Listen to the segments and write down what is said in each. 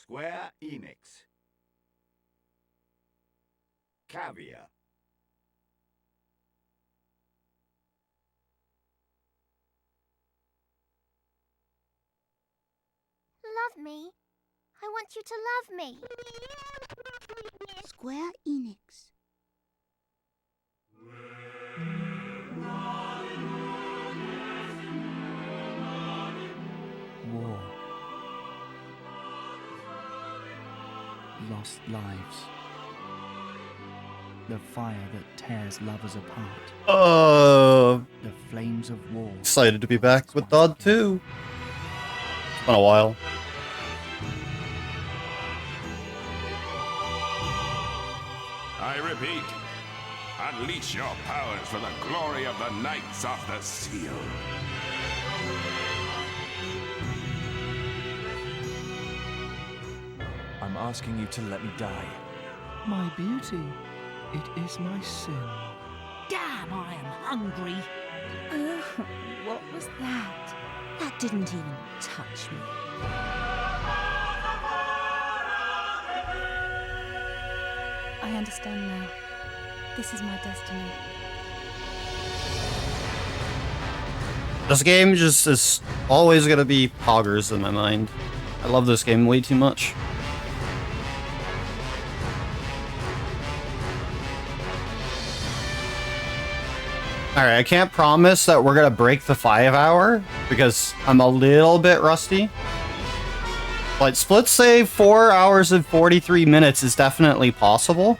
Square Enix. Caviar. Love me. I want you to love me. Square Enix. War. Lost lives. The fire that tears lovers apart. The flames of war. Excited to be back with Dodd 2. It's been a while. I repeat, unleash your powers for the glory of the Knights of the Seal. I'm asking you to let me die. My beauty, it is my sin. Damn, I am hungry. Oh, what was that? That didn't even touch me. I understand now. This is my destiny. This game just is always gonna be poggers in my mind. I love this game way too much. Alright, I can't promise that we're gonna break the 5 hour, because I'm a little bit rusty. But split save 4 hours and 43 minutes is definitely possible.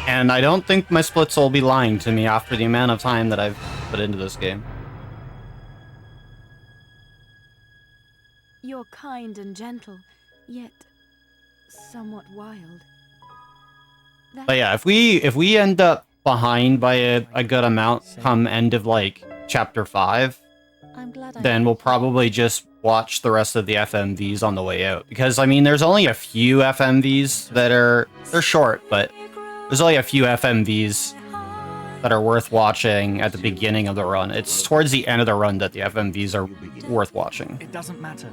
And I don't think my splits will be lying to me after the amount of time that I've put into this game. You're kind and gentle, yet somewhat wild. But yeah, if we end up behind by a good amount come end of like chapter 5, I'm glad then we'll probably just watch the rest of the FMVs on the way out. Because I mean there's only a few FMVs that they're short, but there's only a few FMVs that are worth watching at the beginning of the run. It's towards the end of the run that the FMVs are worth watching. It doesn't matter.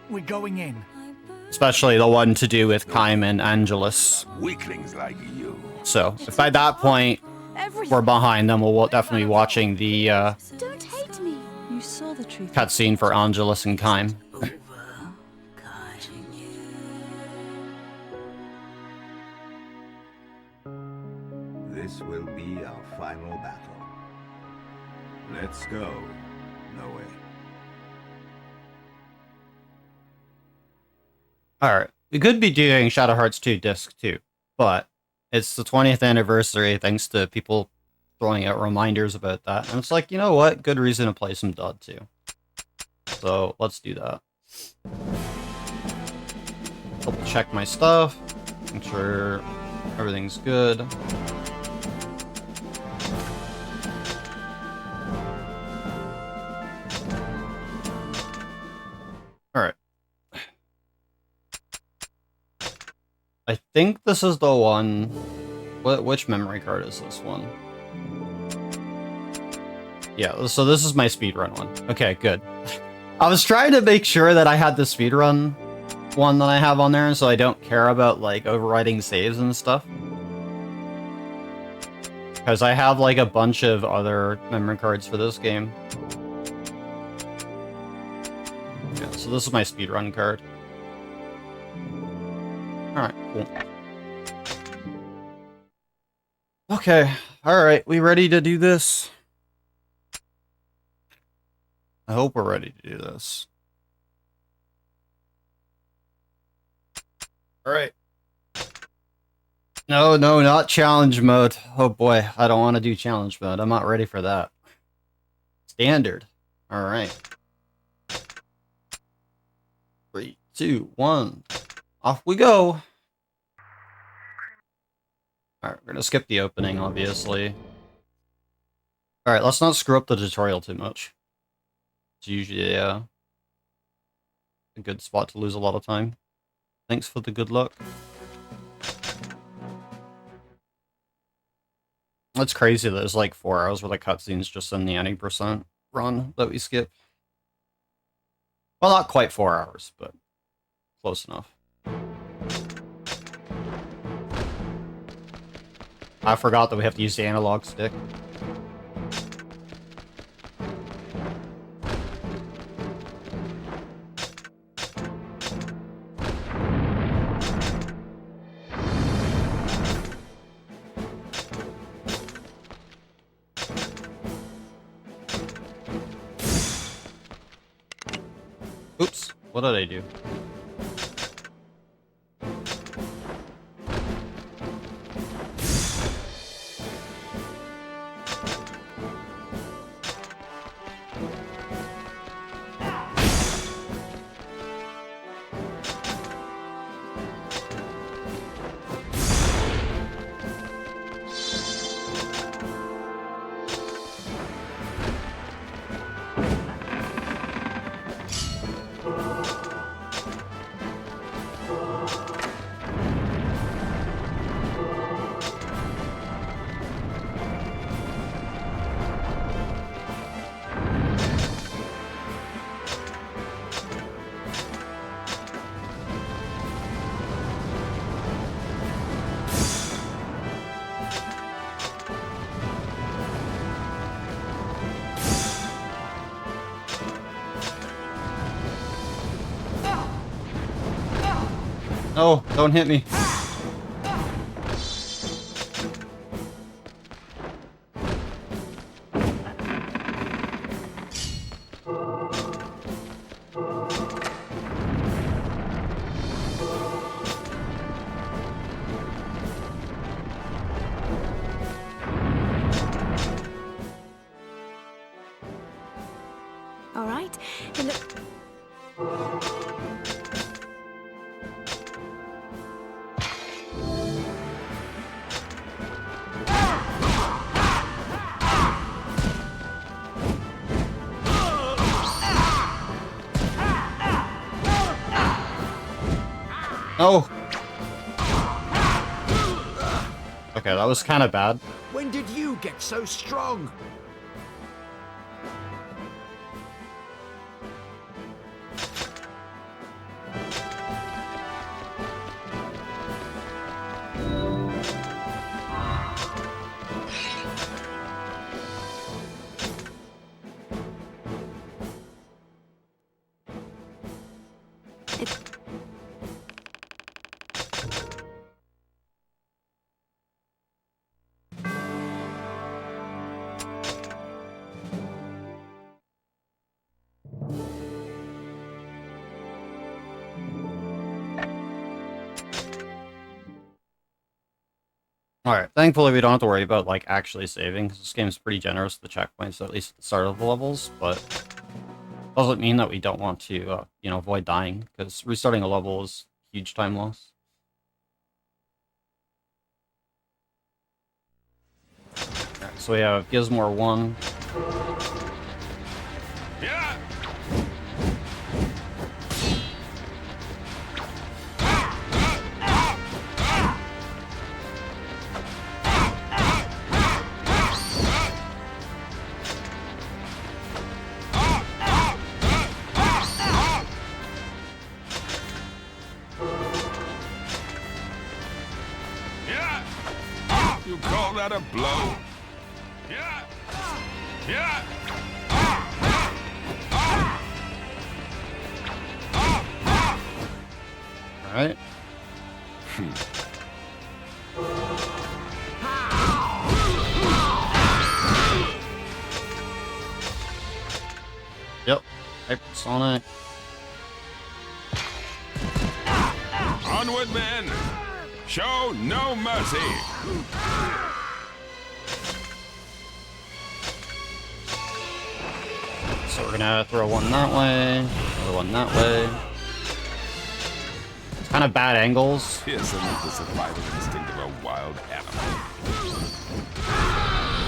We're going in. Especially the one to do with Caim and Angelus. Weaklings like you. So, if by that point we're behind, then we'll definitely be watching the Don't hate me. You saw the truth. cutscene for Angelus and Caim. This will be our final battle. Let's go, Noe. Alright, we could be doing Shadow Hearts 2 Disc 2, but it's the 20th anniversary thanks to people throwing out reminders about that. And it's like, you know what? Good reason to play some Dod 2. So, let's do that. Double check my stuff. Make sure everything's good. Alright. I think this is the one... Which memory card is this one? Yeah, so this is my speedrun one. Okay, good. I was trying to make sure that I had the speedrun one that I have on there, so I don't care about, like, overwriting saves and stuff. Because I have, like, a bunch of other memory cards for this game. Yeah, so this is my speedrun card. Alright, cool. Okay, alright, we ready to do this? I hope we're ready to do this. Alright. No, not challenge mode. Oh boy, I don't want to do challenge mode. I'm not ready for that. Standard. Alright. 3, 2, 1. Off we go. Alright, we're gonna skip the opening, obviously. Alright, let's not screw up the tutorial too much. It's usually a good spot to lose a lot of time. Thanks for the good luck. It's crazy that there's like 4 hours where the cutscene's just in the any percent run that we skip. Well, not quite 4 hours, but close enough. I forgot that we have to use the analog stick. Oops, what did I do? Oh, don't hit me. All right. It look. Oh! Okay, that was kind of bad. When did you get so strong? Alright, thankfully we don't have to worry about, like, actually saving, because this game's pretty generous with the checkpoints, at least at the start of the levels, but doesn't mean that we don't want to, you know, avoid dying, because restarting a level is a huge time loss. Alright, so we have Gizmore 1. Yeah. You call that a blow? Yeah. Yeah. All right. Yep. Hypersonic. Onward, men. Show no mercy. So we're gonna throw one that way, another one that way. It's kind of bad angles. Fearsome is the survival instinct of a wild animal.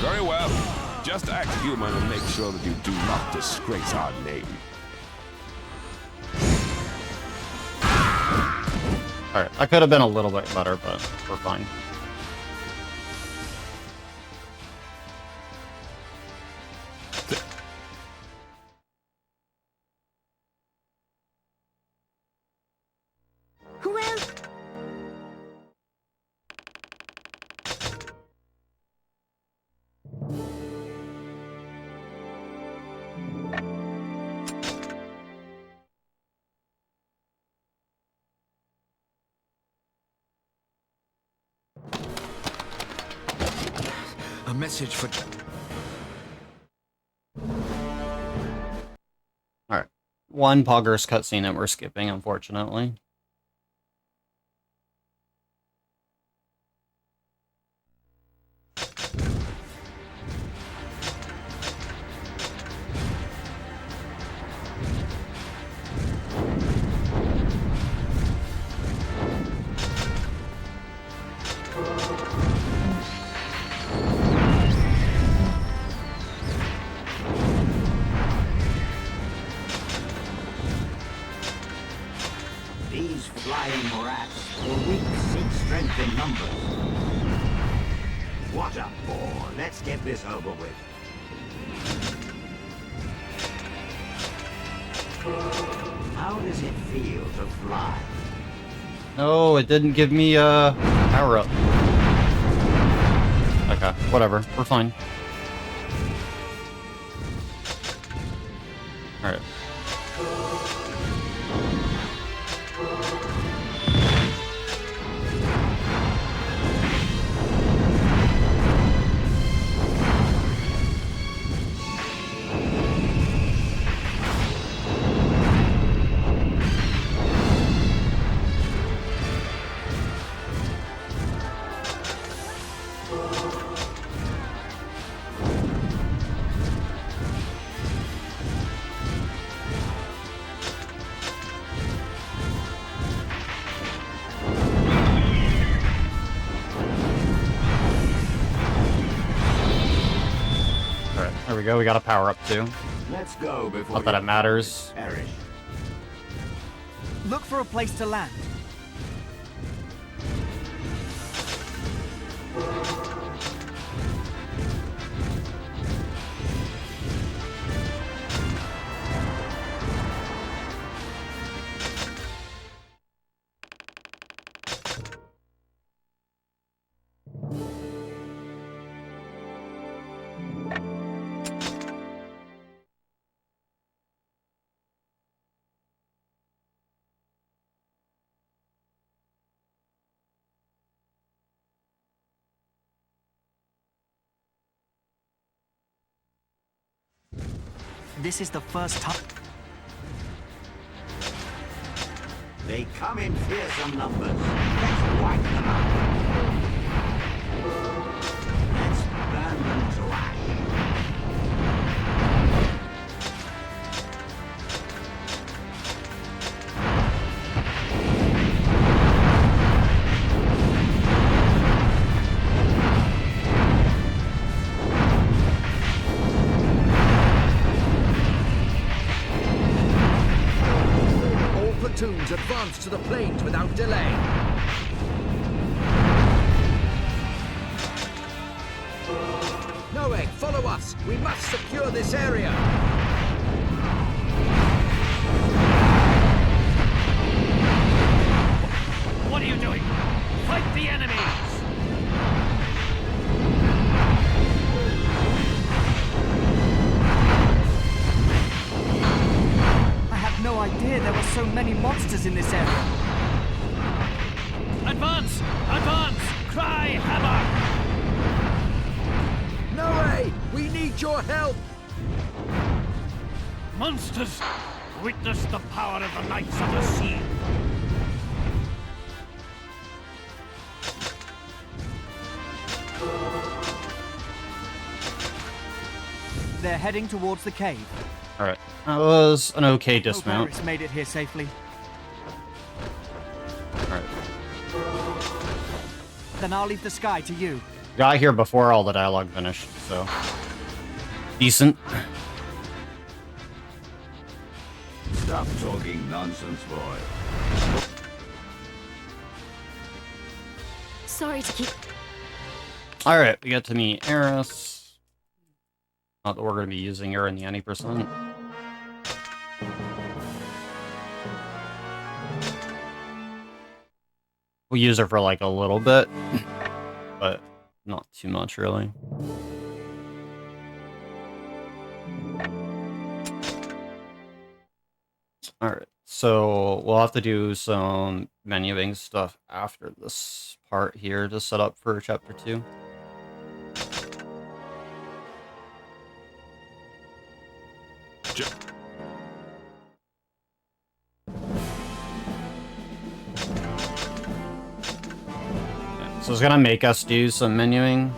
Very well. Just act human and make sure that you do not disgrace our name. Alright, that could have been a little bit better, but we're fine. A message for... Alright. One Poggers cutscene that we're skipping, unfortunately. These flying rats were weak in strength and numbers. What a bore. Let's get this over with. How does it feel to fly? No, it didn't give me a power up. Okay, whatever. We're fine. Alright. There we go, we got a power up too. Let's go before Not that it matters. perish. Look for a place to land. This is the first time. They come in fearsome numbers. Let's wipe them out. Let's burn them to ash. Platoons advance to the plains without delay. No egg, follow us. We must secure this area. What are you doing? Fight the enemies! No idea there were so many monsters in this area. Advance! Advance! Cry hammer! No way! We need your help! Monsters! Witness the power of the Knights of the Sea! They're heading towards the cave. Alright. That was an okay dismount. Hope Iris made it here safely. Alright. Then I'll leave the sky to you. Got here before all the dialogue finished, so... decent. Stop talking nonsense, boy. Sorry to keep... Alright, we get to meet Eris. Not that we're going to be using her in the any percent. We'll use her for like a little bit, but not too much really. Alright, so we'll have to do some menuing stuff after this part here to set up for chapter 2. So it's gonna make us do some menuing.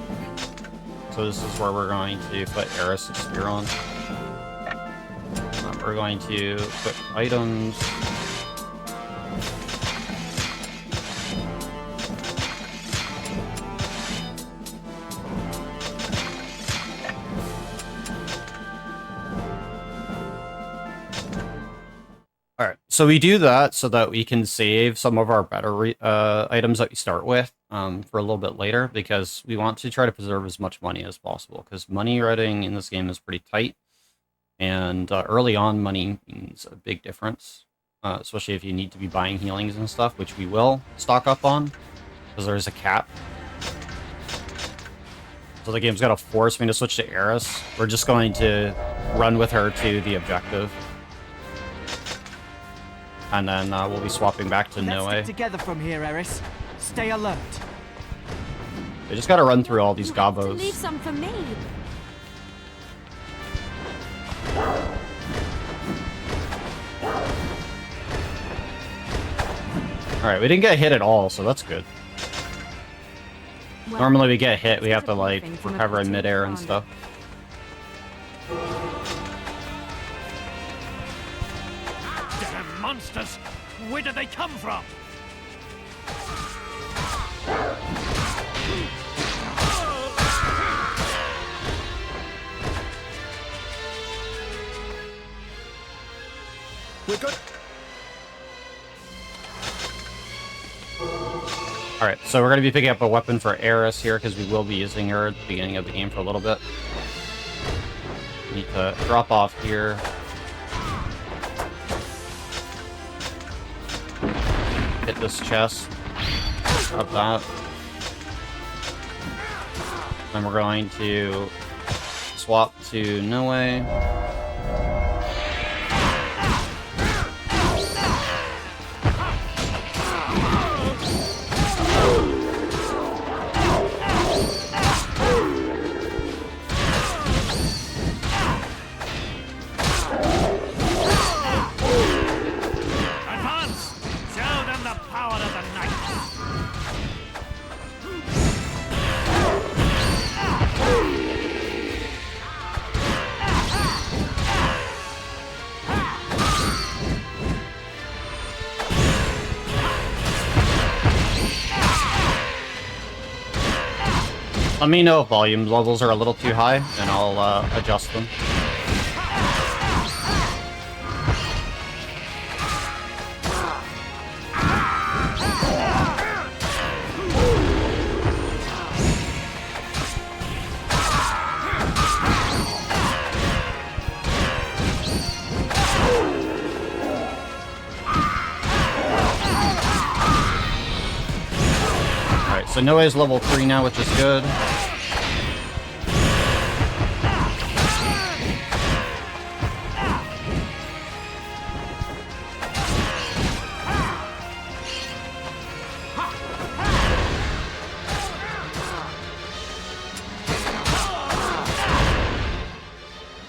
So this is where we're going to put Eris' spear on. We're going to put items. Alright, so we do that so that we can save some of our better items that we start with for a little bit later, because we want to try to preserve as much money as possible, because money writing in this game is pretty tight, and early on money means a big difference, especially if you need to be buying healings and stuff, which we will stock up on, because there's a cap. So the game's got to force me to switch to Eris. We're just going to run with her to the objective. And then we'll be swapping back to Noe. Let's stick together from here, Eris. Stay alert. We just gotta run through all these gobos. Leave some for me. Alright, we didn't get hit at all, so that's good. Well, Normally we get hit, we have to like recover in midair and stuff. Damn monsters! Where did they come from? We're good. Alright, so we're going to be picking up a weapon for Eris here, because we will be using her at the beginning of the game for a little bit. Need to drop off here. Hit this chest. Drop that. Then we're going to swap to Noe. Let me know if volume levels are a little too high, and I'll adjust them. Alright, so Noe's level 3 now, which is good.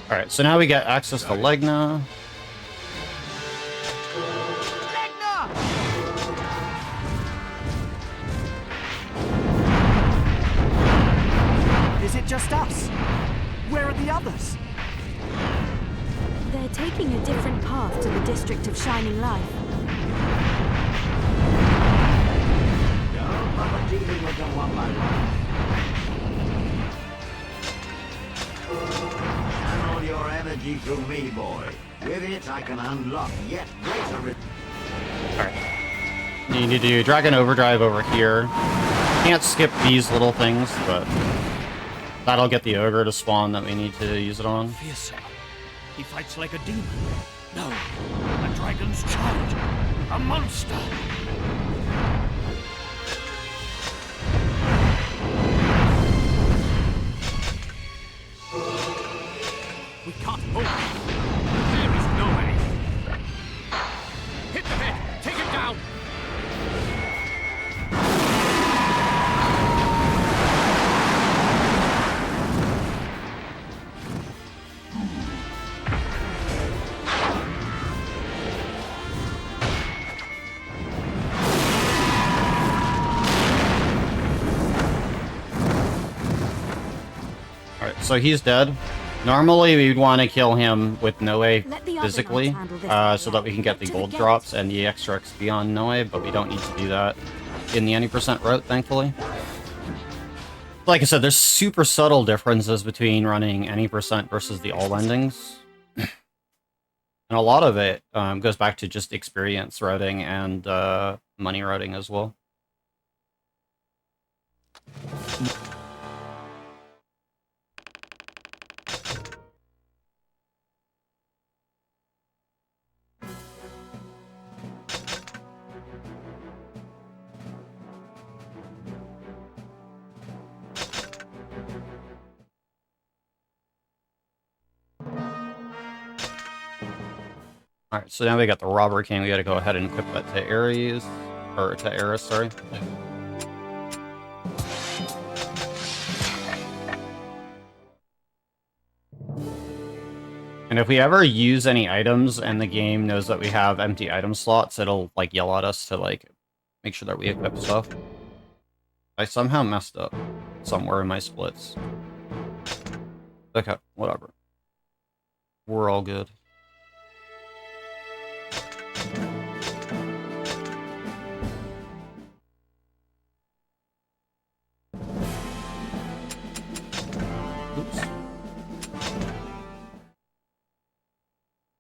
Alright, so now we get access to Legna. Is it just us? Where are the others? They're taking a different path to the District of Shining Light. Don't bother dealing with them one by one. Channel your energy through me, boy. With it, I can unlock yet greater... Alright. You need to do Dragon Overdrive over here. Can't skip these little things, but that'll get the ogre to spawn that we need to use it on. Fearsome. He fights like a demon. No, a dragon's child. A monster. We can't hold him. There is no way. Hit the head. Take him down. so he's dead. Normally, we'd want to kill him with Noe Let the other physically, knights handle this so that we can get the to the gold gate. drops and the extra XP on Noe, but we don't need to do that in the any % route, thankfully. Like I said, there's super subtle differences between running any % versus the all endings. And a lot of it goes back to just experience routing and money routing as well. Alright, so now we got the Robber King. We gotta go ahead and equip that to Ares. Or to Eris, sorry. And if we ever use any items and the game knows that we have empty item slots, it'll like yell at us to like make sure that we equip stuff. I somehow messed up somewhere in my splits. Okay, whatever. We're all good. Oops.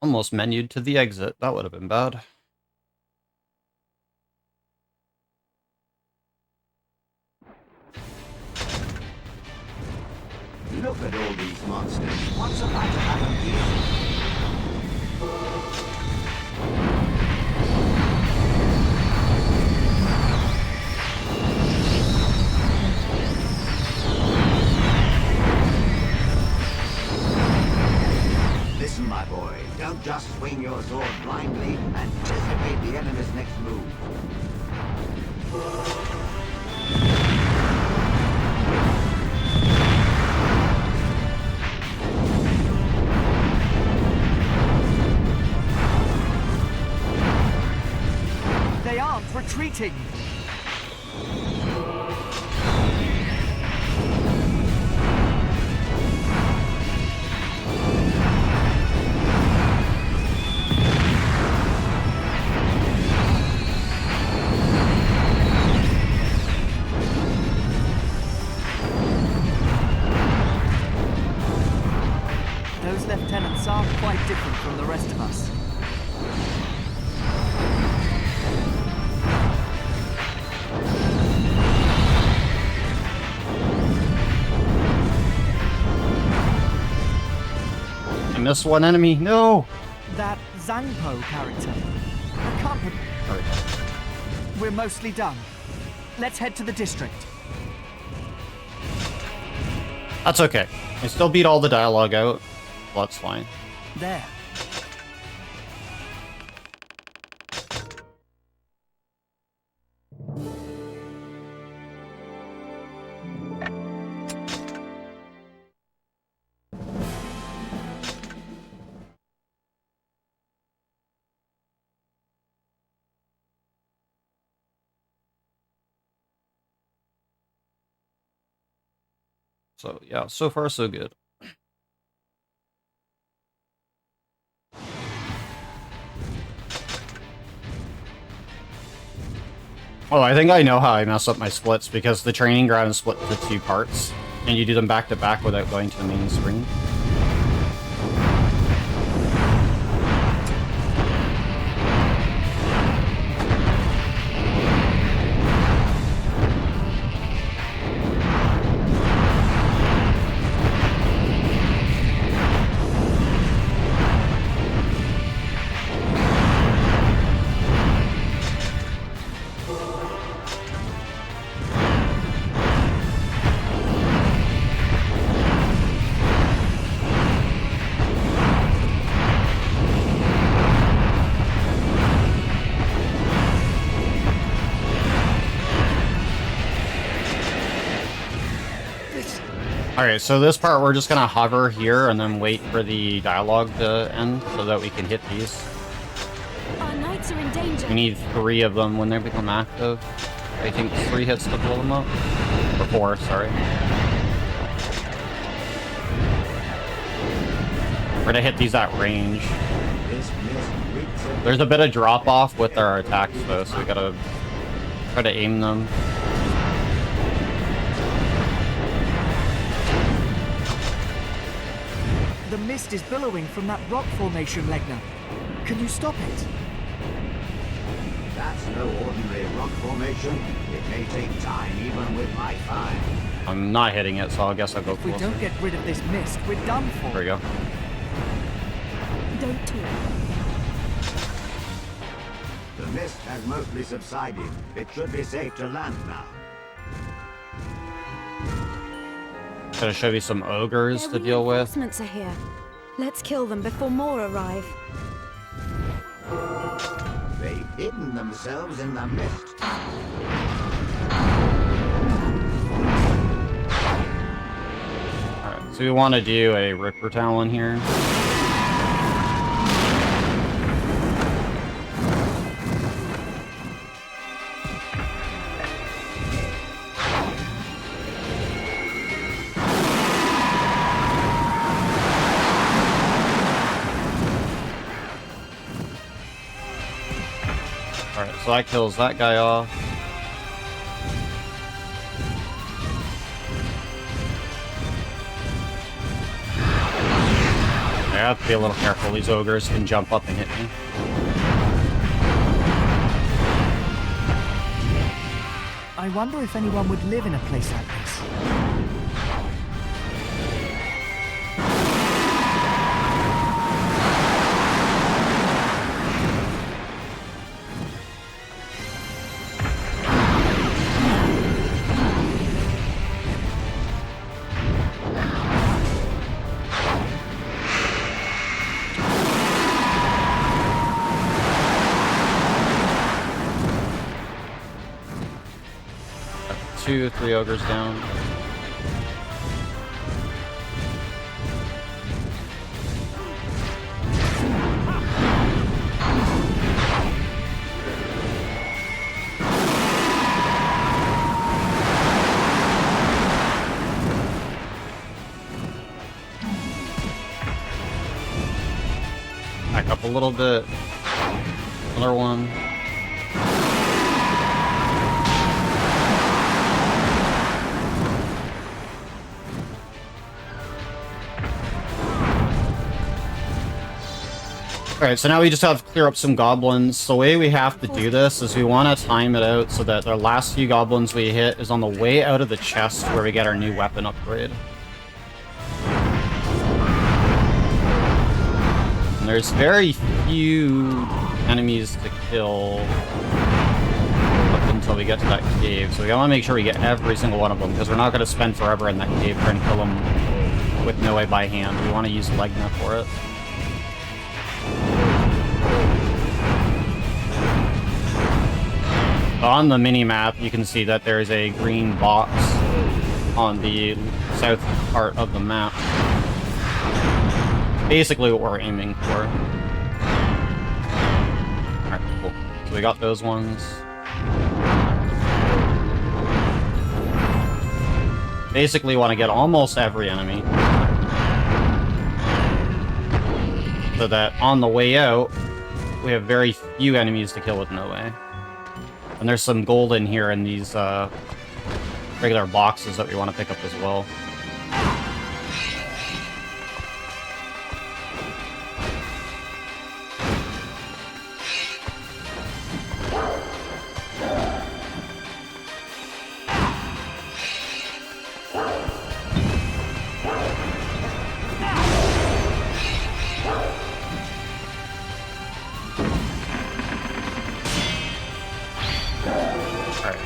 Almost menued to the exit. That would have been bad. Look at all these monsters. What's about to happen here? Listen, my boy. Don't just swing your sword blindly. Anticipate the enemy's next move. They aren't retreating. Those lieutenants are quite different from the rest of us. I missed one enemy. No! That Zangpo character. I can't put... We're mostly done. Let's head to the district. That's okay. I still beat all the dialogue out. Well, that's fine. There. So, yeah, so far so good. Oh, I think I know how I mess up my splits, because the training ground is split into 2 parts, and you do them back to back without going to the main screen. Alright, so this part we're just gonna hover here and then wait for the dialogue to end so that we can hit these. Our knights are in danger. We need 3 of them when they become active. I think 3 hits to blow them up. Or 4, sorry. We're gonna hit these at range. This mist reeks of There's a bit of drop off with our attacks though, so we gotta try to aim them. The mist is billowing from that rock formation, Legna. Can you stop it? That's no ordinary rock formation. It may take time even with my fire. I'm not hitting it, so I guess I'll go If we closer. don't get rid of this mist, we're done for. There we go. Don't talk. The mist has mostly subsided. It should be safe to land now. Gonna show you some ogres Their to deal with. reinforcements are here. Let's kill them before more arrive. They've hidden themselves in the mist. Alright, so we want to do a Ripper Talon here. Alright, so that kills that guy off. I have to be a little careful. These ogres can jump up and hit me. I wonder if anyone would live in a place like this. Two, three ogres down. Back up a little bit. Another one. Alright, so now we just have to clear up some goblins. The way we have to do this is we want to time it out so that the last few goblins we hit is on the way out of the chest where we get our new weapon upgrade. And there's very few enemies to kill up until we get to that cave. So we want to make sure we get every single one of them because we're not going to spend forever in that cave trying to kill them with no way by hand. We want to use Legna for it. On the mini-map, you can see that there's a green box on the south part of the map. Basically what we're aiming for. Alright, cool. So we got those ones. Basically want to get almost every enemy. So that on the way out, we have very few enemies to kill with no way. And there's some gold in here in these regular boxes that we want to pick up as well.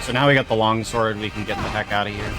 So now we got the longsword, we can get the heck out of here.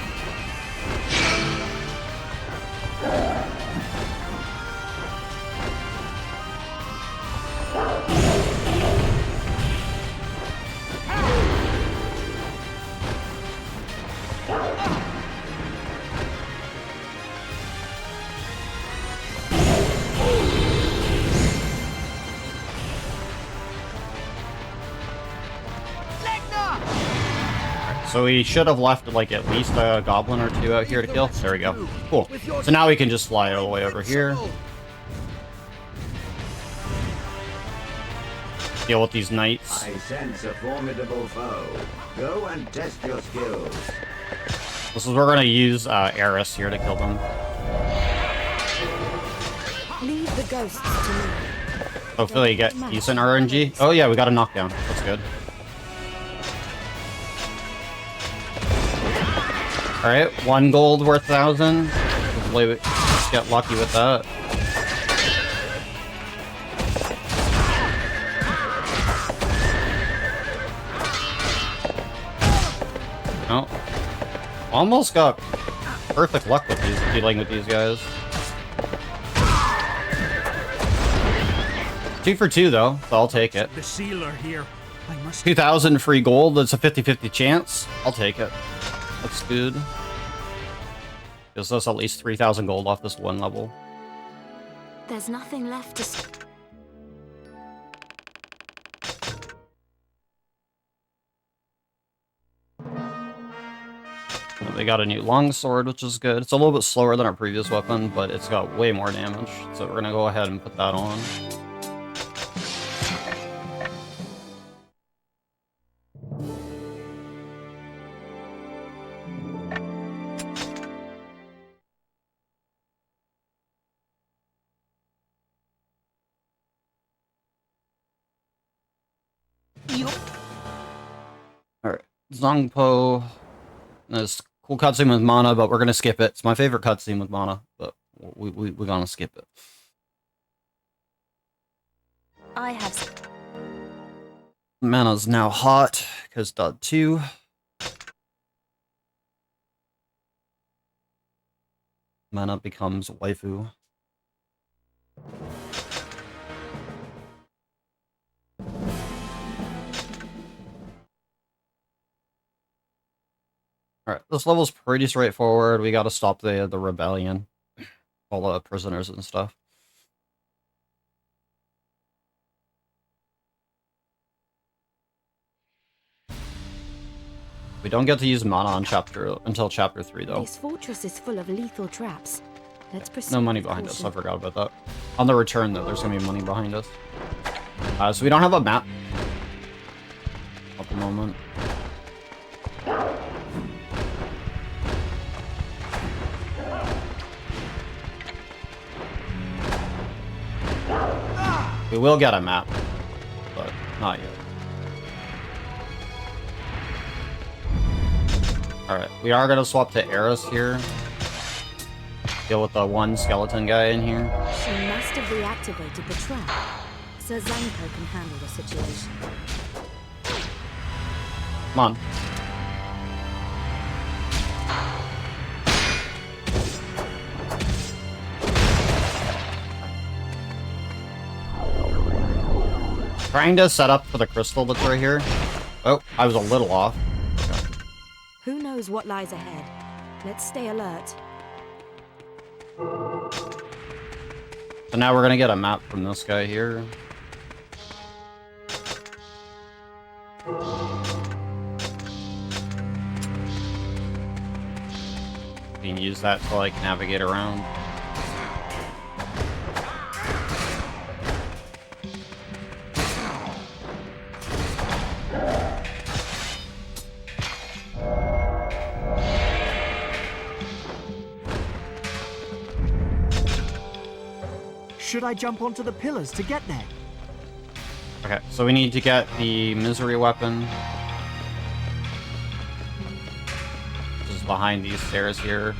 So we should have left like at least a goblin or two out here to kill. There we go. Cool. So now we can just fly all the way over here. deal with these knights. I sense a formidable foe. Go and test your skills. This is where we're gonna use Eris here to kill them. Leave the ghosts to me. Hopefully you get decent RNG. Oh yeah, we got a knockdown. That's good. Alright, 1 gold worth 1,000. Hopefully we get lucky with that. Oh. Almost got perfect luck with these, dealing with these guys. 2 for 2 though, so I'll take it. The sealer here. I must 2,000 free gold, that's a 50-50 chance. I'll take it. That's good. Gives us at least 3,000 gold off this one level. There's nothing left to... We got a new longsword, which is good. It's a little bit slower than our previous weapon, but it's got way more damage. So we're gonna go ahead and put that on. Alright, Zongpo. There's cool cutscene with mana, but we're gonna skip it. It's my favorite cutscene with mana, but we're gonna skip it. I have... Mana's now hot, because dot 2. Mana becomes waifu. Alright, this level's pretty straightforward. We gotta stop the rebellion. All the prisoners and stuff. We don't get to use mana on until chapter 3 though. This fortress is full of lethal traps. Let's proceed. No money behind us, I forgot about that. On the return though, there's gonna be money behind us. So we don't have a map at the moment. We will get a map, but not yet. Alright, we are gonna swap to Eris here. Deal with the one skeleton guy in here. She must have reactivated the trap. Sir Zanko can handle the situation. Come on. Trying to set up for the crystal that's right here. Oh, I was a little off. Okay. Who knows what lies ahead? Let's stay alert. So now we're gonna get a map from this guy here. You can use that to like navigate around. Should I jump onto the pillars to get there? Okay, so we need to get the misery weapon. Which is behind these stairs here.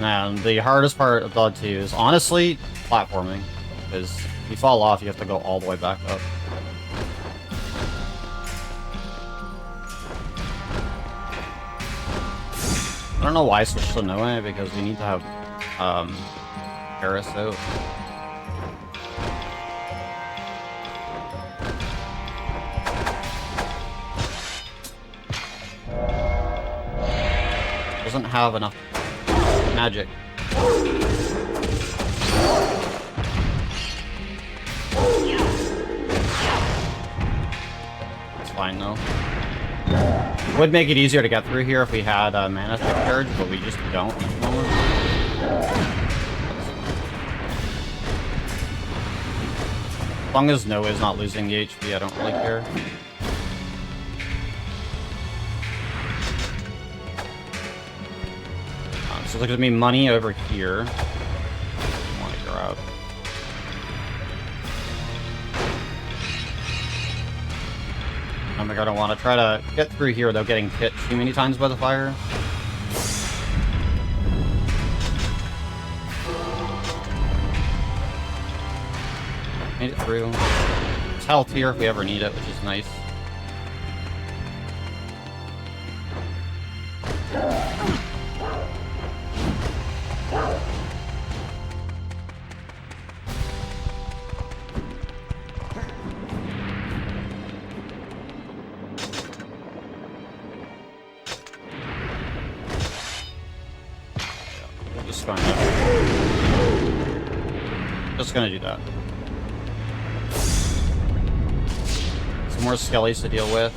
And the hardest part of Dot 2 is honestly platforming. Because if you fall off, you have to go all the way back up. I don't know why I switched to Noe, because we need to have Eris out. Doesn't have enough magic. It's fine though. Would make it easier to get through here if we had mana charge, but we just don't at the moment. As long as Noah's not losing the HP, I don't really care. So there's gonna be money over here. I want to grab. Oh my god, I want to try to get through here without getting hit too many times by the fire. Made it through. There's health here if we ever need it, which is nice. Just gonna do that. Some more skellies to deal with.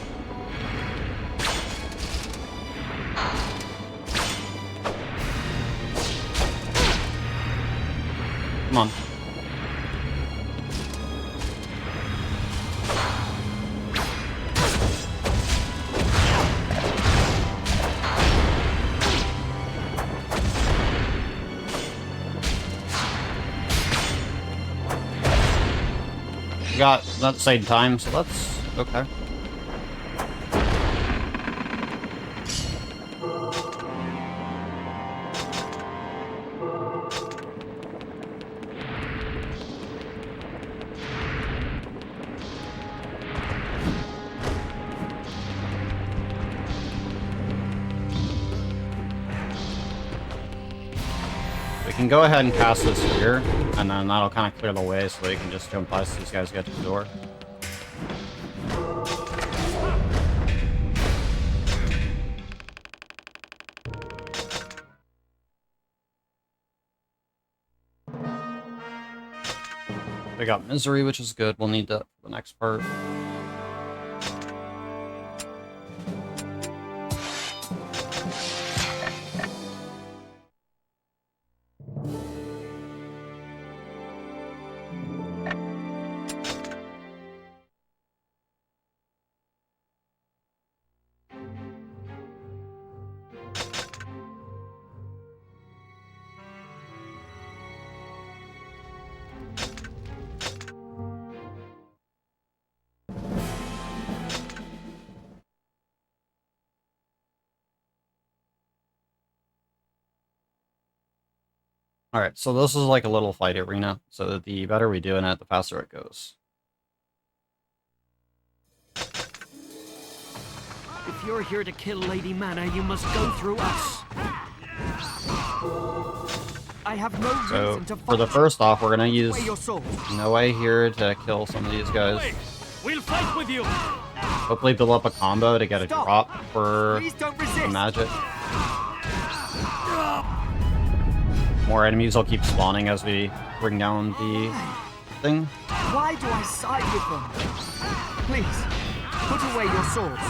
Come on. Got that same time, so that's okay. We can go ahead and cast this here, and then that'll kind of clear the way so we can just jump past these guys to get to the door. We got Misery, which is good. We'll need that for the next part. Alright, so this is like a little fight arena, so that the better we do in it, the faster it goes. If you're here to kill Lady Mana, you must go through us. I have no reason to fight. For the first off, we're gonna use Away your sword. Noah here to kill some of these guys. We'll fight with you. Hopefully build up a combo to get a drop for the magic. More enemies will keep spawning as we bring down the thing. Why do I side with them? Please, put away your swords.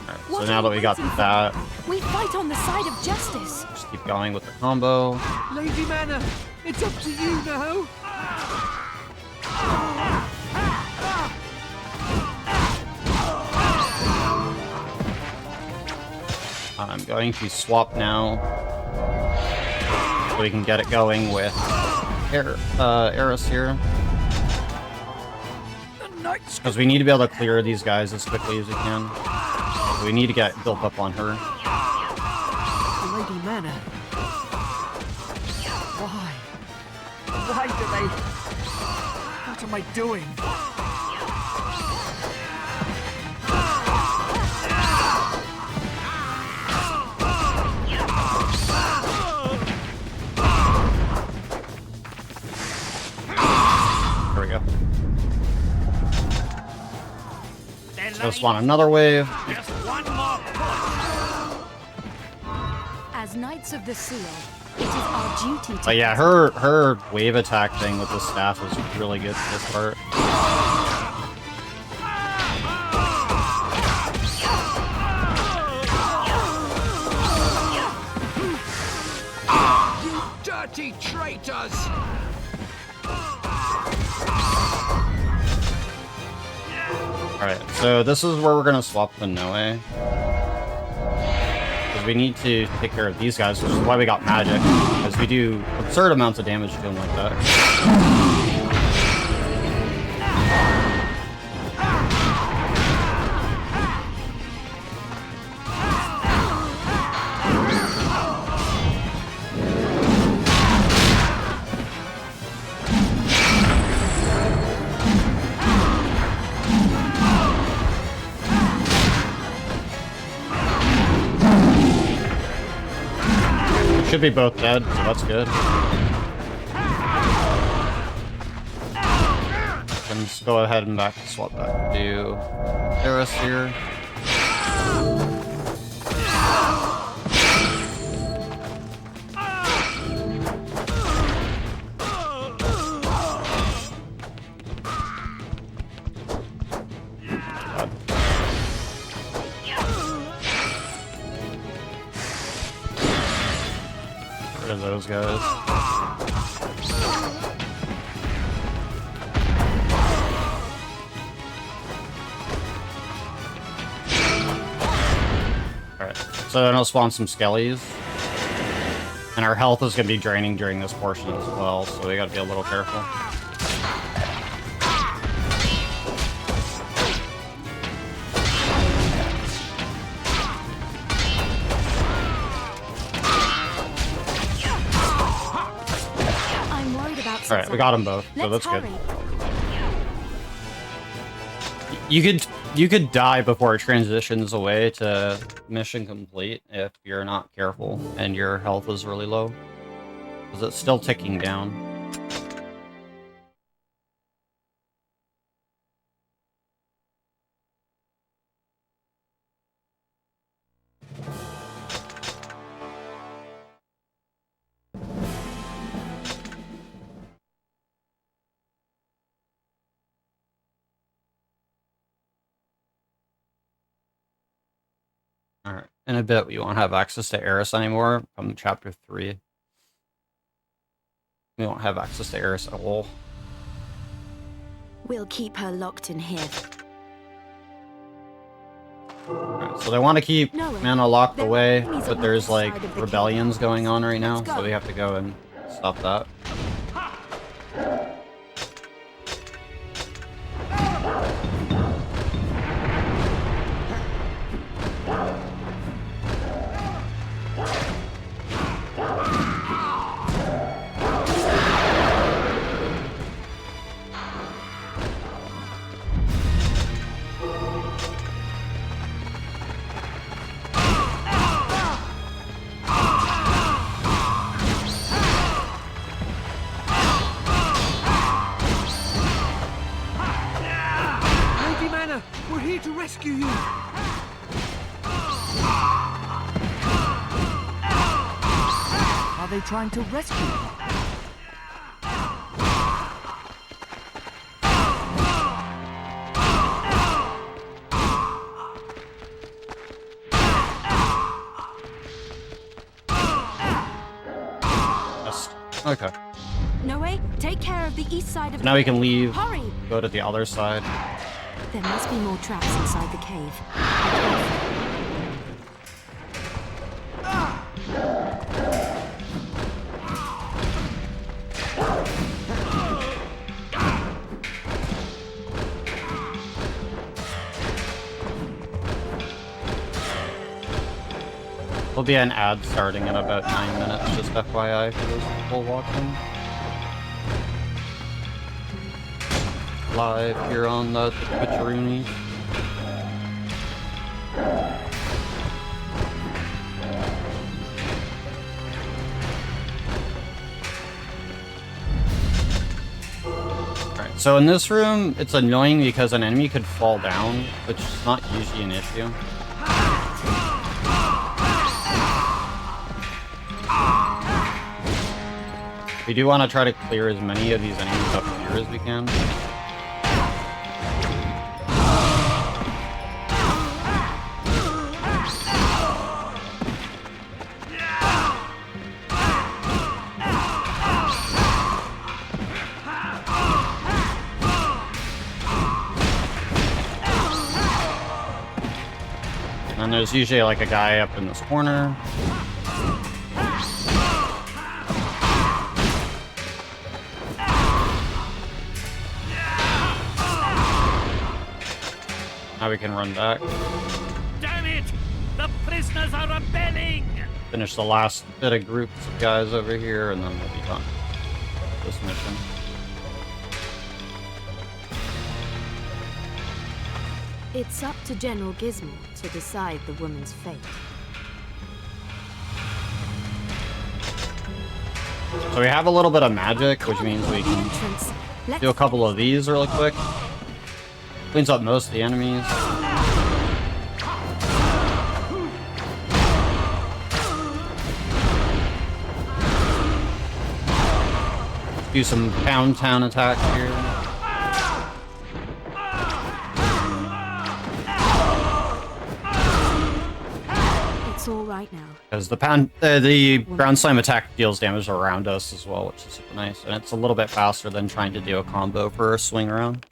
Alright, so now that we got that, we fight on the side of justice. just keep going with the combo. Lady Mana, it's up to you now. I'm going to swap now, so we can get it going with Eris here. Because we need to be able to clear these guys as quickly as we can. So we need to get built up on her. Lady Mana. Why? Why do they... What am I doing? There we go. Let's spawn another wave. Just one more push. As Knights of the Seal, it is our duty to... But yeah, her wave attack thing with the staff is really good for this part. Ye traitors! Alright, so this is where we're gonna swap the Noe. Because we need to take care of these guys, which is why we got magic. Because we do absurd amounts of damage to them like that. Should be both dead, so that's good. And just go ahead and swap back to Eris here. Those guys. Alright, so then I'll spawn some skellies. And our health is going to be draining during this portion as well, so we gotta be a little careful. Alright, we got them both, so that's good. You could die before it transitions away to mission complete if you're not careful and your health is really low. Because it's still ticking down. Alright, in a bit we won't have access to Eris anymore from chapter 3. We won't have access to Eris at all. We'll keep her locked in here. Alright, so they want to keep Mana locked away, but there's like rebellions going on right now, so we have to go and stop that. We're here to rescue you! Are they trying to rescue you? Okay. Noe, take care of the east side of Now we can leave, Hurry! go to the other side. There must be more traps inside the cave. There'll be an ad starting in about 9 minutes, just FYI for those people watching. Live here on the Twitcheroony. Alright, so in this room, it's annoying because an enemy could fall down, which is not usually an issue. We do want to try to clear as many of these enemies up here as we can. And there's usually like a guy up in this corner. Now we can run back. Damn it! The prisoners are rebelling! Finish the last bit of groups of guys over here, and then we'll be done with this mission. It's up to General Gizmo to decide the woman's fate. So we have a little bit of magic, which means we can do a couple of these really quick. Cleans up most of the enemies. Do some Pound Town attack here. It's all right now. Because the ground slam attack deals damage around us as well, which is super nice. And it's a little bit faster than trying to do a combo for a swing around.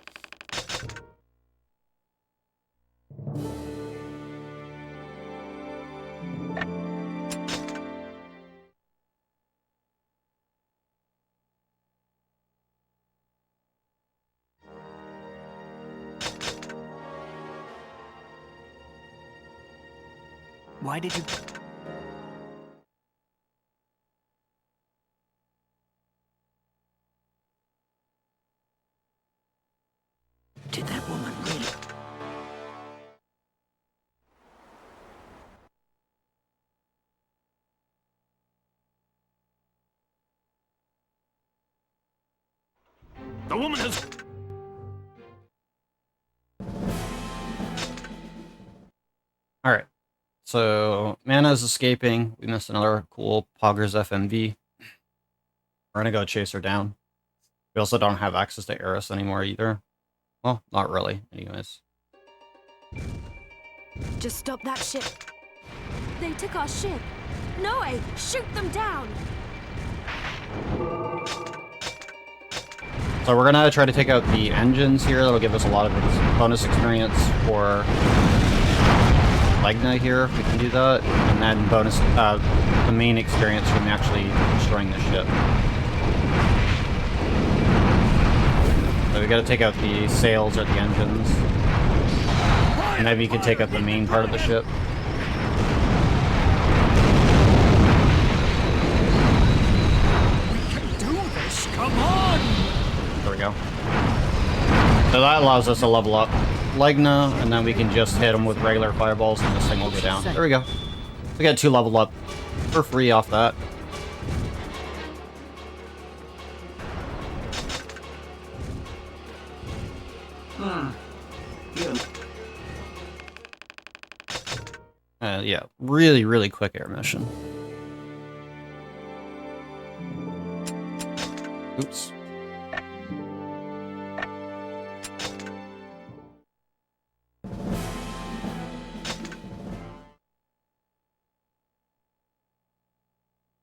Why did you... Did that woman really... The woman has... Alright. So, Mana's escaping. We missed another cool Poggers FMV. We're gonna go chase her down. We also don't have access to Eris anymore either. Well, not really, anyways. Just stop that ship. They took our ship. No way! Shoot them down! So we're gonna try to take out the engines here. That'll give us a lot of bonus experience for Legna here, if we can do that. And then bonus, the main experience from actually destroying the ship. So we gotta take out the sails or the engines. And then we can take out the main part of the ship. We can do this! Come on! There we go. So that allows us to level up Legna, and then we can just hit them with regular fireballs and this thing will go down. There we go. We got 2 leveled up for free off that. Yeah, really quick air mission. Oops.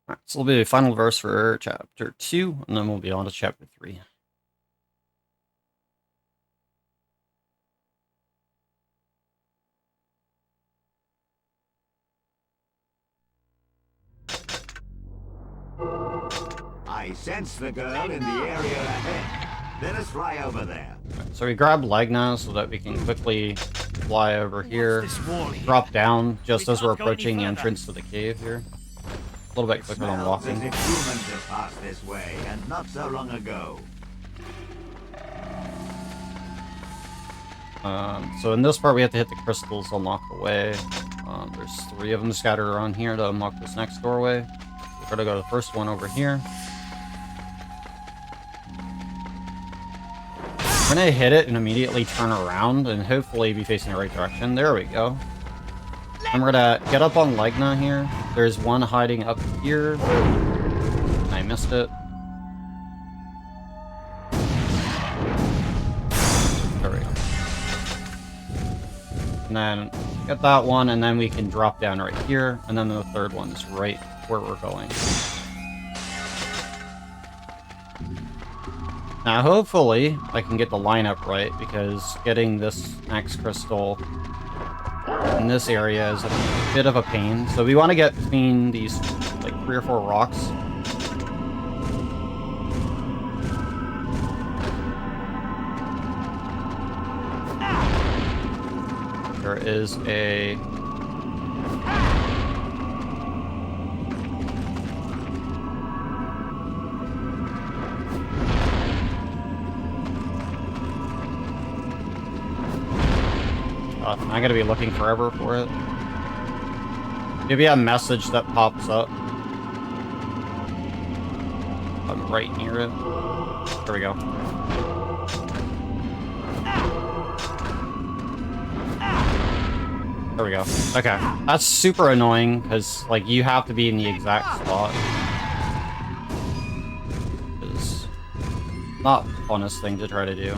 Alright, so it'll be a final verse for chapter 2, and then we'll be on to chapter 3. I sense the girl in the area ahead. Let us fly over there. So we grab Legna so that we can quickly fly over here, drop down just as we're approaching the entrance to the cave here. A little bit quicker than walking. As if humans have passed this way, and not so long ago. So in this part we have to hit the crystals to unlock the way. There's 3 of them scattered around here to unlock this next doorway. We're gonna go to the first one over here. We're gonna hit it and immediately turn around and hopefully be facing the right direction. There we go. And we're gonna get up on Legna here. There's one hiding up here. I missed it. There we go. And then get that one, and then we can drop down right here. And then the third one is right where we're going. Now, hopefully, I can get the lineup right, because getting this next crystal in this area is a bit of a pain. So we want to get between these like 3 or 4 rocks. There is a... I gotta be looking forever for it. Maybe a message that pops up. I'm right near it. There we go. There we go. Okay. That's super annoying, because, like, you have to be in the exact spot. It's not the funnest thing to try to do.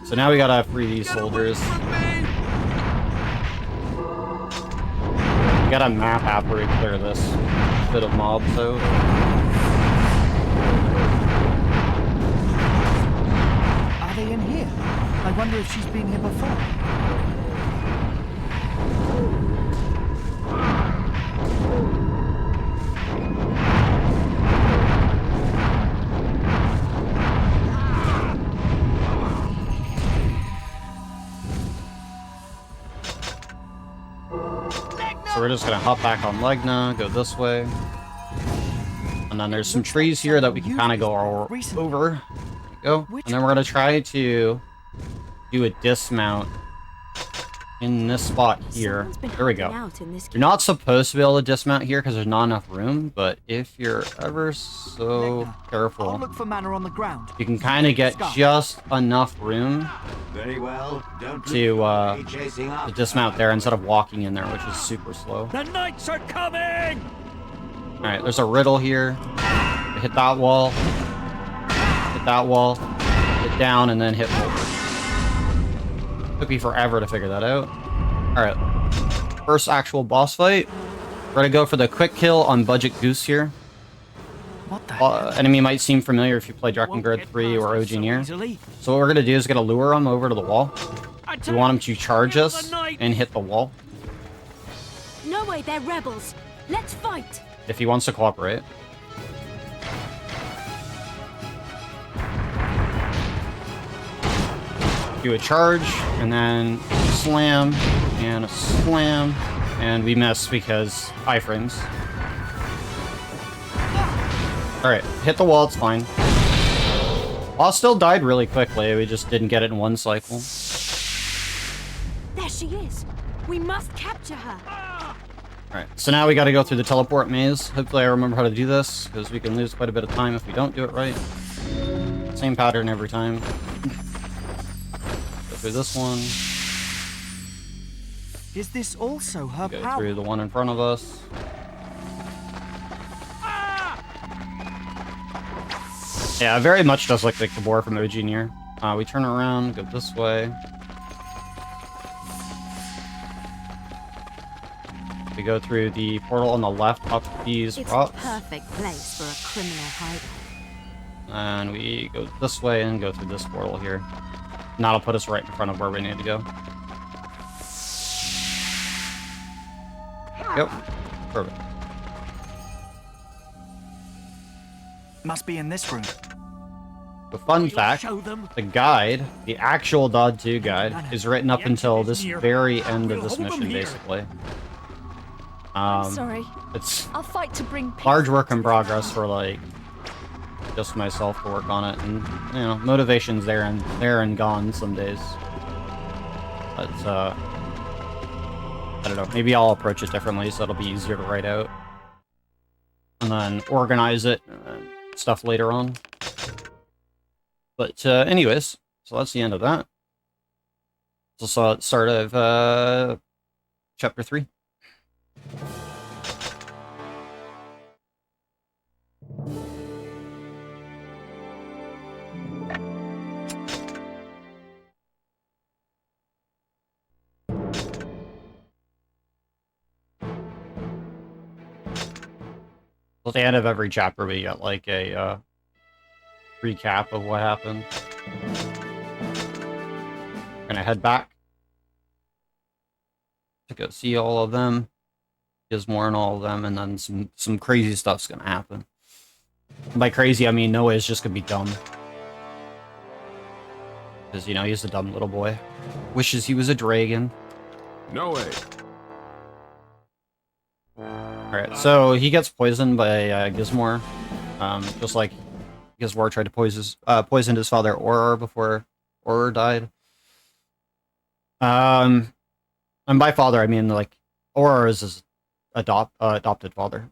So now we gotta free these soldiers. We gotta map after we clear this bit of mob, so... Are they in here? I wonder if she's been here before. So we're just gonna hop back on Legna, go this way. And then there's some trees here that we can kind of go over. There we go. And then we're gonna try to do a dismount in this spot here. There we go. You're not supposed to be able to dismount here because there's not enough room, but if you're ever so careful, I'll look for mana on the ground. you can kind of get just enough room Very well. Don't to dismount there instead of walking in there, which is super slow. The knights are coming! Alright, there's a riddle here. Hit that wall. Hit that wall. Hit down and then hit forward. Took me forever to figure that out. Alright. First actual boss fight. We're gonna go for the quick kill on Budget Goose here. What the hell? Enemy might seem familiar if you play Drakengard 3 or OG Nier. So what we're gonna do is gonna lure him over to the wall. We want him to charge us and hit the wall. No way, they're rebels. Let's fight. If he wants to cooperate. Do a charge, and then slam, and a slam, and we miss because iframes. Alright, hit the wall, it's fine. Boss still died really quickly, we just didn't get it in one cycle. There she is. We must capture her. Alright, so now we gotta go through the teleport maze. Hopefully I remember how to do this, because we can lose quite a bit of time if we don't do it right. Same pattern every time. Go through this one. Is this also her Go power? through the one in front of us. Yeah, very much does look like the boar from OG Nier. We turn around, go this way. We go through the portal on the left up these rocks. It's a perfect place for a criminal hideout. And we go this way and go through this portal here. And that'll put us right in front of where we need to go. Yep. Perfect. Must be in this room. The fun fact, the guide, the actual Dod 2 guide, is written up until this very end of this mission, basically. I'm sorry. It's I'll fight to bring peace. large work in progress for, like, just myself to work on it, and, you know, motivation's there and gone some days. But, I don't know, maybe I'll approach it differently so it'll be easier to write out. And then organize it and stuff later on. But, anyways, so that's the end of that. So the start of, Chapter 3. At the end of every chapter, we get like a recap of what happened. Gonna head back to go see all of them. Gizmore and all of them, and then some crazy stuff's gonna happen. And by crazy, I mean Noah is just gonna be dumb. Because, you know, he's a dumb little boy. Wishes he was a dragon. No way. Alright, so he gets poisoned by Gizmore. Just like Gizmore tried to poison his father Auror before Auror died. And by father, I mean, like, Auror is his adopted father.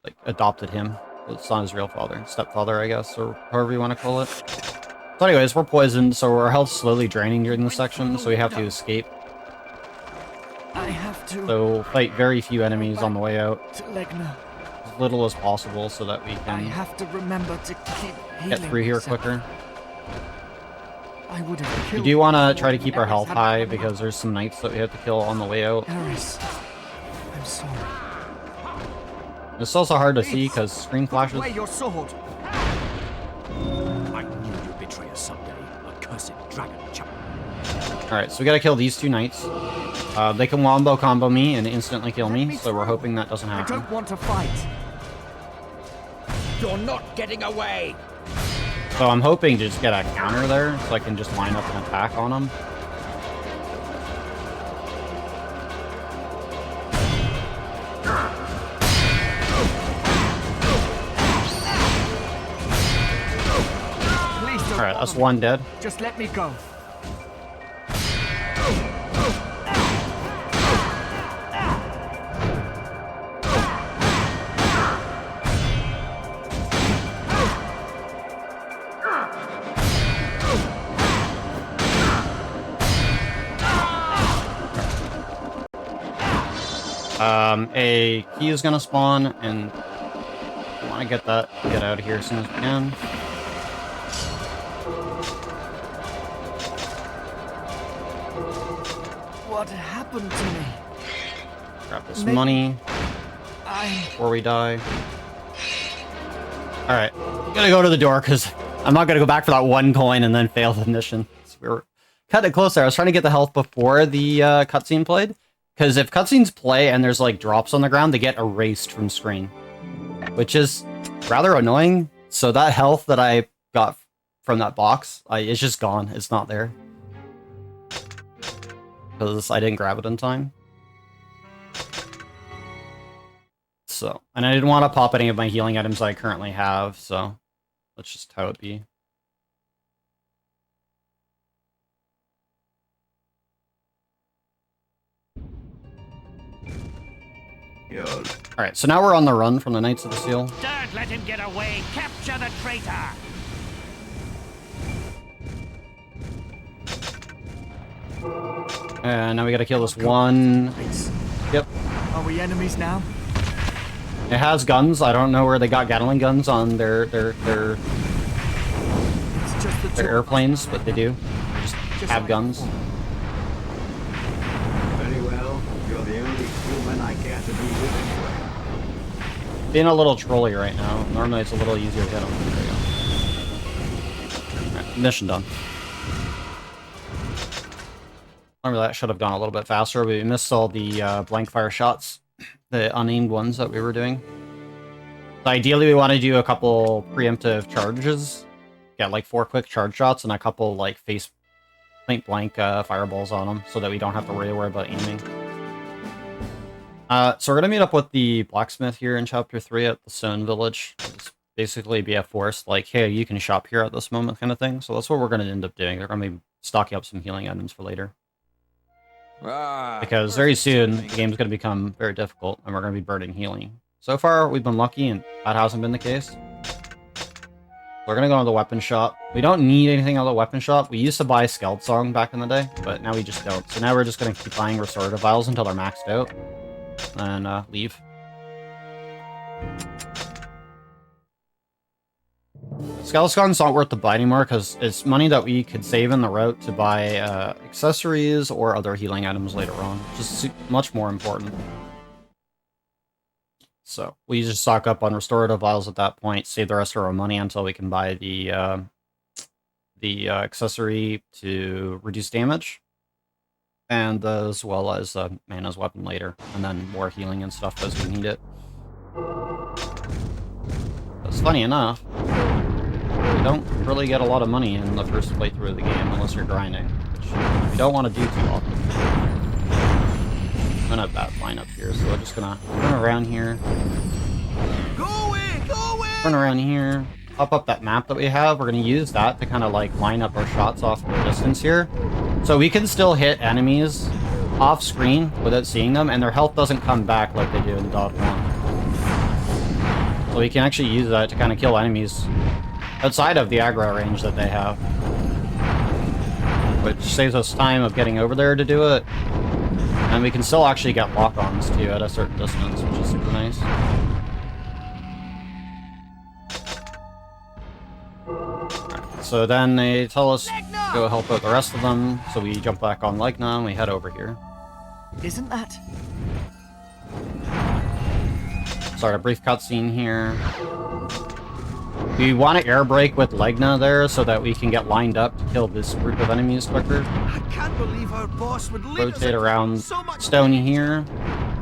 Like, adopted him. It's not his real father. Stepfather, I guess, or however you want to call it. So anyways, we're poisoned, so our health's slowly draining during this section, so we have to escape. I have to. So fight very few enemies on the way out. To Legna. As little as possible so that we I can have to remember to keep healing get through here myself. quicker. I would have We killed do want to before try to keep our Eris health had high come because there's some knights that we have to kill on the way out. Eris, I'm sorry. It's also hard to see because screen Put flashes. away your sword. I knew you'd betray us someday, accursed dragon chap. Alright, so we gotta kill these two knights. They can wombo combo me and instantly kill me, so we're hoping that doesn't I happen. don't want to fight. You're not getting away! So I'm hoping to just get a counter there so I can just line up an attack on them. Please don't Alright, that's bother me. one dead. Just let me go. A key is gonna spawn, and I want to get out of here as soon as we can. What happened to me? Grab this Maybe- money before we die. Alright, gotta go to the door, because I'm not gonna go back for that one coin and then fail the mission. So we were cutting it closer. I was trying to get the health before the cutscene played. Because if cutscenes play and there's like drops on the ground, they get erased from screen, which is rather annoying. So that health that I got from that box, it's just gone. It's not there because I didn't grab it in time. So, and I didn't want to pop any of my healing items I currently have. So that's just how it be. Alright, so now we're on the run from the Knights of the Seal. Don't let him get away! Capture the traitor! And now we gotta kill this one. Yep. Are we enemies now? It has guns. I don't know where they got Gatling guns on their It's just the two of us. airplanes, but they do. They just have like guns. before. Very well. You're the only human I care to be with anyway. Being a little trolly right now. Normally it's a little easier to hit them. There we go. Alright, mission done. Normally that should have gone a little bit faster, but we missed all the blank fire shots. The unaimed ones that we were doing. So ideally we want to do a couple preemptive charges. Get like 4 quick charge shots and a couple like face point blank fireballs on them so that we don't have to really worry about aiming. So we're gonna meet up with the blacksmith here in chapter 3 at the Stone Village. It's basically be a force like, hey, you can shop here at this moment kind of thing. So that's what we're gonna end up doing. They're gonna be stocking up some healing items for later. Because very soon the game's gonna become very difficult and we're gonna be burning healing. So far we've been lucky and that hasn't been the case. We're gonna go to the weapon shop. We don't need anything out of the weapon shop. We used to buy Skeld Song back in the day, but now we just don't. So now we're just gonna keep buying restorative vials until they're maxed out. And leave. Skeleton's not worth the buy anymore because it's money that we could save in the route to buy accessories or other healing items later on. Just much more important. So we just stock up on restorative vials at that point, save the rest of our money until we can buy the accessory to reduce damage. and as well as Mana's weapon later, and then more healing and stuff as we need it. That's funny enough. You don't really get a lot of money in the first playthrough of the game unless you're grinding, which you don't want to do too often. I'm gonna have that line up here, so we're just gonna run around here. Go away! Go away! Turn around here, pop up that map that we have. We're gonna use that to kind of like line up our shots off the distance here. So we can still hit enemies off screen without seeing them, and their health doesn't come back like they do in Dot 1. So we can actually use that to kind of kill enemies outside of the aggro range that they have. Which saves us time of getting over there to do it. And we can still actually get lock-ons too at a certain distance, which is super nice. Right, so then they tell us to go help out the rest of them, so we jump back on Legna and we head over here. Isn't that... Start a brief cutscene here. We want to air brake with Legna there so that we can get lined up to kill this group of enemies quicker. I can't believe our boss would leave Rotate us around so much stone here.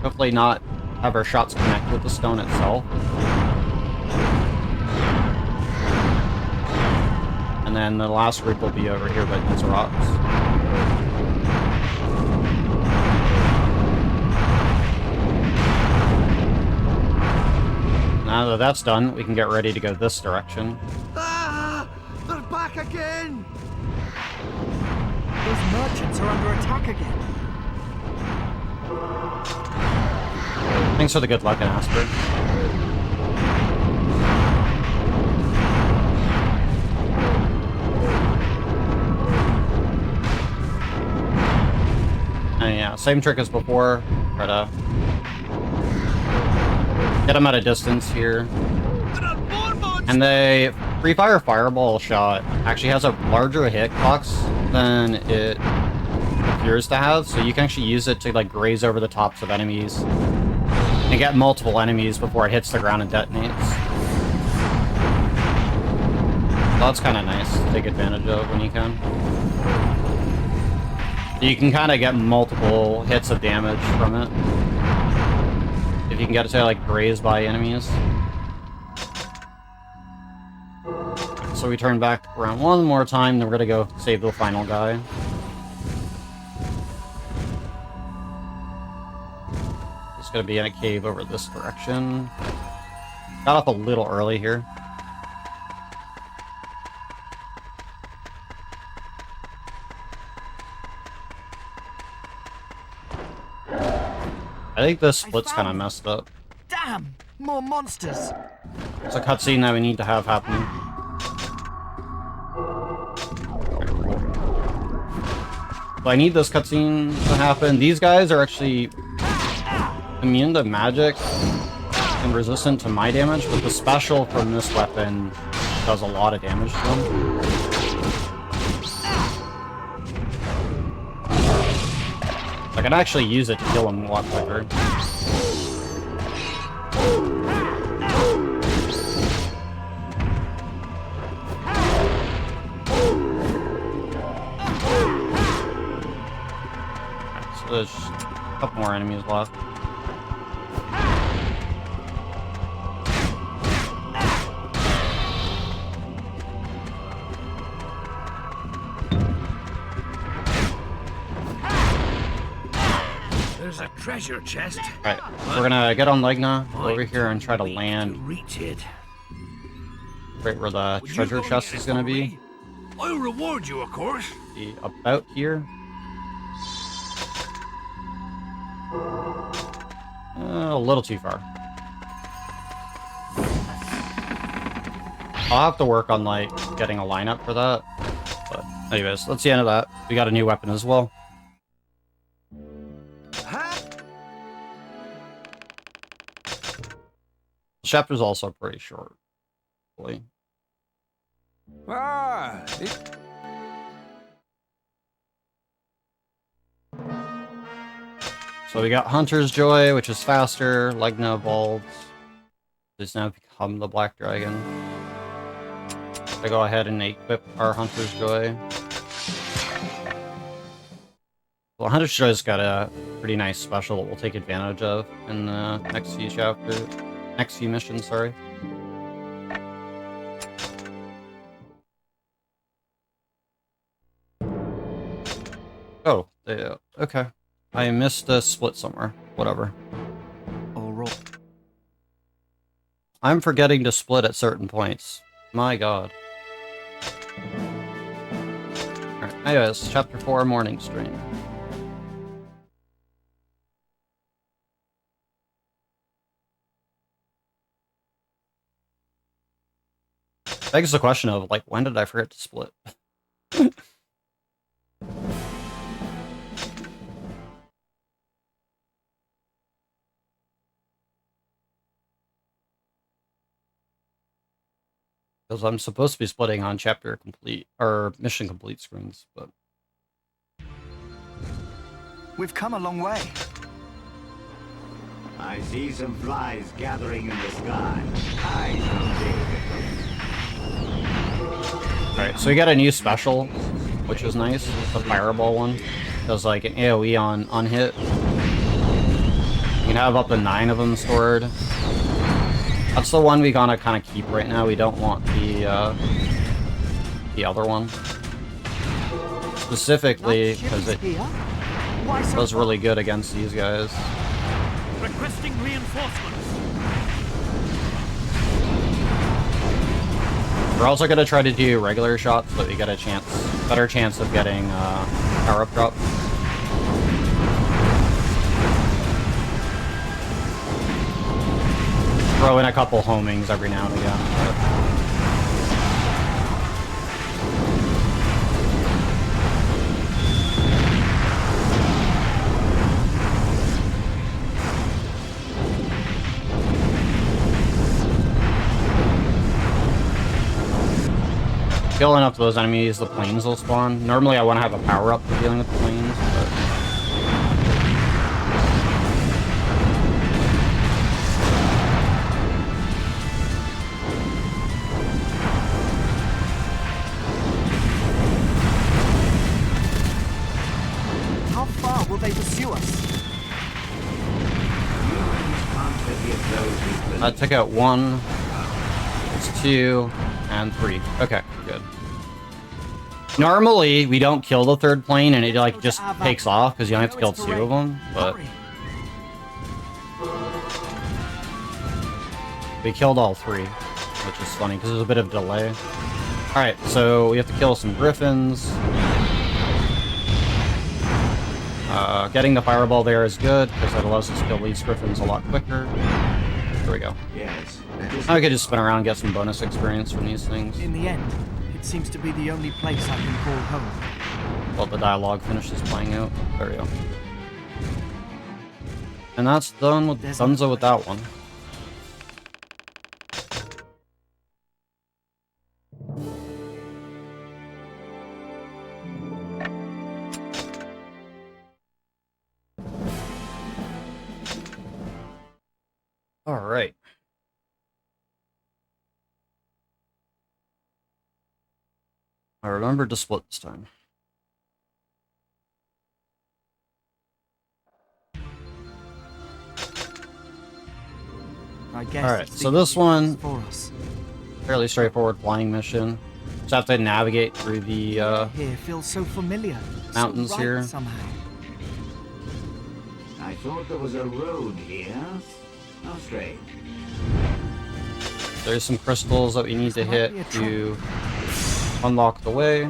Hopefully not have our shots connect with the stone itself. And then the last group will be over here by these rocks. Now that that's done, we can get ready to go this direction. Ah! They're back again! Those merchants are under attack again. Thanks for the good luck, Asper. And yeah, same trick as before. Try to get them at a distance here. And the Free Fire Fireball shot actually has a larger hitbox than it appears to have, so you can actually use it to like graze over the tops of enemies and get multiple enemies before it hits the ground and detonates. So that's kind of nice to take advantage of when you can. You can kind of get multiple hits of damage from it if you can get it to like graze by enemies. So we turn back around one more time, then we're gonna go save the final guy. It's gonna be in a cave over this direction. Got off a little early here. I think this split's kind of messed up. Damn! More monsters! It's a cutscene that we need to have happening. So I need this cutscene to happen. These guys are actually immune to magic and resistant to my damage, but the special from this weapon does a lot of damage to them. I can actually use it to kill them a lot quicker. So there's just a couple more enemies left. There's a treasure chest. Right, we're gonna get on Legna over here and try to land Reach it. right where the treasure chest is gonna be. I'll reward you, of course. Be about here. A little too far. I'll have to work on like getting a lineup for that. But anyways, that's the end of that. We got a new weapon as well. The chapter's also pretty short. Really. So we got Hunter's Joy, which is faster. Legna evolves. Has now become the Black Dragon. I go ahead and equip our Hunter's Joy. Well, Hunter Show's got a pretty nice special that we'll take advantage of in the next few chapters. Next few missions, sorry. Oh, okay. I missed a split somewhere. Whatever. Alright. I'm forgetting to split at certain points. My god. Alright, anyways, Chapter 4, Morning Stream. Begs the question of, like, when did I forget to split? Because I'm supposed to be splitting on chapter complete, or mission complete screens, but... We've come a long way. I see some flies gathering in the sky. I shall deal with them. Alright, so we got a new special, which is nice. The fireball one. Does like an AoE on hit. You can have up to 9 of them stored. That's the one we gotta kind of keep right now. We don't want the other one. Specifically, because it does really good against these guys. Requesting reinforcements. We're also gonna try to do regular shots so that we get a better chance of getting power-up drop. Throw in a couple homings every now and again. Kill enough of those enemies, the planes will spawn. Normally I want to have a power-up for dealing with the planes, but... How far will they pursue us? I took out 1, it's 2, and 3. Okay, good. Normally, we don't kill the third plane and it like just takes off because you only have to kill 2 of them, but... we killed all 3, which is funny because there's a bit of delay. Alright, so we have to kill some griffins. Getting the fireball there is good because that allows us to kill these griffins a lot quicker. There we go. Yes. Now we could just spin around and get some bonus experience from these things. In the end, it seems to be the only place I can call home. While the dialogue finishes playing out. There we go. And that's done with Dunzo with that one. Alright. I remembered to split this time. Alright, so this one, fairly straightforward flying mission. Just have to navigate through the here feels so familiar. mountains so right here. Somehow. I thought there was a road here. How strange. There's some crystals that we need to hit to unlock the way.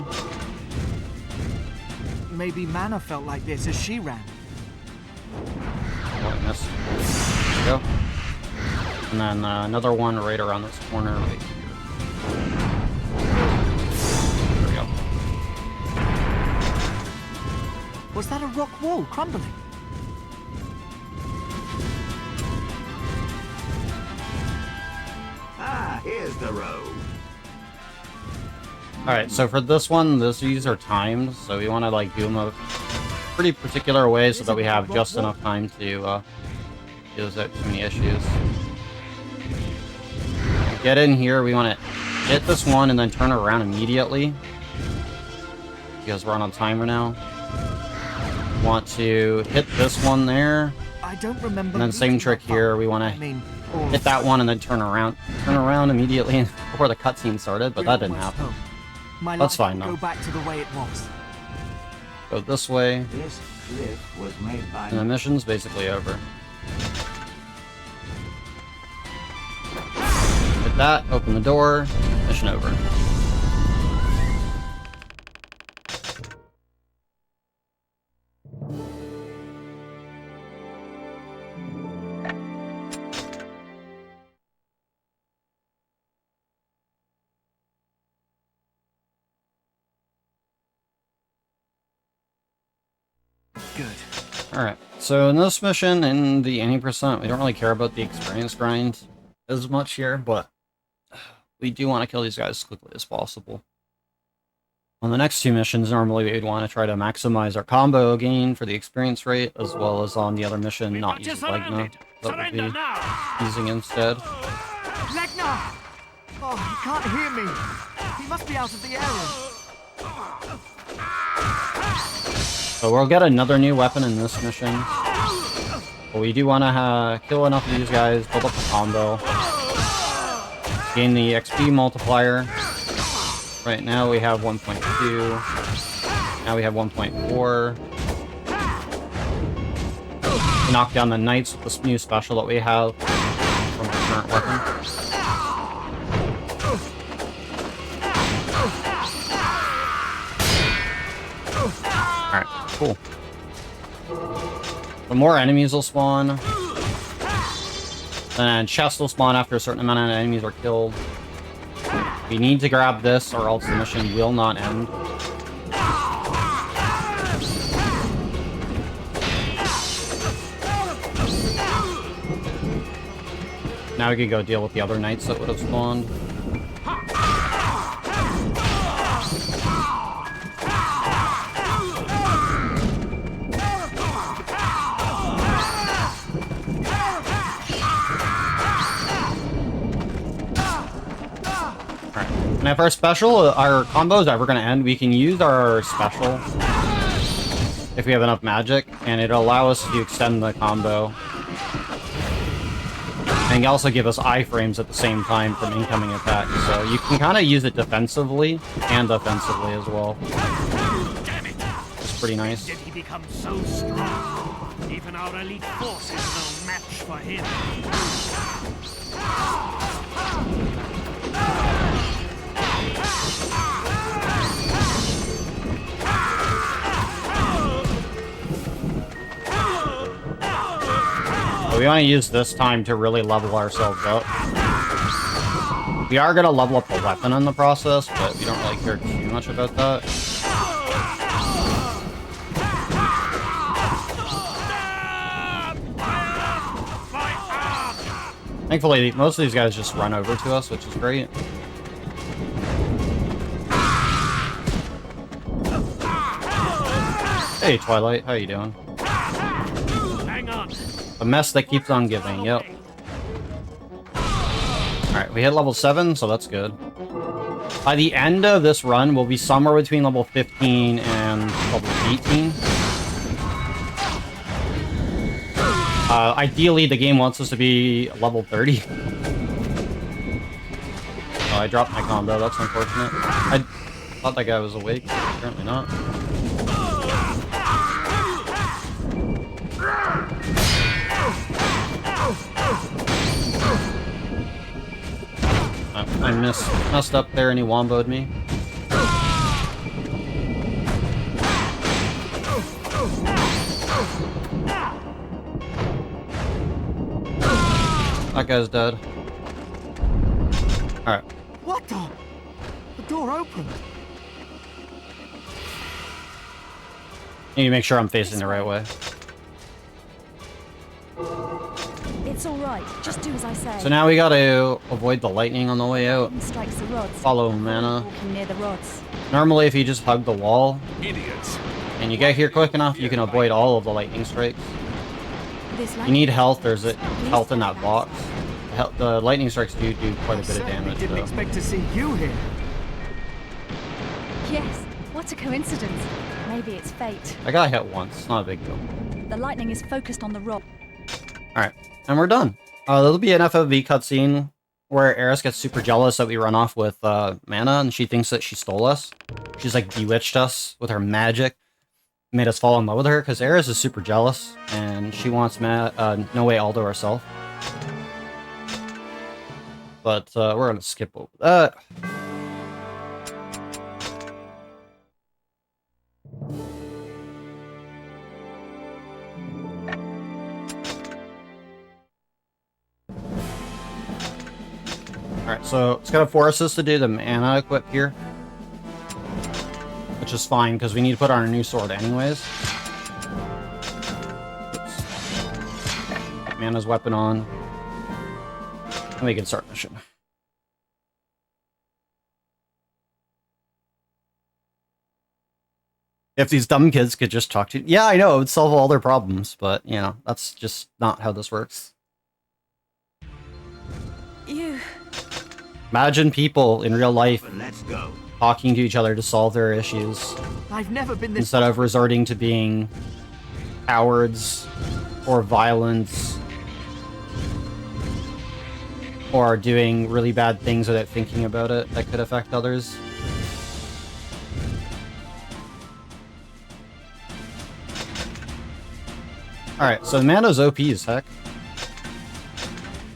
Maybe Mana felt like this as she ran. Oh, I missed. There we go. And then another one right around this corner right here. There we go. Was that a rock wall crumbling? Ah, here's the road. Alright, so for this one, these are timed, so we want to like do them a pretty particular way so that we have just enough time to use out too many issues. Get in here, we want to hit this one and then turn around immediately. Because we're on a timer now. Want to hit this one there, I don't remember. and then same trick here. We want to hit that one and then turn around immediately before the cutscene started, but that didn't happen. That's fine though. Go back to the way it was. Go this way, This cliff was made by... and the mission's basically over. Hit that, open the door, mission over. Good. Alright, so in this mission, in the 80%, we don't really care about the experience grind as much here, but we do want to kill these guys as quickly as possible. On the next two missions, normally we'd want to try to maximize our combo gain for the experience rate, as well as on the other mission, not using Legna. That would be using instead. Legna! Oh, he can't hear me. He must be out of the area. So we'll get another new weapon in this mission. But we do want to kill enough of these guys, build up a combo, gain the XP multiplier. Right now we have 1.2. Now we have 1.4. Knock down the knights with this new special that we have from our current weapon. Alright, cool. The more enemies will spawn. And chests will spawn after a certain amount of enemies are killed. We need to grab this or else the mission will not end. Now we can go deal with the other knights that would have spawned. And if our special, our combo is ever going to end, we can use our special if we have enough magic, and it'll allow us to extend the combo. And also give us iframes at the same time from incoming attacks. So you can kind of use it defensively and offensively as well. It's pretty nice. Did he become so strong? Even our elite force is no match for him. We want to use this time to really level ourselves up. We are going to level up the weapon in the process, but we don't really care too much about that. Thankfully, most of these guys just run over to us, which is great. Hey, Twilight, how you doing? A mess that keeps on giving, yep. Alright, we hit level 7, so that's good. By the end of this run, we'll be somewhere between level 15 and level 18. Ideally, the game wants us to be level 30. Oh, I dropped my combo, that's unfortunate. I thought that guy was awake, apparently not. I messed up there and he womboed me. That guy's dead. Alright. What the? The door opened. Need to make sure I'm facing the right way. It's all right. Just do as I say. So now we gotta avoid the lightning on the way out. Strikes the rods. Follow mana. Walking near the rods. Normally, if you just hug the wall, Idiots. and you get here quick enough, you can avoid all of the lightning strikes. You need health. There's health in that box. The lightning strikes do quite a bit of damage. Didn't expect to see you here. Yes. What a coincidence. Maybe it's fate. I got hit once, not a big deal. The lightning is focused on the rock. Alright, and we're done. There'll be an FOV cutscene where Eris gets super jealous that we run off with mana, and she thinks that she stole us. She's like bewitched us with her magic, made us fall in love with her, because Eris is super jealous, and she wants No Way Aldo herself. But we're gonna skip over that. Alright, so it's gonna force us to do the mana equip here. Which is fine, because we need to put on a new sword anyways. Oops. Put Mana's weapon on. And we can start mission. If these dumb kids could just talk to you. Yeah, I know, it would solve all their problems, but, you know, that's just not how this works. You... Imagine people in real life Let's go. talking to each other to solve their issues I've never been this... instead of resorting to being cowards or violence or doing really bad things without thinking about it that could affect others. Alright, so mana's OP as heck.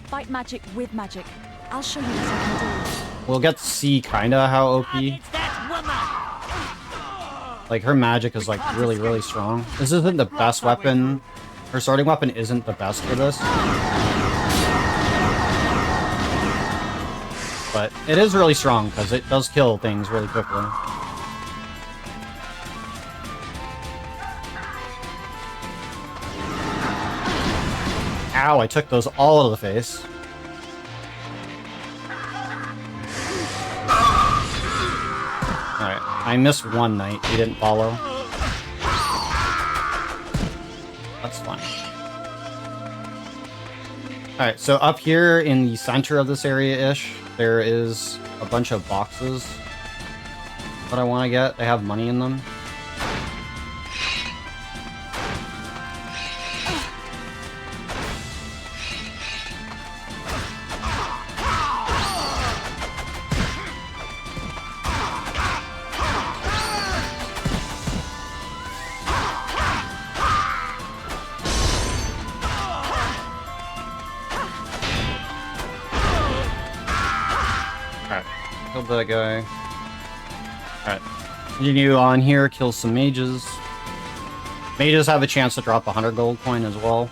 Fight magic with magic. I'll show you what I can do. We'll get to see kinda how OP. Like, her magic is like really, really strong. This isn't the best weapon. Her sorting weapon isn't the best for this. But it is really strong, because it does kill things really quickly. Ow, I took those all to the face. Alright, I missed one knight. He didn't follow. That's fine. Alright, so up here in the center of this area-ish, there is a bunch of boxes that I want to get. They have money in them. That guy. Alright. Continue on here, kill some mages. Mages have a chance to drop 100 gold coin as well.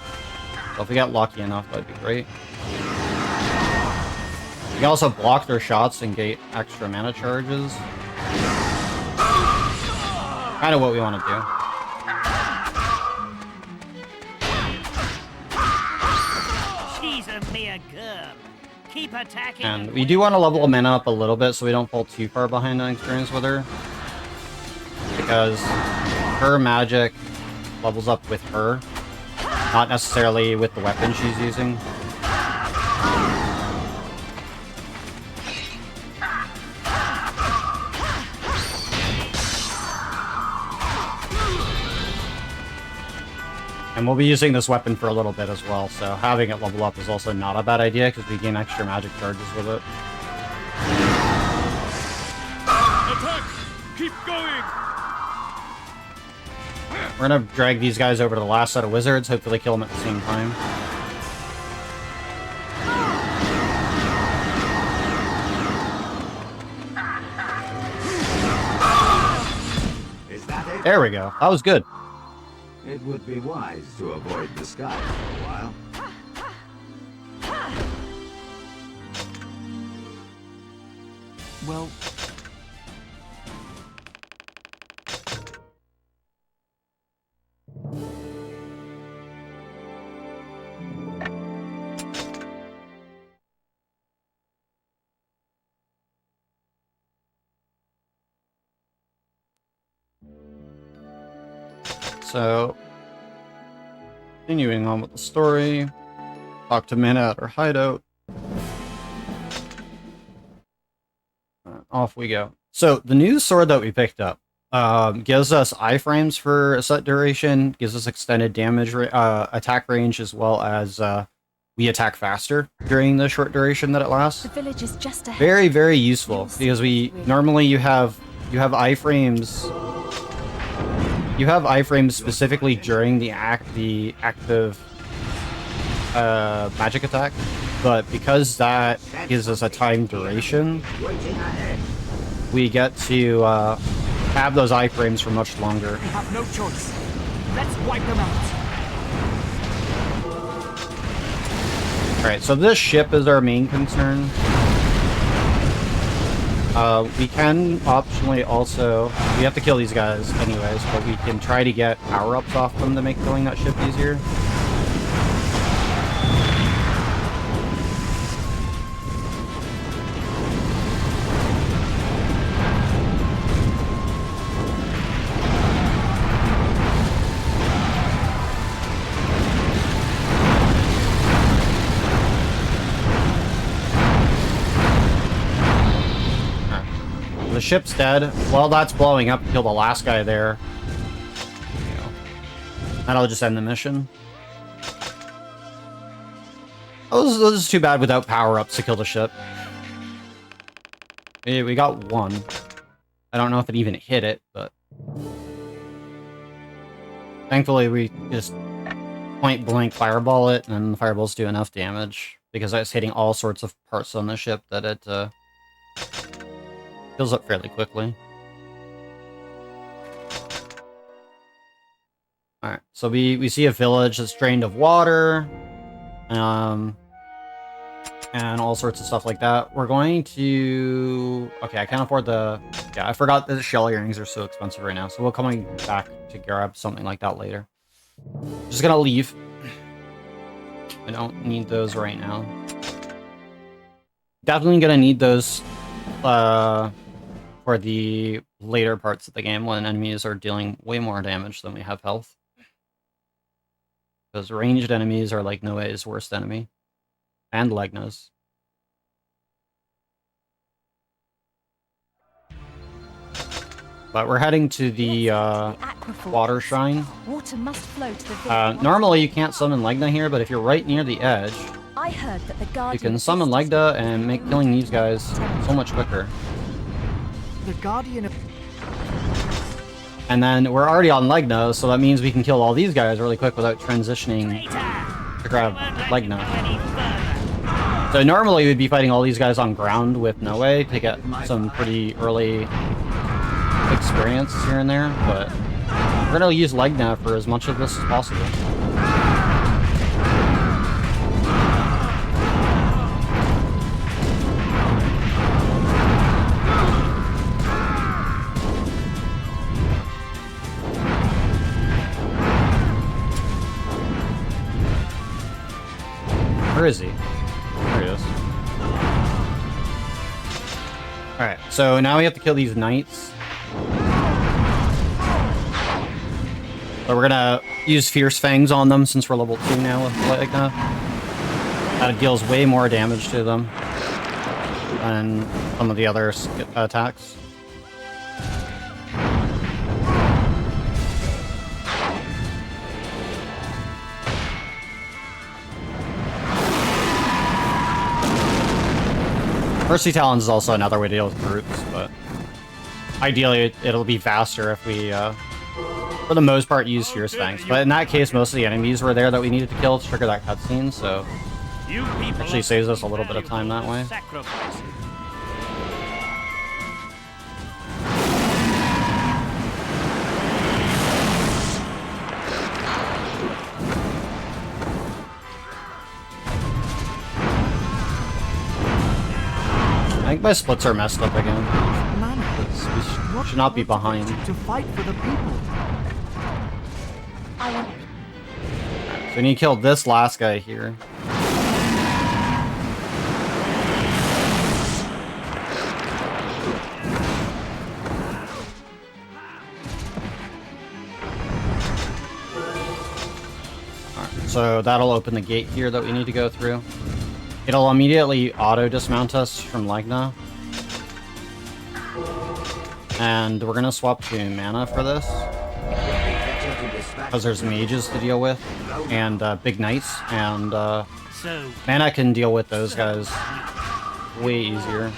So if we get lucky enough, that'd be great. We can also block their shots and get extra mana charges. Kind of what we want to do. She's a mere girl. Keep attacking. And we do want to level mana up a little bit so we don't fall too far behind on experience with her. Because her magic levels up with her, not necessarily with the weapon she's using. And we'll be using this weapon for a little bit as well, so having it level up is also not a bad idea, because we gain extra magic charges with it. Attack! Keep going! We're gonna drag these guys over to the last set of wizards, hopefully kill them at the same time. Is that it? There we go. That was good. It would be wise to avoid the sky for a while. Well... So, continuing on with the story, talk to Mana at her hideout. Off we go. So, the new sword that we picked up Gives us iframes for a set duration, gives us extended damage attack range, as well as we attack faster during the short duration that it lasts. The village is just ahead. Very, very useful, because normally you have iframes. You have iframes specifically during the active magic attack, but because that gives us a time duration, we get to have those iframes for much longer. We have no choice. Let's wipe them out. Alright, so this ship is our main concern. We can optionally also... We have to kill these guys anyways, but we can try to get power-ups off them to make killing that ship easier. The ship's dead. While that's blowing up, kill the last guy there. That'll just end the mission. Oh, this is too bad without power-ups to kill the ship. We got one. I don't know if it even hit it, but... Thankfully, we just point-blank fireball it, and the fireballs do enough damage. Because it's hitting all sorts of parts on the ship that it, fills up fairly quickly. Alright, so we see a village that's drained of water, and all sorts of stuff like that. We're going to... Okay, I can't afford the... Yeah, I forgot that the shell earrings are so expensive right now, so we'll come back to grab something like that later. Just gonna leave. I don't need those right now. Definitely gonna need those, for the later parts of the game when enemies are dealing way more damage than we have health. Because ranged enemies are like Noe's worst enemy. And Legna's. But we're heading to the water shrine. Water must flow to the village. Normally you can't summon Legna here, but if you're right near the edge, I heard that the guardian you can summon Legna and make killing these guys so much quicker. The guardian of... And then we're already on Legna, so that means we can kill all these guys really quick without transitioning to grab Legna. So normally we'd be fighting all these guys on ground with Noe to get some pretty early experience here and there, but we're gonna use Legna for as much of this as possible. Where is he? There he is. Alright, so now we have to kill these knights. But we're gonna use Fierce Fangs on them since we're level 2 now with Legna. That deals way more damage to them than some of the other attacks. Mercy Talons is also another way to deal with groups, but ideally it'll be faster if we, for the most part, use Fierce Fangs. But in that case, most of the enemies were there that we needed to kill to trigger that cutscene, so it actually saves us a little bit of time that way. I think my splits are messed up again. We should not be behind. To fight for the people. So we need to kill this last guy here. Alright, so that'll open the gate here that we need to go through. It'll immediately auto-dismount us from Legna. And we're gonna swap to mana for this. Because there's mages to deal with. And big knights. And mana can deal with those guys way easier.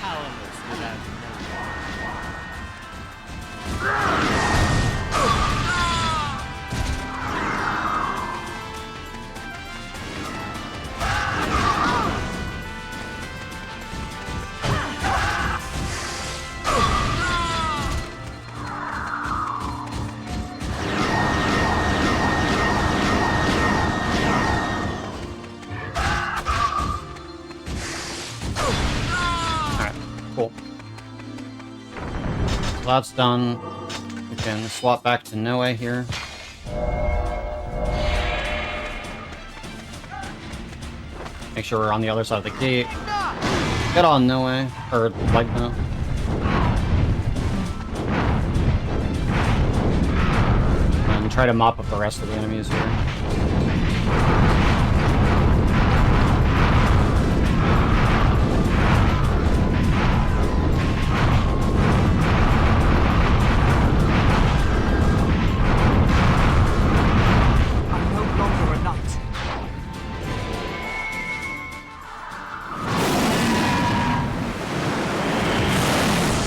That's done. We can swap back to Noe here. Make sure we're on the other side of the gate. Get on Noe, or Legna. And try to mop up the rest of the enemies here.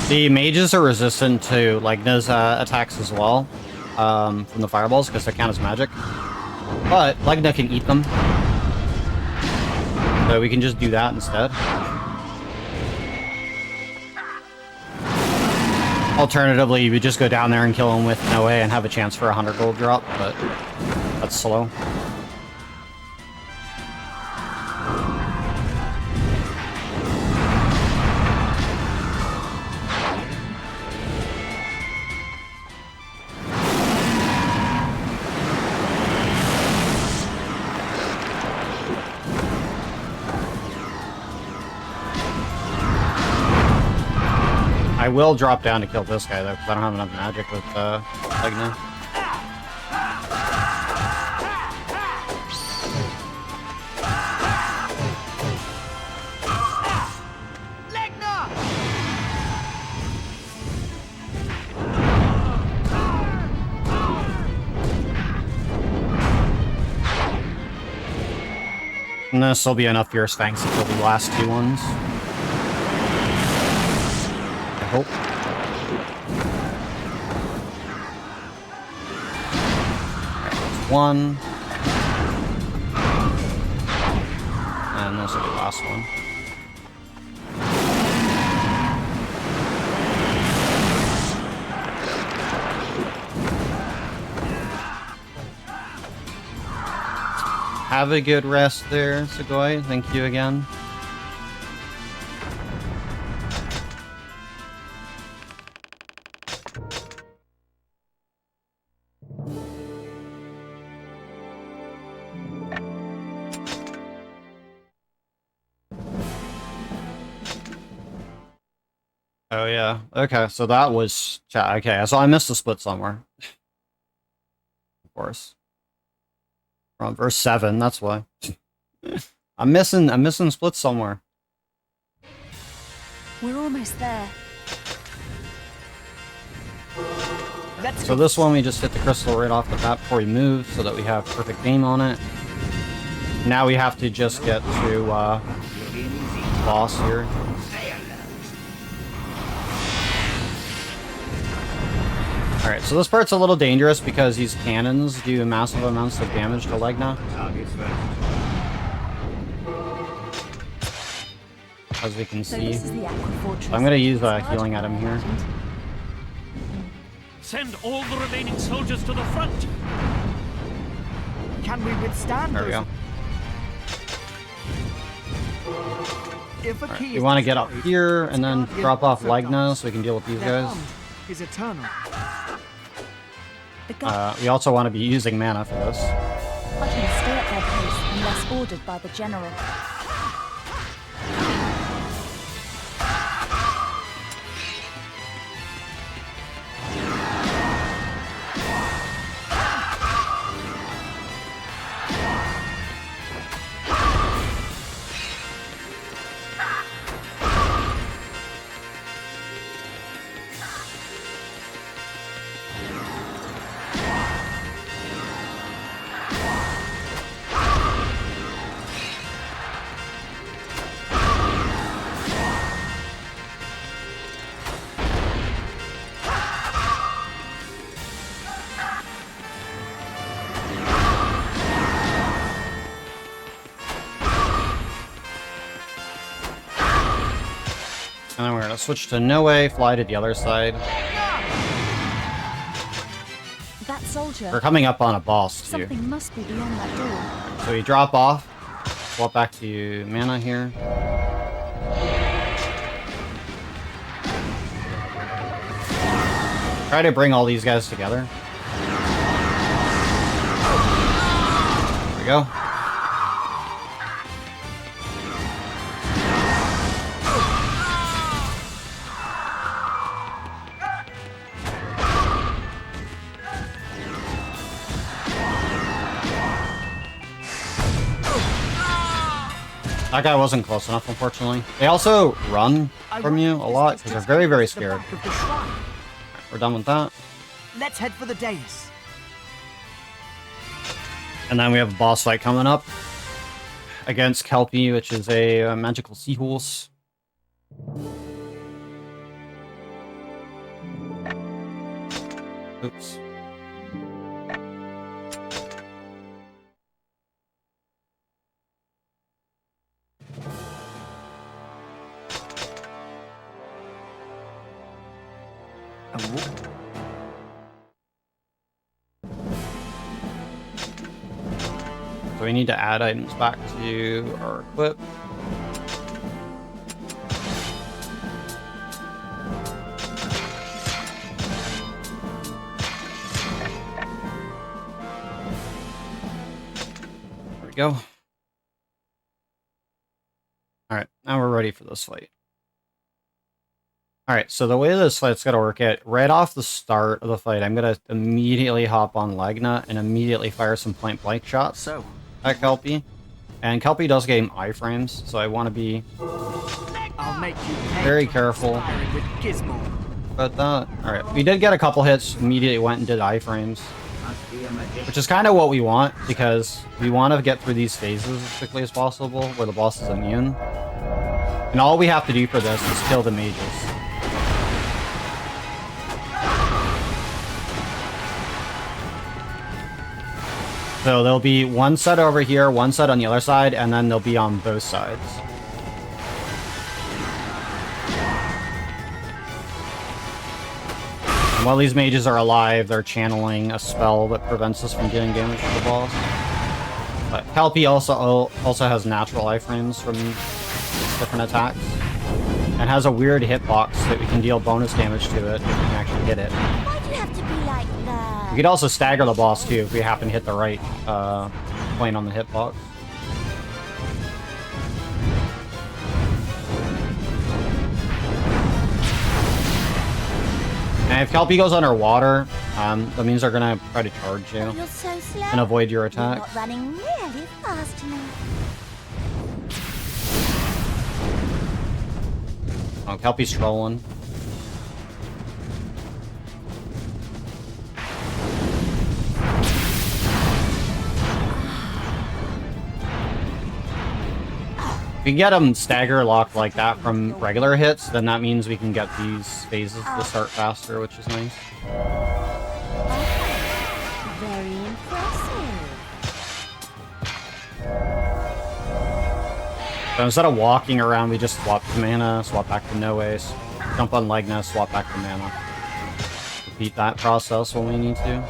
The mages are resistant to Legna's attacks as well, from the fireballs, because they count as magic. But Legna can eat them. So we can just do that instead. Alternatively, we just go down there and kill him with Noe and have a chance for a 100 gold drop, but that's slow. I will drop down to kill this guy though, because I don't have enough magic with Legna. And this will be enough Fierce Fangs to kill the last two ones. I hope. There's one. And this will be the last one. Have a good rest there, Sugoi. Thank you again. Oh yeah. Okay, so that was chat. Okay, so I missed a split somewhere. Of course. From verse 7, that's why. I'm missing splits somewhere. We're almost there. So this one we just hit the crystal right off the bat before we move so that we have perfect aim on it. Now we have to just get to boss here. Alright, so this part's a little dangerous because these cannons do massive amounts of damage to Legna. As we can see. So I'm going to use healing at him here. Send all the remaining soldiers to the front. Can we withstand? There we go. Right, we want to get up here and then drop off Legna so we can deal with these guys. Is eternal. We also want to be using mana for this. Buttons stay at their post unless ordered by the general. Switch to no way, fly to the other side. That soldier. We're coming up on a boss too. Something must be beyond that door. So we drop off, swap back to mana here. Try to bring all these guys together. There we go. That guy wasn't close enough, unfortunately. They also run from you a lot because they're very, very scared. We're done with that. Let's head for the dais. And then we have a boss fight coming up against Kelpie, which is a magical seahorse. Oops. So we need to add items back to our equip. There we go. Alright, now we're ready for this fight. Alright, so the way this fight's gonna work out, right off the start of the fight, I'm gonna immediately hop on Legna and immediately fire some point-blank shots at Kelpie. And Kelpie does gain iframes, so I want to be very careful about that. Alright, we did get a couple hits, immediately went and did iframes. Which is kind of what we want, because we want to get through these phases as quickly as possible, where the boss is immune. And all we have to do for this is kill the mages. So there'll be one set over here, one set on the other side, and then they'll be on both sides. And while these mages are alive, they're channeling a spell that prevents us from doing damage to the boss. But Kelpie also has natural iframes from different attacks, and has a weird hitbox that we can deal bonus damage to it if we can actually hit it. Why do you have to be like that? We could also stagger the boss too if we happen to hit the right point on the hitbox. And if Kelpie goes underwater, that means they're gonna try to charge you You're so slow. and avoid your You're attack. not running really fast enough. Oh, Kelpie's trolling. If we can get them stagger locked like that from regular hits, then that means we can get these phases to start faster, which is nice. Very impressive. So instead of walking around, we just swap to mana, swap back to no ways, jump on Legna, swap back to mana. Repeat that process when we need to.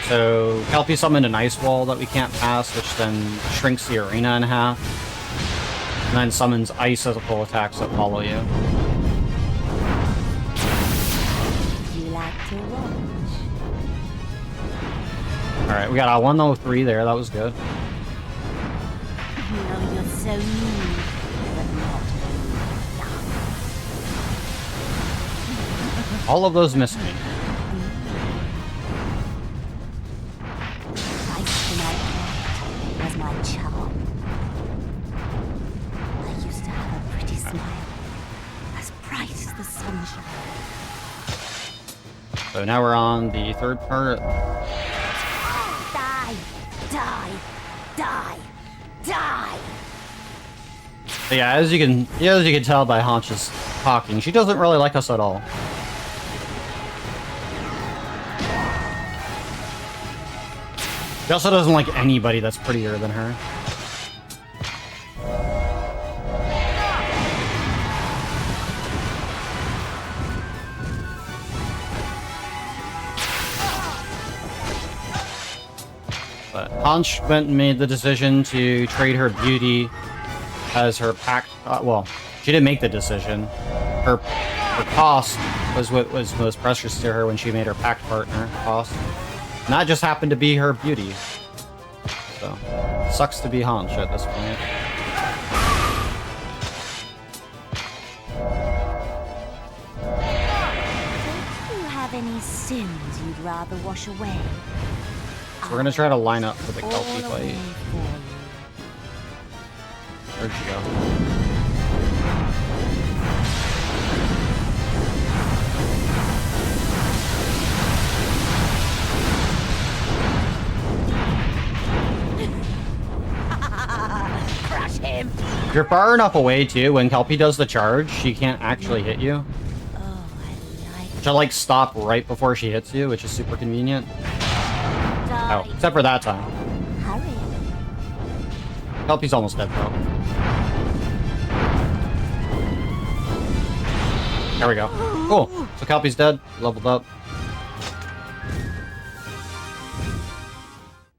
So Kelpie summoned an ice wall that we can't pass, which then shrinks the arena in half, and then summons icicle attacks that follow you. You like to watch. Alright, we got a 103 there, that was good. You know you're so mean, but not All of those missed me. was my charm. I used to have a pretty smile, as bright as the sunshine. So now we're on the third part. Die! Die! Die! Die! So yeah, as you can tell by Haunch's talking, she doesn't really like us at all. She also doesn't like anybody that's prettier than her. But Hansch went and made the decision to trade her beauty as her pact. Well, she didn't make the decision. Her cost was what was most precious to her when she made her pact partner cost. And that just happened to be her beauty. So, sucks to be Hansch at this point. Don't you have any sins you'd rather wash away? So we're gonna try to line up for the Kelpie All away fight. for you. Where'd she go? Crush him! If you're far enough away too, when Kelpie does the charge, she can't actually hit you. Oh, I like She'll like stop right before she hits you, which is super convenient. Oh, except for that time. Hurry. Kelpie's almost dead though. There we go. Cool. So Kelpie's dead. Leveled up.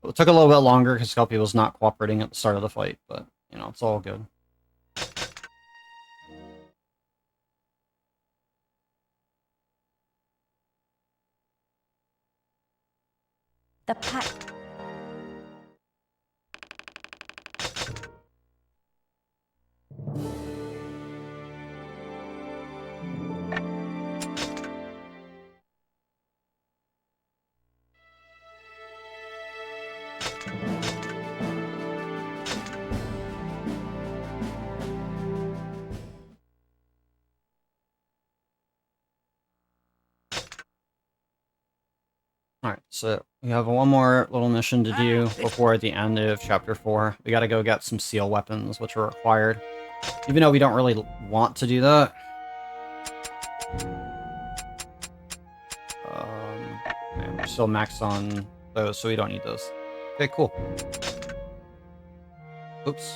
It took a little bit longer because Kelpie was not cooperating at the start of the fight, but, you know, it's all good. The pack. Alright, so we have one more little mission to do before the end of Chapter 4. We gotta go get some seal weapons, which are required. Even though we don't really want to do that. Man, we're still maxed on those, so we don't need those. Okay, cool. Oops.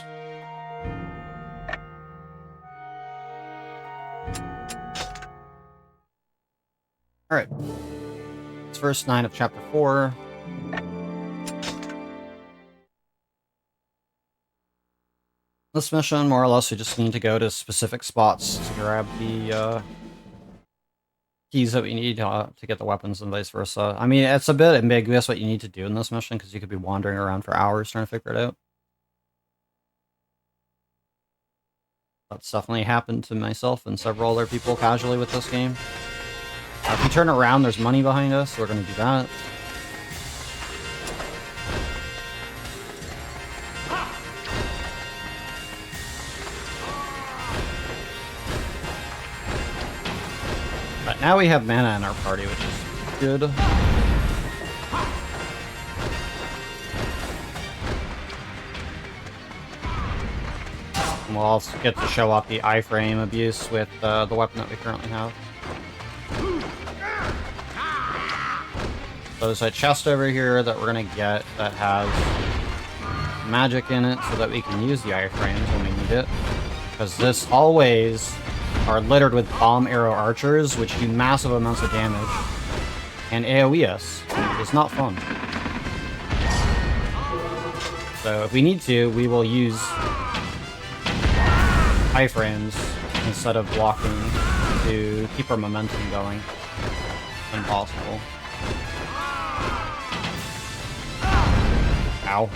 Alright. It's verse 9 of Chapter 4. This mission, more or less, we just need to go to specific spots to grab the keys that we need to get the weapons and vice versa. I mean, it's a bit ambiguous what you need to do in this mission, because you could be wandering around for hours trying to figure it out. That's definitely happened to myself and several other people casually with this game. If we turn around, there's money behind us, so we're going to do that. But now we have mana in our party, which is good. And we'll also get to show off the iframe abuse with the weapon that we currently have. So there's a chest over here that we're gonna get that has magic in it so that we can use the iframes when we need it. Because this hallways are littered with bomb arrow archers, which do massive amounts of damage. And AoE us. It's not fun. So if we need to, we will use iframes instead of blocking to keep our momentum going. Impossible. Ow.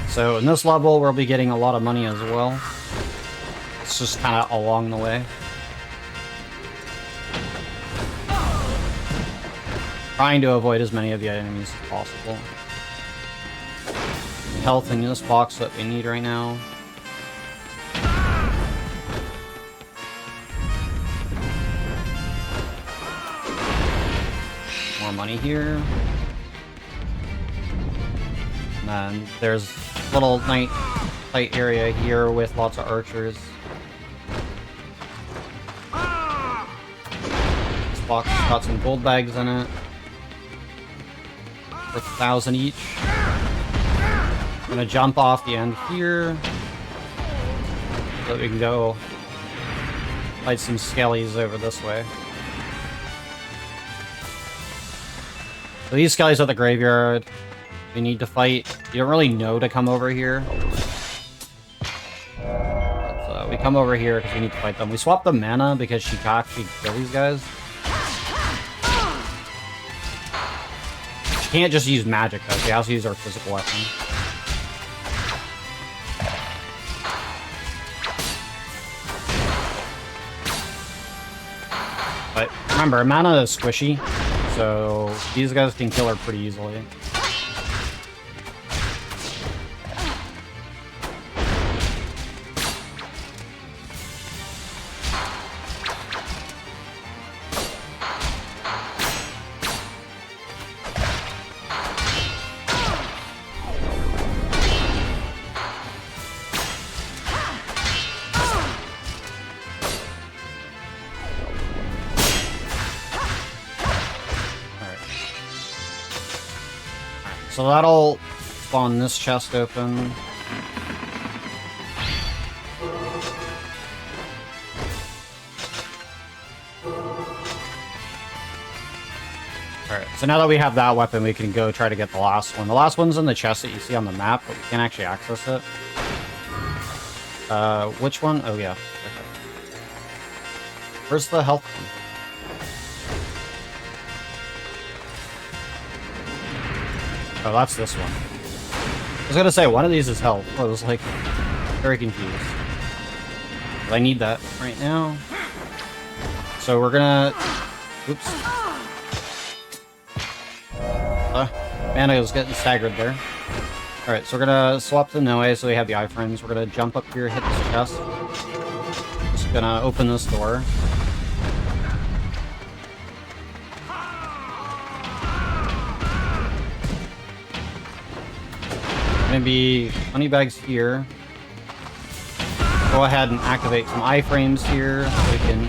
So in this level, we'll be getting a lot of money as well. It's just kind of along the way. Trying to avoid as many of the enemies as possible. Health in this box that we need right now. More money here. And then there's little night tight area here with lots of archers. This box has got some gold bags in it. Worth 1,000 each. I'm gonna jump off the end here. So that we can go fight some skellies over this way. So these skellies at the graveyard, we need to fight. You don't really know to come over here. But, we come over here because we need to fight them. We swap the mana because she can actually kill these guys. She can't just use magic though, she has to use her physical weapon. But remember, mana is squishy, so these guys can kill her pretty easily. So that'll spawn this chest open. Alright, so now that we have that weapon, we can go try to get the last one. The last one's in the chest that you see on the map, but we can't actually access it. Which one? Oh, yeah. Okay. Where's the health one? Oh, that's this one. I was gonna say, one of these is health. I was like, very confused. But I need that right now. So we're gonna... Oops. Mana was getting staggered there. Alright, so we're gonna swap to Noe so we have the iframes. We're gonna jump up here, hit this chest. Just gonna open this door. Maybe money bags here. Go ahead and activate some iframes here so we can...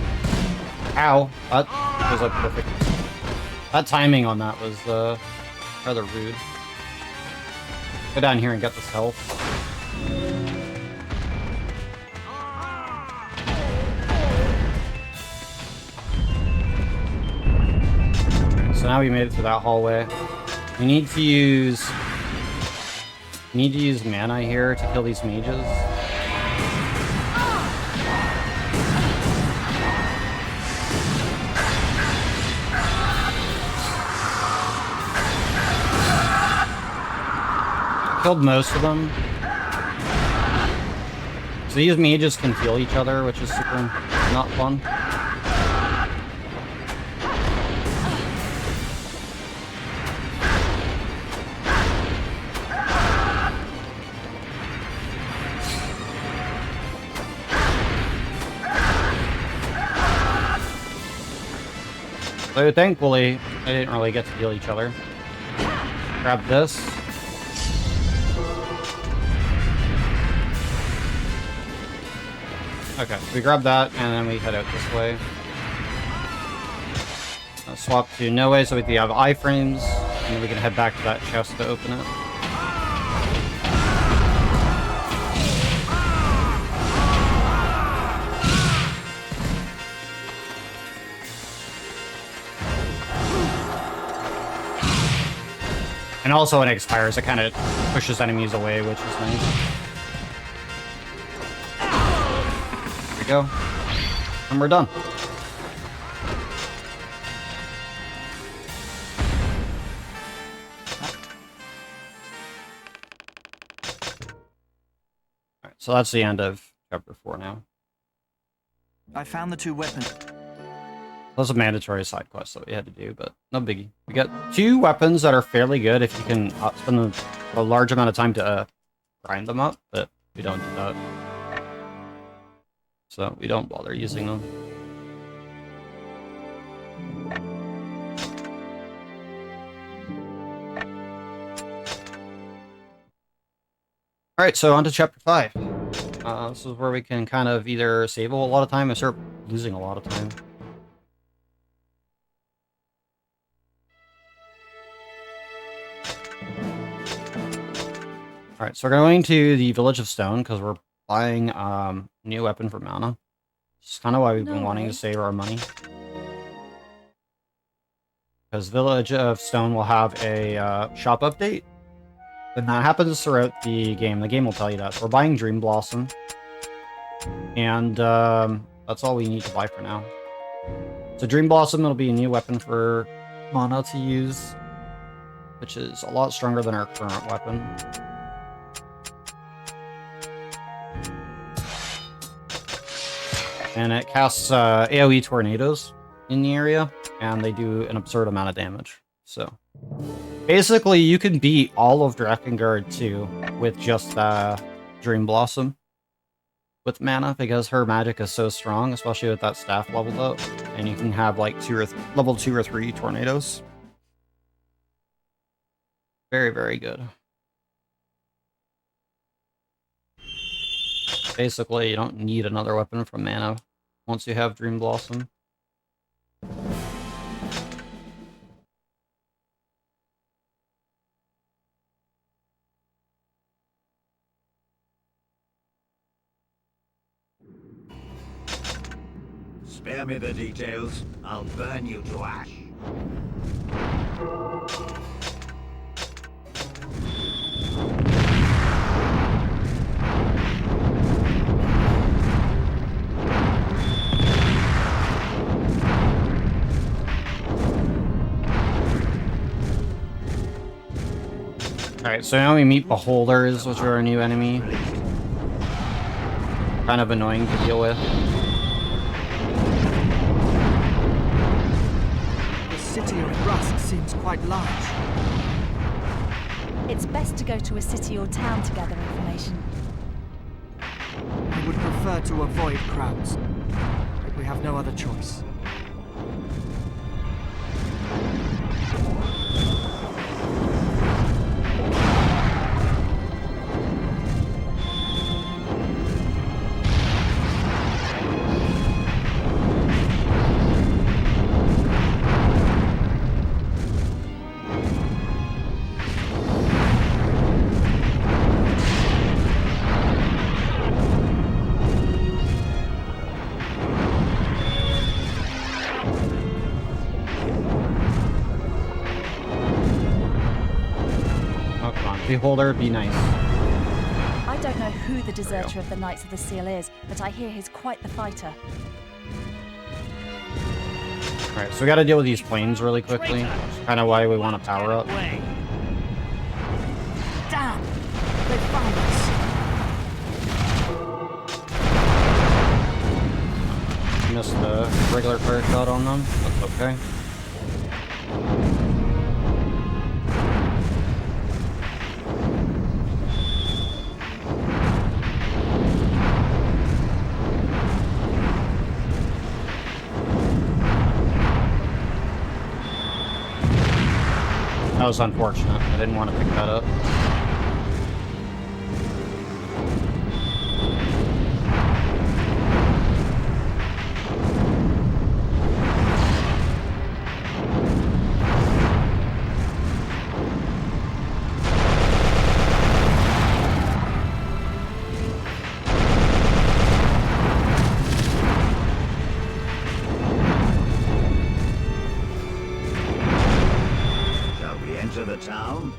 Ow! That was like perfect. That timing on that was rather rude. Go down here and get this health. So now we made it through that hallway. We need to use mana here to kill these mages. Killed most of them. So these mages can kill each other, which is super not fun. So thankfully, they didn't really get to kill each other. Grab this. Okay, we grab that, and then we head out this way. Swap to Noe so we can have iframes, and then we can head back to that chest to open it. And also when it expires, it kind of pushes enemies away, which is nice. There we go. And we're done. Alright, so that's the end of chapter 4 now. I found the 2 weapons. Those are mandatory side quests that we had to do, but no biggie. We got 2 weapons that are fairly good if you can spend a large amount of time to grind them up, but we don't do that. So we don't bother using them. Alright, Alright, so on to chapter 5. This is where we can kind of either save a lot of time or start losing a lot of time. Alright, so we're going to the Village of Stone because we're buying a new weapon for mana. It's kind of why we've been wanting to save our money. Because Village of Stone will have a shop update. And that happens throughout the game. The game will tell you that. So we're buying Dream Blossom. And that's all we need to buy for now. So Dream Blossom, it'll be a new weapon for mana to use. Which is a lot stronger than our current weapon. And it casts AoE tornadoes in the area. And they do an absurd amount of damage. So basically, you can beat all of Drakengard 2 with just Dream Blossom with mana, because her magic is so strong, especially with that staff leveled up. And you can have like level 2 or 3 tornadoes. Very, very good. Basically, you don't need another weapon from mana once you have Dream Blossom. Spare me the details. I'll burn you to ash. Alright, so now we meet Beholders, which are a new enemy. Kind of annoying to deal with. The city of Rust seems quite large. It's best to go to a city or town to gather information. I would prefer to avoid crowds, but we have no other choice. Beholder, be nice. I don't know who the deserter of the Knights of the Seal is, but I hear he's quite the fighter. Alright, so we gotta deal with these planes really quickly. That's kind of why we want to power up. Damn! They found us! Missed the regular fire shot on them. That's okay. That was unfortunate. I didn't want to pick that up. The town?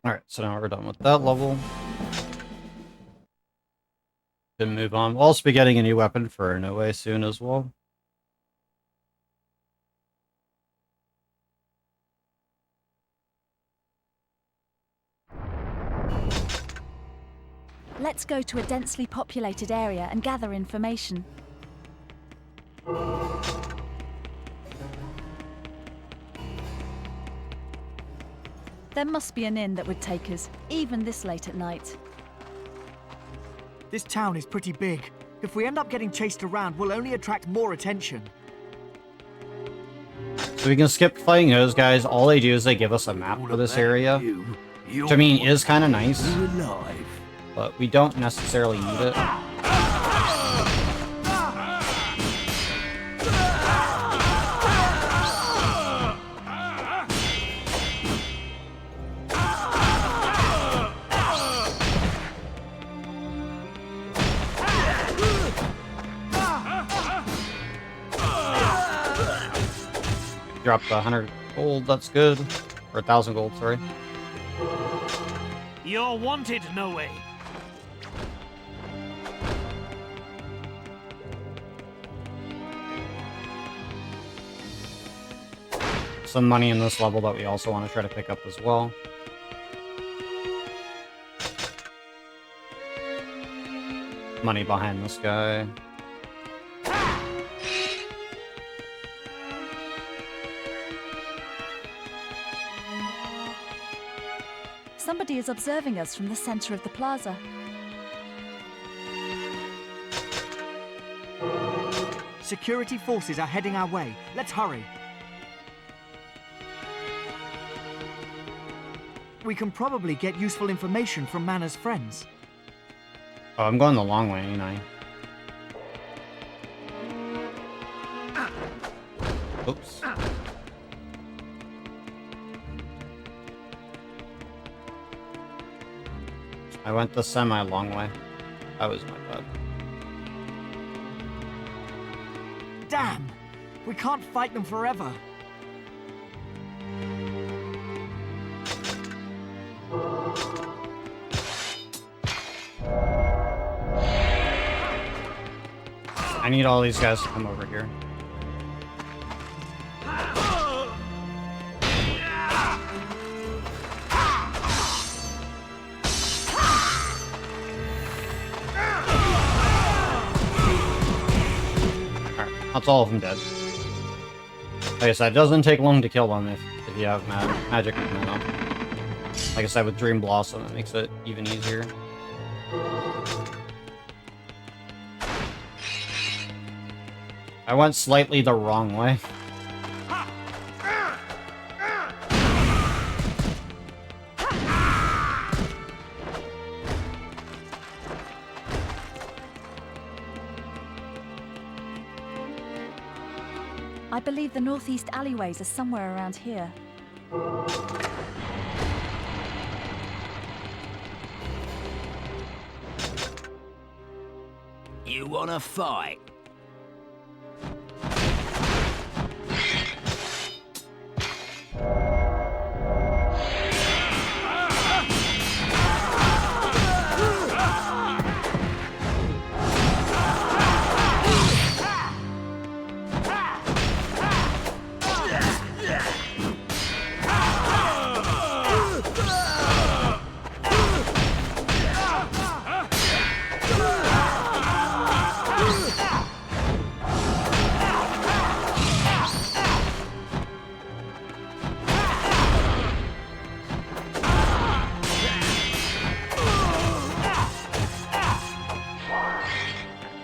Alright, so now we're done with that level. Can move on. We'll also be getting a new weapon for Noe soon as well. Let's go to a densely populated area and gather information. There must be an inn that would take us, even this late at night. This town is pretty big. If we end up getting chased around, we'll only attract more attention. So we can skip fighting those guys. All they do is they give us a map for this area. Which I mean is kind of nice. But we don't necessarily need it. Dropped 100 gold, that's good. Or 1,000 gold, sorry. You're wanted, Noe. Some money in this level that we also want to try to pick up as well. Money behind this guy. Somebody is observing us from the center of the plaza. Security forces are heading our way. Let's hurry. We can probably get useful information from Manna's friends. Oh, I'm going the long way, ain't I? Oops. I went the semi-long way. That was my bad. Damn! We can't fight them forever. I need all these guys to come over here. That's all of them dead. Like I said, it doesn't take long to kill them if you have magic mana. Like I said, with Dream Blossom, it makes it even easier. I went slightly the wrong way. I believe the northeast alleyways are somewhere around here. You wanna fight?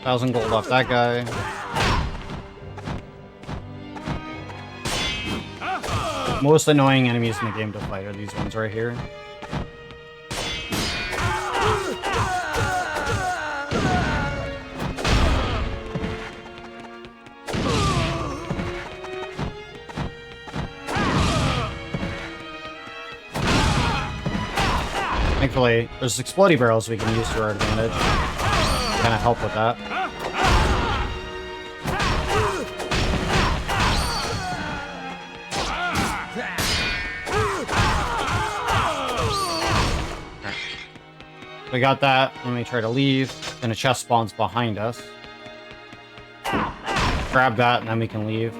$1,000 gold off that guy. Most annoying enemies in the game to fight are these ones right here. Thankfully, there's explodey barrels we can use to our advantage. Kind of help with that. We got that. Let me try to leave. Then a chest spawns behind us. Grab that, and then we can leave.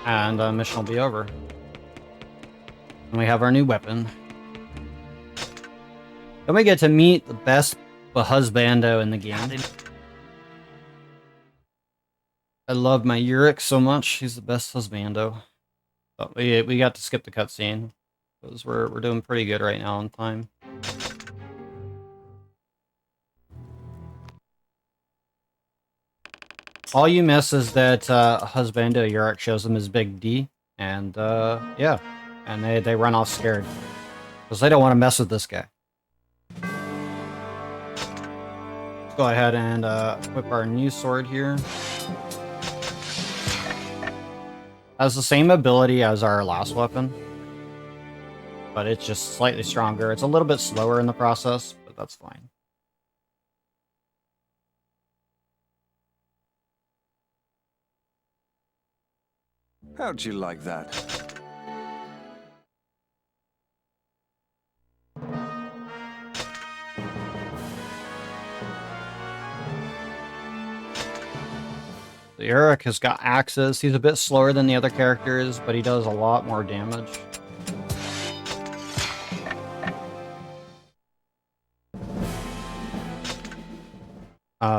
And the mission will be over. And we have our new weapon. Then we get to meet the best husbando in the game. I love my Yurik so much. He's the best husbando. But we got to skip the cutscene. Because we're doing pretty good right now on time. All you miss is that Husbando Yorick shows him his big D, and yeah, and they run off scared because they don't want to mess with this guy. Let's go ahead and equip our new sword here. Has the same ability as our last weapon, but it's just slightly stronger. It's a little bit slower in the process, but that's fine. How'd you like that? The Yorick has got axes. He's a bit slower than the other characters, but he does a lot more damage.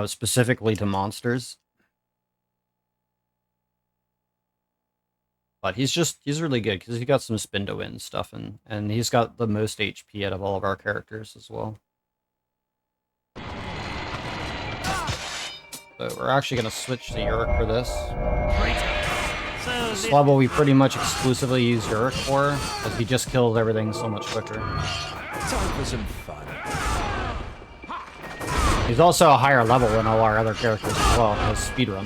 Specifically to monsters. But he's really good because he got some spin to win stuff, and he's got the most HP out of all of our characters as well. So we're actually going to switch to Yorick for this. This level we pretty much exclusively use Yorick for, because he just kills everything so much quicker. Time for some fun. He's also a higher level than all our other characters as well, as speedrun.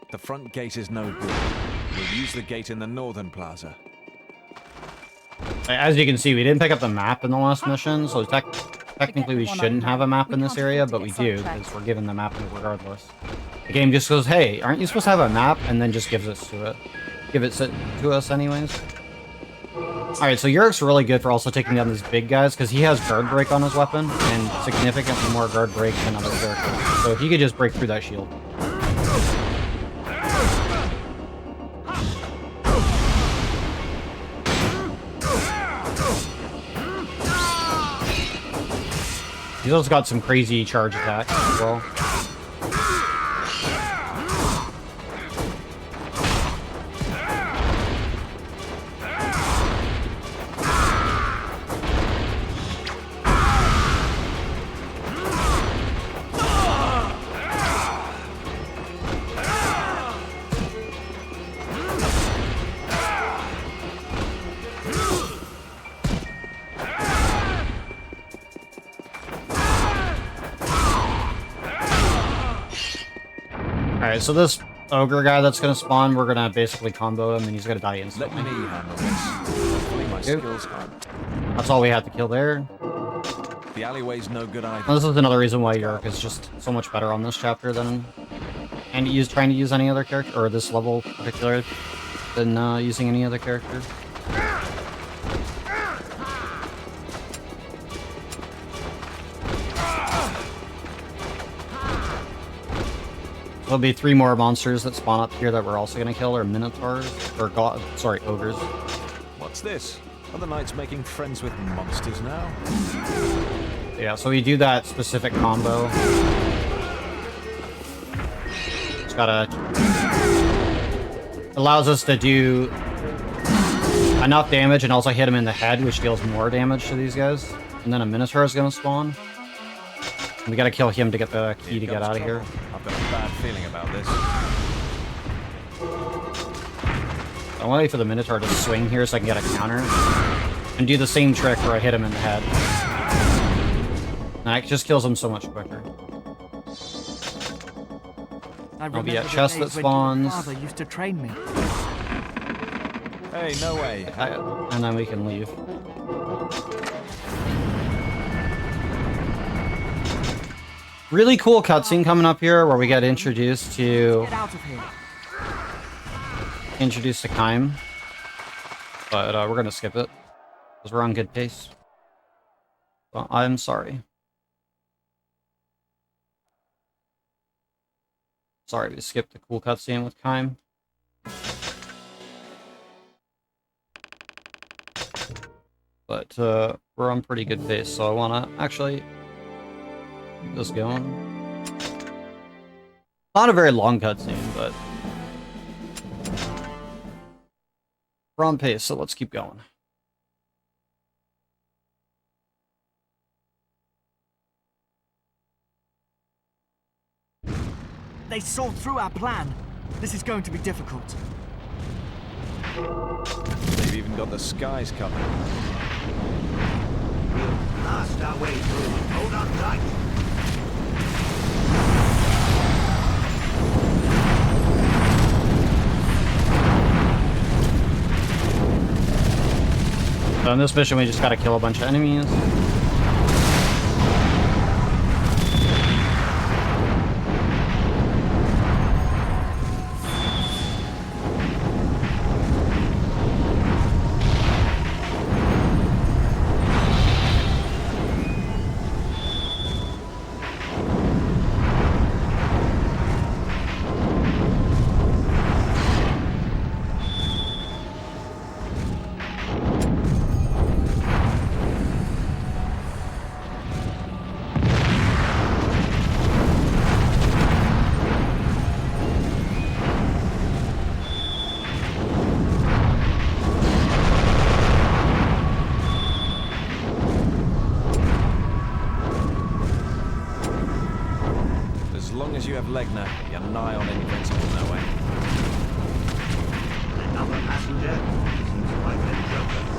The front gate is no good. We'll use the gate in the northern plaza. As you can see, we didn't pick up the map in the last mission, so technically we shouldn't have a map in this area, but we do, because we're given the map regardless. The game just goes, hey, aren't you supposed to have a map? And then just gives it to it. Give it to us anyways. Alright, so Yorick's really good for also taking down these big guys, because he has guard break on his weapon, and significantly more guard break than other characters. So if he could just break through that shield. He's also got some crazy charge attacks as well. Alright, so this ogre guy that's gonna spawn, we're gonna basically combo him and he's gonna die instantly. Let me handle this. My skills aren't. That's all we had to kill there. The alleyway's no good either. This is another reason why Yorick is just so much better on this chapter than trying to use any other character, or this level in particular, than using any other character. There'll be 3 more monsters that spawn up here that we're also gonna kill, or minotaurs, or ogres. What's this? Are the knights making friends with monsters now? Yeah, so we do that specific combo. It's gotta... allows us to do enough damage and also hit him in the head, which deals more damage to these guys. And then a minotaur is gonna spawn. And we gotta kill him to get the key to get out of here. I've got a bad feeling about this. I'm waiting for the Minotaur to swing here so I can get a counter. And do the same trick where I hit him in the head. And that just kills him so much quicker. There'll be a chest that spawns. Father used to train me. Hey, no way. And then we can leave. Really cool cutscene coming up here where we get introduced to... Get out of here. Introduced to Caim. But we're gonna skip it. Because we're on good pace. Well, I'm sorry. Sorry, we skipped the cool cutscene with Caim. But we're on pretty good pace, so I want to actually keep this going. Not a very long cutscene, but we're on pace, so let's keep going. They saw through our plan. This is going to be difficult. They've even got the skies covered. We'll blast our way through. Hold on tight. So in this mission, we just gotta kill a bunch of enemies. As long as you have Legna, you're nigh on invincible, no way. Another passenger? Seems like they're jokers.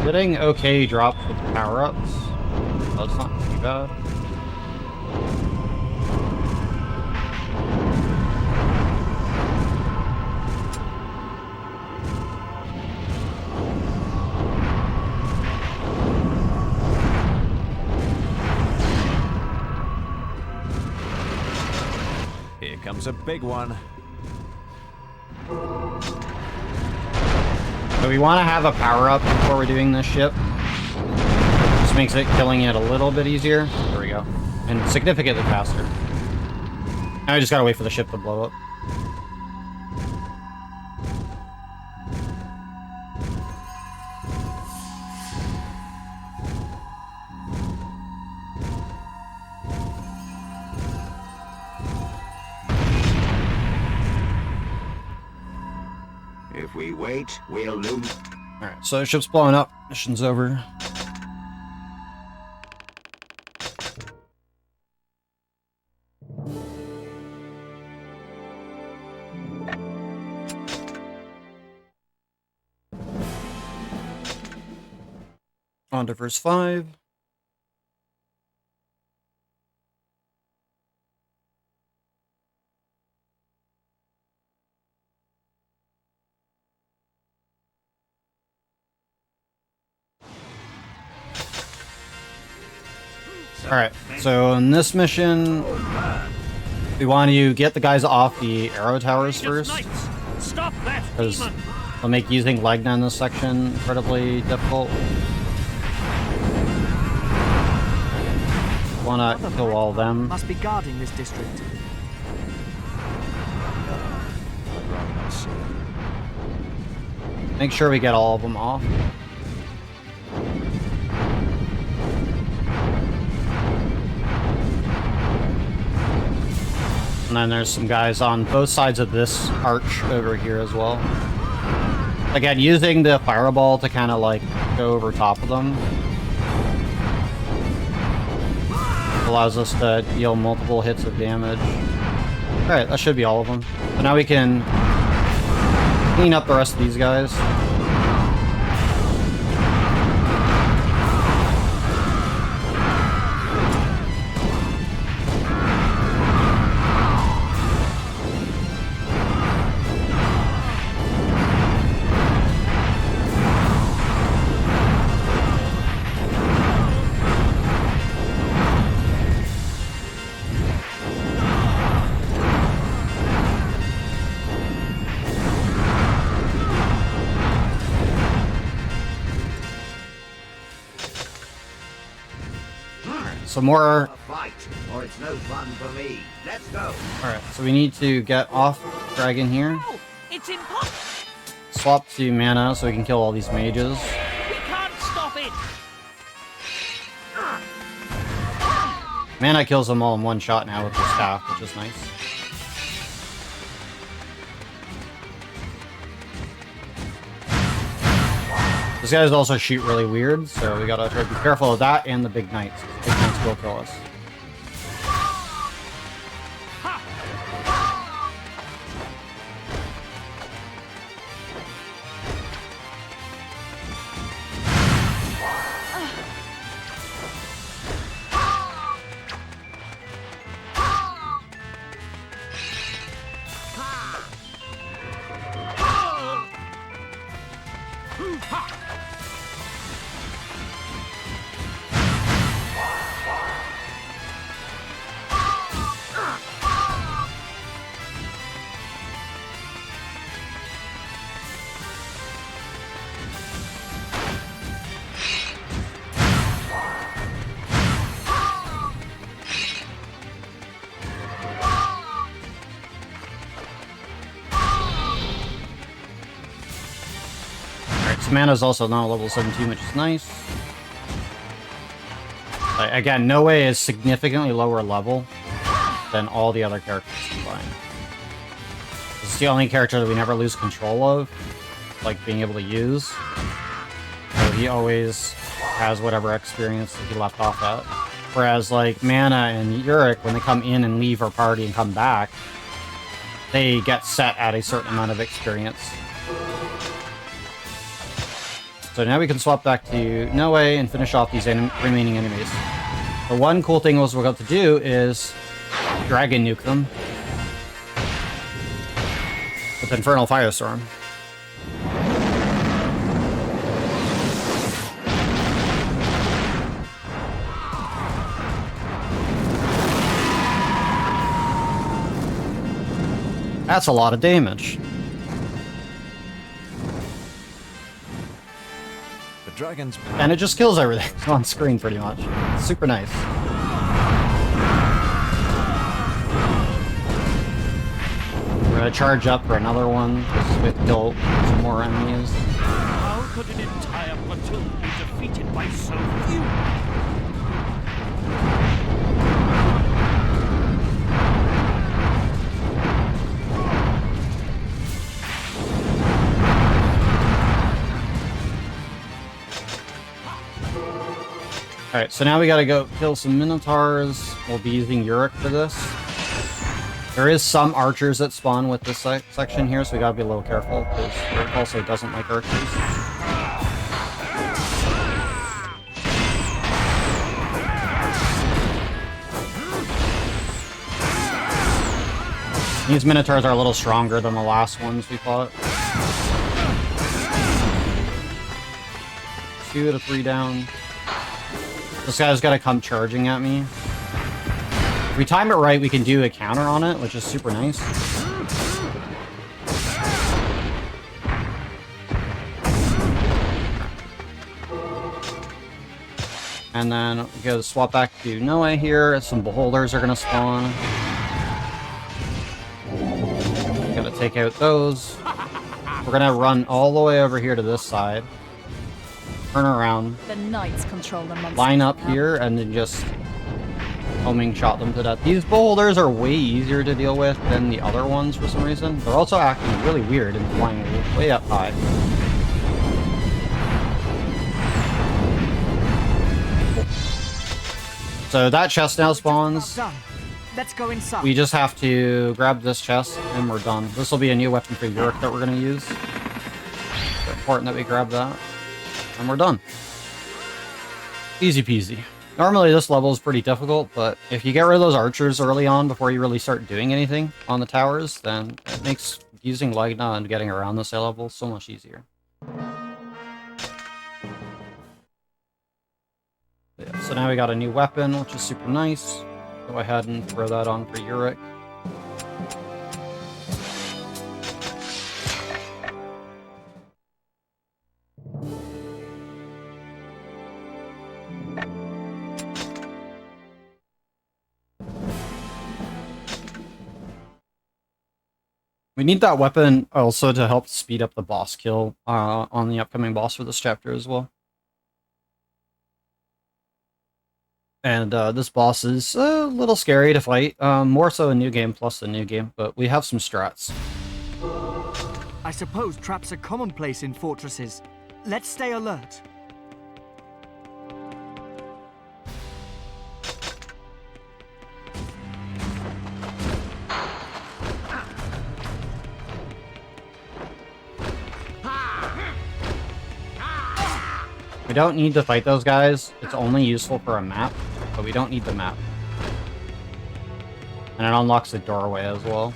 Getting okay drops with power-ups. That's not too bad. Here comes a big one. So we want to have a power-up before we're doing this ship. Just makes it killing it a little bit easier. There we go. And significantly faster. Now we just gotta wait for the ship to blow up. If we wait, we'll lose. Alright, so the ship's blowing up. Mission's over. On to verse 5. Alright, so in this mission, we want to get the guys off the arrow towers first. Stop that! Because it'll make using Legna in this section incredibly difficult. Want to kill all of them. Must be guarding this district. I'd rather not see it. Make sure we get all of them off. And then there's some guys on both sides of this arch over here as well. Again, using the fireball to kind of like go over top of them allows us to deal multiple hits of damage. Alright, that should be all of them. So now we can clean up the rest of these guys. some more. A fight, or it's no fun for me. Let's go. Alright, so we need to get off Dragon here. Oh, it's impossible. Swap to mana so we can kill all these mages. We can't stop it. Mana kills them all in one shot now with the staff, which is nice. These guys also shoot really weird, so we gotta try to be careful of that and the big knights. Big knights will kill us. Mana's also now level 17, which is nice. Again, Noe is significantly lower level than all the other characters combined. This is the only character that we never lose control of, like being able to use. So he always has whatever experience that he left off at. Whereas like Mana and Yurik, when they come in and leave our party and come back, they get set at a certain amount of experience. So now we can swap back to Noe and finish off these remaining enemies. The one cool thing we're going to do is Dragon Nuke them with Infernal Firestorm. That's a lot of damage. Dragons. And it just kills everything on screen pretty much. It's super nice. We're gonna charge up for another one because we have to kill some more enemies. How could an entire platoon be defeated by so few? Alright, so now we gotta go kill some Minotaurs. We'll be using Yurik for this. There is some archers that spawn with this section here, so we gotta be a little careful, because Yurik also doesn't like archers. These Minotaurs are a little stronger than the last ones we fought. 2 to 3 down. This guy's gotta come charging at me. If we time it right, we can do a counter on it, which is super nice. And then we go swap back to Noe here. Some beholders are gonna spawn. Gotta take out those. We're gonna run all the way over here to this side. Turn around. The knights control the monsters. Line up here and then just homing shot them to death. These beholders are way easier to deal with than the other ones for some reason. They're also acting really weird and flying way up high. So that chest now spawns. Let's go inside. We just have to grab this chest and we're done. This will be a new weapon for Yurik that we're going to use. It's important that we grab that. And we're done. Easy peasy. Normally this level is pretty difficult, but if you get rid of those archers early on before you really start doing anything on the towers, then it makes using Legna and getting around this level so much easier. Yeah, so now we got a new weapon, which is super nice. Go ahead and throw that on for Yurik. We need that weapon also to help speed up the boss kill on the upcoming boss for this chapter as well. And this boss is a little scary to fight, more so in New Game plus the New Game, but we have some strats. I suppose traps are commonplace in fortresses. Let's stay alert. We don't need to fight those guys. It's only useful for a map, but we don't need the map. And it unlocks the doorway as well.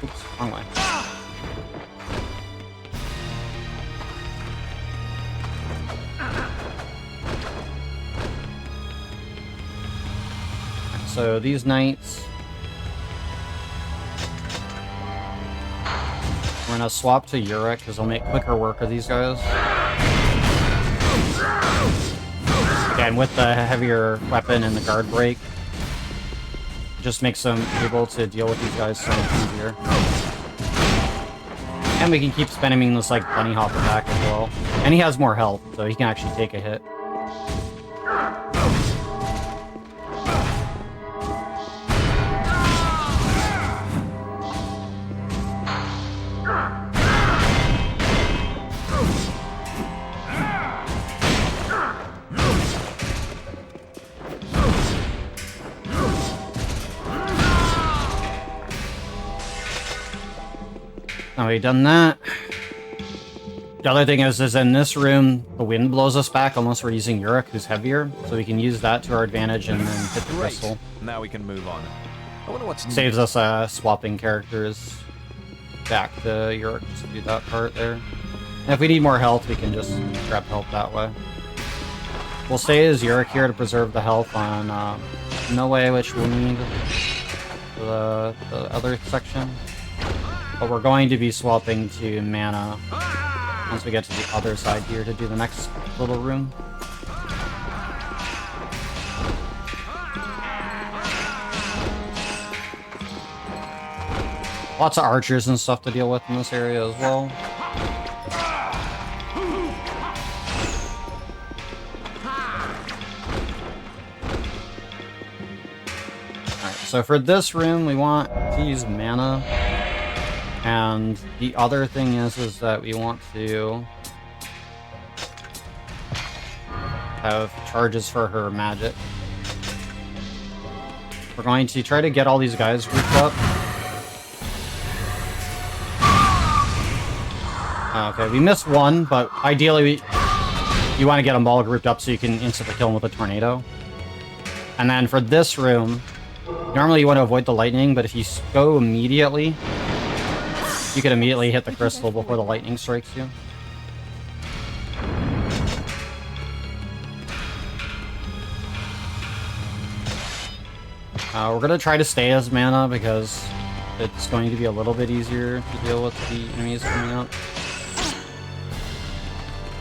Oops, wrong way. So these knights, we're gonna swap to Uruk because he'll make quicker work of these guys. Again, with the heavier weapon and the guard break, it just makes them able to deal with these guys so much easier. And we can keep spamming this like bunny hop attack as well. And he has more health, so he can actually take a hit. Now we've done that. The other thing is in this room, the wind blows us back unless we're using Uruk, who's heavier, so we can use that to our advantage and then hit the crystal. Now we can move on. I wonder what's saves us swapping characters back to Uruk just to do that part there. And if we need more health, we can just grab help that way. We'll stay as Uruk here to preserve the health on No Way, which we'll need for the other section. But we're going to be swapping to mana once we get to the other side here to do the next little room. Lots of archers and stuff to deal with in this area as well. Alright, so for this room we want to use mana. And the other thing is that we want to have charges for her magic. We're going to try to get all these guys grouped up. Okay, we missed one, but ideally you want to get them all grouped up so you can instantly kill them with a tornado. And then for this room, normally you want to avoid the lightning, but if you go immediately, you can immediately hit the crystal before the lightning strikes you. We're going to try to stay as mana because it's going to be a little bit easier to deal with the enemies coming up.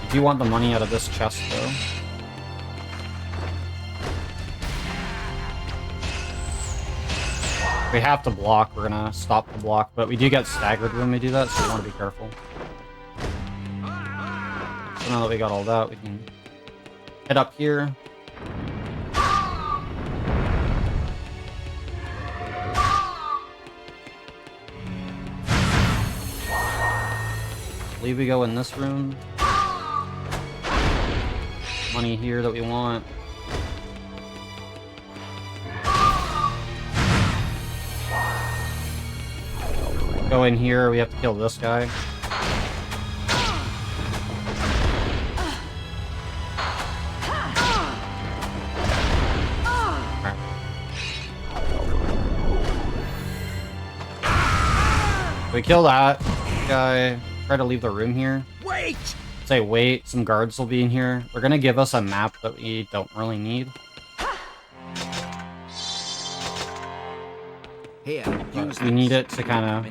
I do want the money out of this chest though. If we have to block, we're gonna stop the block, but we do get staggered when we do that, so we want to be careful. So now that we got all that, we can head up here. I believe we go in this room. Money here that we want. Go in here, we have to kill this guy. Right. We kill that guy. Try to leave the room here. Wait! Say wait, some guards will be in here. They're gonna give us a map that we don't really need. Here, We need it to kind of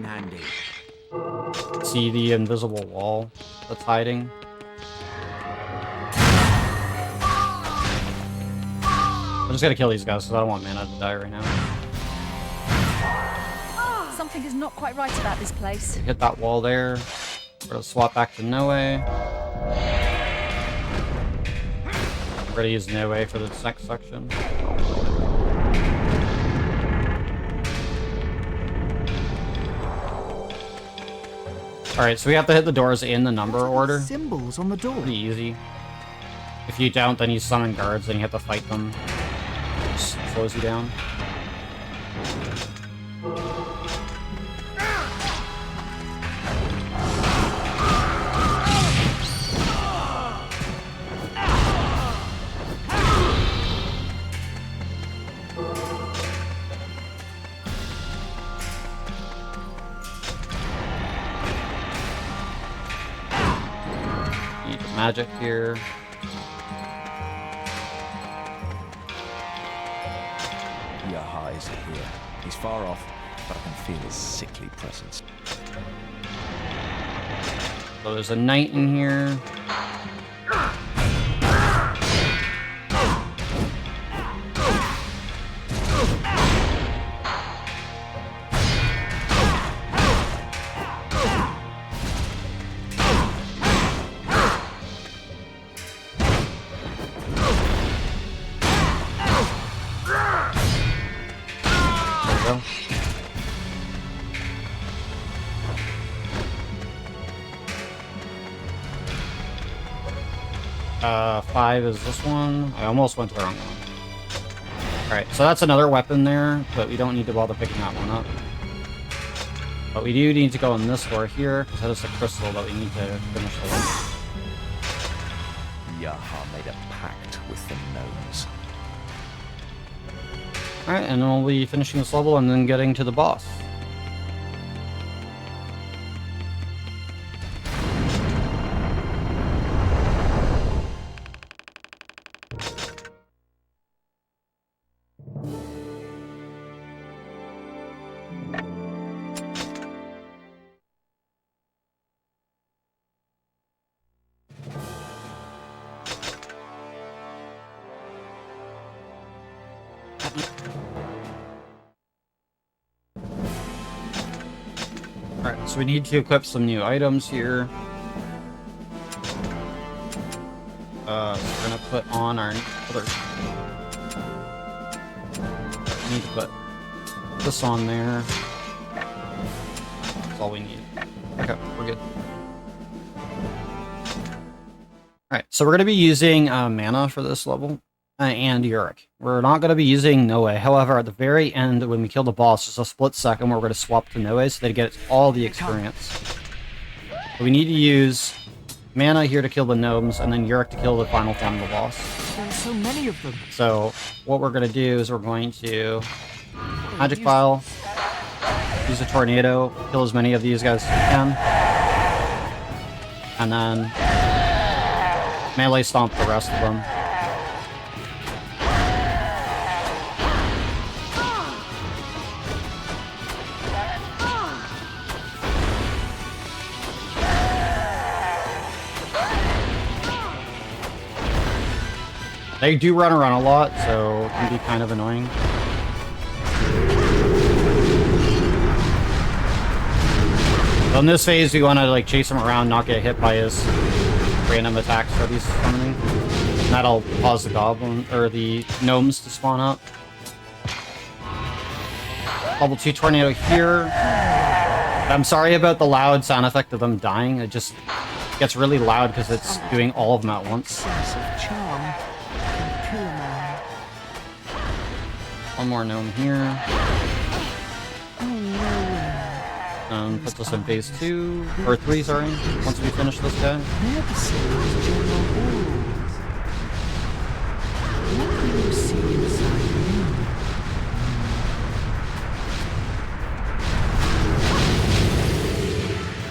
see the invisible wall that's hiding. I'm just gonna kill these guys because I don't want mana to die right now. Something is not quite right about this place. Hit that wall there. We're gonna swap back to Noe. We're gonna use Noe for this next section. Alright, so we have to hit the doors in the number order. Symbols on the door. Pretty easy. If you don't, then you summon guards, then you have to fight them. Just slows you down. Magic here. Yaha is here. He's far off, but I can feel his sickly presence. So there's a knight in here. Five is this one. I almost went to the wrong one. Alright, so that's another weapon there, but we don't need to bother picking that one up. But we do need to go in this door here, because that is the crystal that we need to finish the one. Yaha made a pact with the gnomes. Alright, and then we'll be finishing this level and then getting to the boss. Alright, so we need to equip some new items here. We're gonna put on our other... We need to put this on there. That's all we need. Okay, we're good. Alright, so we're gonna be using mana for this level. And Yurik. We're not going to be using Noe. However, at the very end, when we kill the boss, just a split second where we're going to swap to Noe so they get all the experience. But we need to use mana here to kill the gnomes, and then Yurik to kill the final form of the boss. There are so many of them. So, what we're going to do is we're going to Magic Vial, use a Tornado, kill as many of these guys as we can, and then Melee Stomp the rest of them. They do run around a lot, so it can be kind of annoying. So in this phase, we want to like chase him around, not get hit by his random attacks that he's summoning. And that'll cause the goblin or the gnomes to spawn up. Level 2 tornado here. I'm sorry about the loud sound effect of them dying. It just gets really loud because it's doing all of them at once. One more gnome here. Puts us in phase 2, or 3, sorry, once we finish this guy.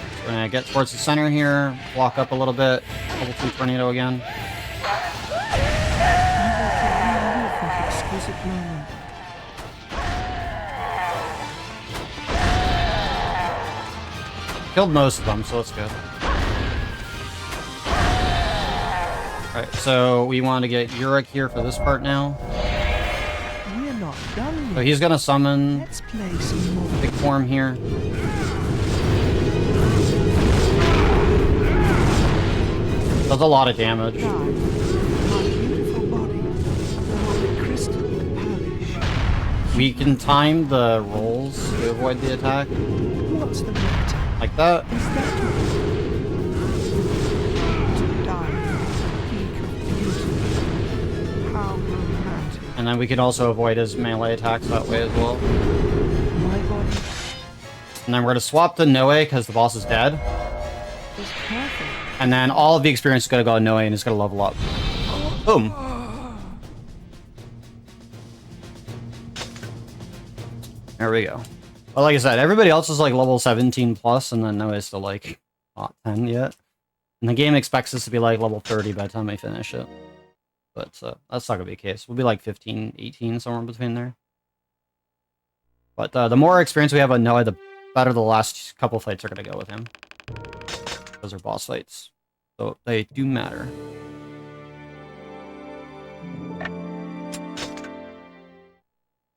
So when I get towards the center here, block up a little bit, level 2 tornado again. Killed most of them, so that's good. Alright, so we want to get Yurik here for this part now. We're not done. So he's gonna summon Let's play some more. big form here. Does a lot of damage. We can time the rolls to avoid the attack. What's the matter? Like that. Is that to die? Peak of beauty. How romantic. And then we can also avoid his melee attacks that way as well. My body And then we're gonna swap to Noe because the boss is dead. is perfect. And then all of the experience is gonna go to Noe and it's gonna level up. Boom. There we go. But like I said, everybody else is like level 17 plus, and then Noe is still like not 10 yet. And the game expects us to be like level 30 by the time we finish it. But that's not gonna be the case. We'll be like 15, 18, somewhere in between there. But the more experience we have on Noe, the better the last couple fights are gonna go with him. Those are boss fights. So they do matter.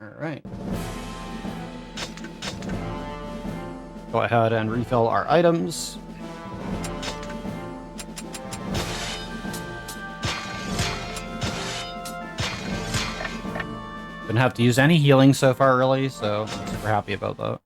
Alright. Go ahead and refill our items. Didn't have to use any healing so far, really, so I'm super happy about that.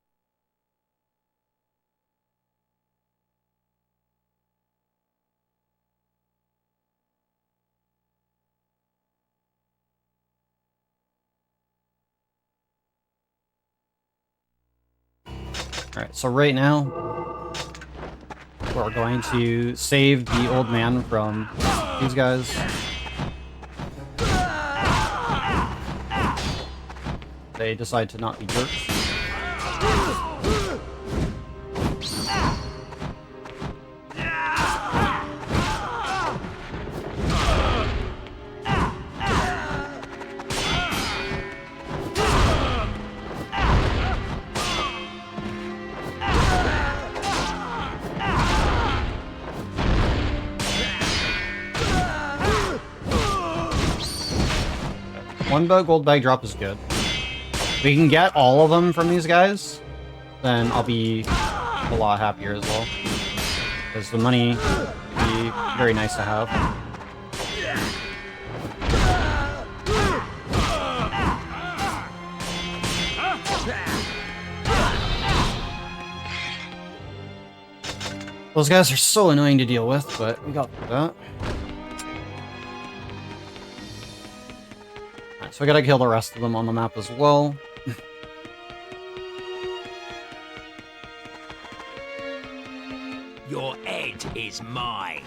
Alright, so right now, we're going to save the old man from these guys. They decide to not be jerks. One gold bag drop is good. If we can get all of them from these guys, then I'll be a lot happier as well. Because the money would be very nice to have. Those guys are so annoying to deal with, but we got through that. Alright, so we gotta kill the rest of them on the map as well. Your head is mine.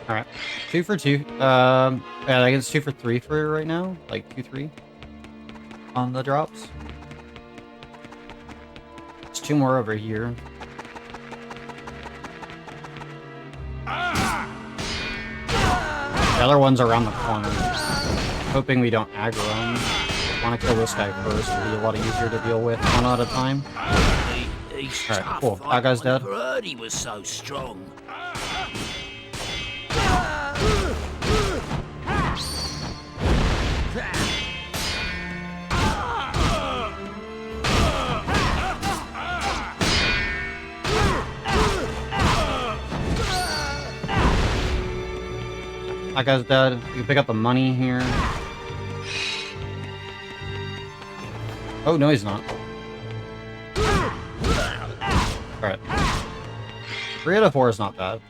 Alright, 2 for 2. Yeah, I guess 2 for 3 for right now. Like 2-3 on the drops. There's 2 more over here. The other one's around the corner. Hoping we don't aggro him. Want to kill this guy first. It'll be a lot easier to deal with one at a time. Alright, cool. That guy's dead. Heard he was so strong. That guy's dead. You can pick up the money here. Oh, no, he's not. Alright. 3 out of 4 is not bad.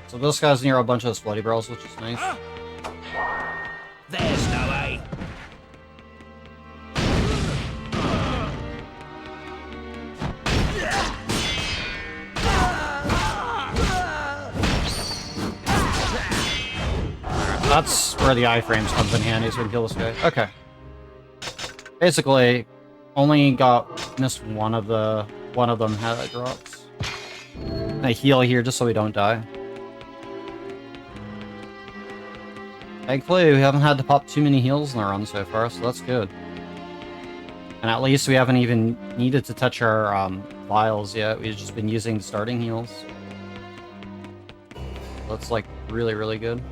So this guy's near a bunch of bloody barrels, which is nice. There's no way. that's where the iframes comes in handy, so we can kill this guy. Okay. Basically, only missed one of them had drops. I heal here just so we don't die. Thankfully, we haven't had to pop too many heals in the run so far, so that's good. And at least we haven't even needed to touch our vials yet. We've just been using starting heals. That's like really, really good.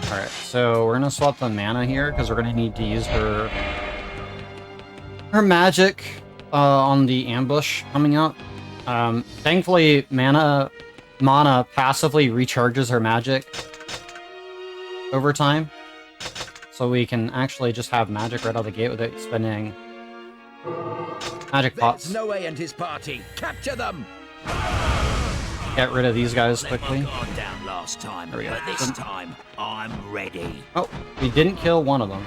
Alright, so we're gonna swap the mana here because we're gonna need to use her magic on the ambush coming up. Thankfully, Mana passively recharges her magic over time, so we can actually just have magic right out of the gate without spending magic pots. There's Noe and his party. Capture them. Get rid of these guys quickly. Down last time, There we go. but this time I'm ready. Oh, we didn't kill one of them.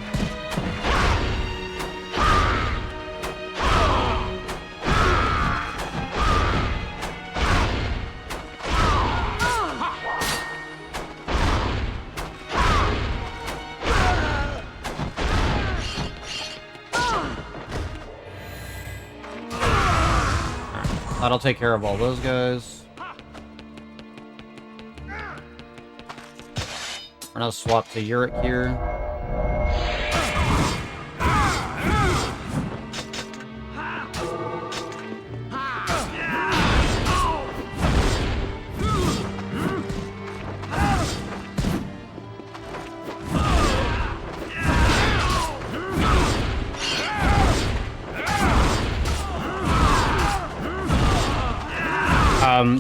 That'll take care of all those guys. We're gonna swap to Uric here.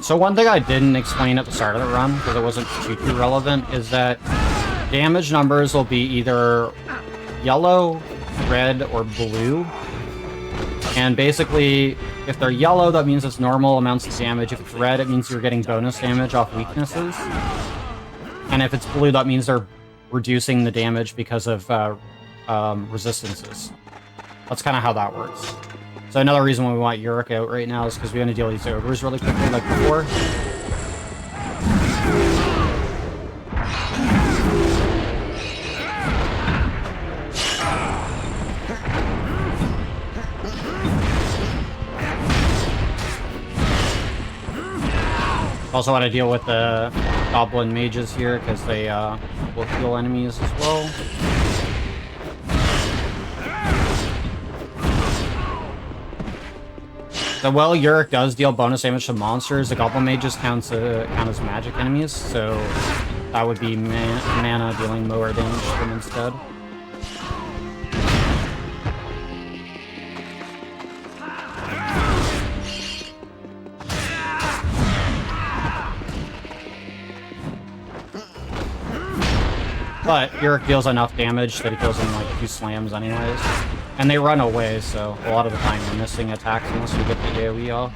So one thing I didn't explain at the start of the run, because it wasn't too relevant, is that damage numbers will be either yellow, red, or blue. And basically, if they're yellow, that means it's normal amounts of damage. If it's red, it means you're getting bonus damage off weaknesses. And if it's blue, that means they're reducing the damage because of resistances. That's kind of how that works. So another reason why we want Uric out right now is because we want to deal with these ogres really quickly, like before. Also want to deal with the goblin mages here because they will heal enemies as well. So while Uric does deal bonus damage to monsters, the goblin mages count as magic enemies, so that would be mana dealing more damage to them instead. But Uric deals enough damage that he kills them in like 2 slams anyways. And they run away, so a lot of the time we're missing attacks unless we get the AoE off.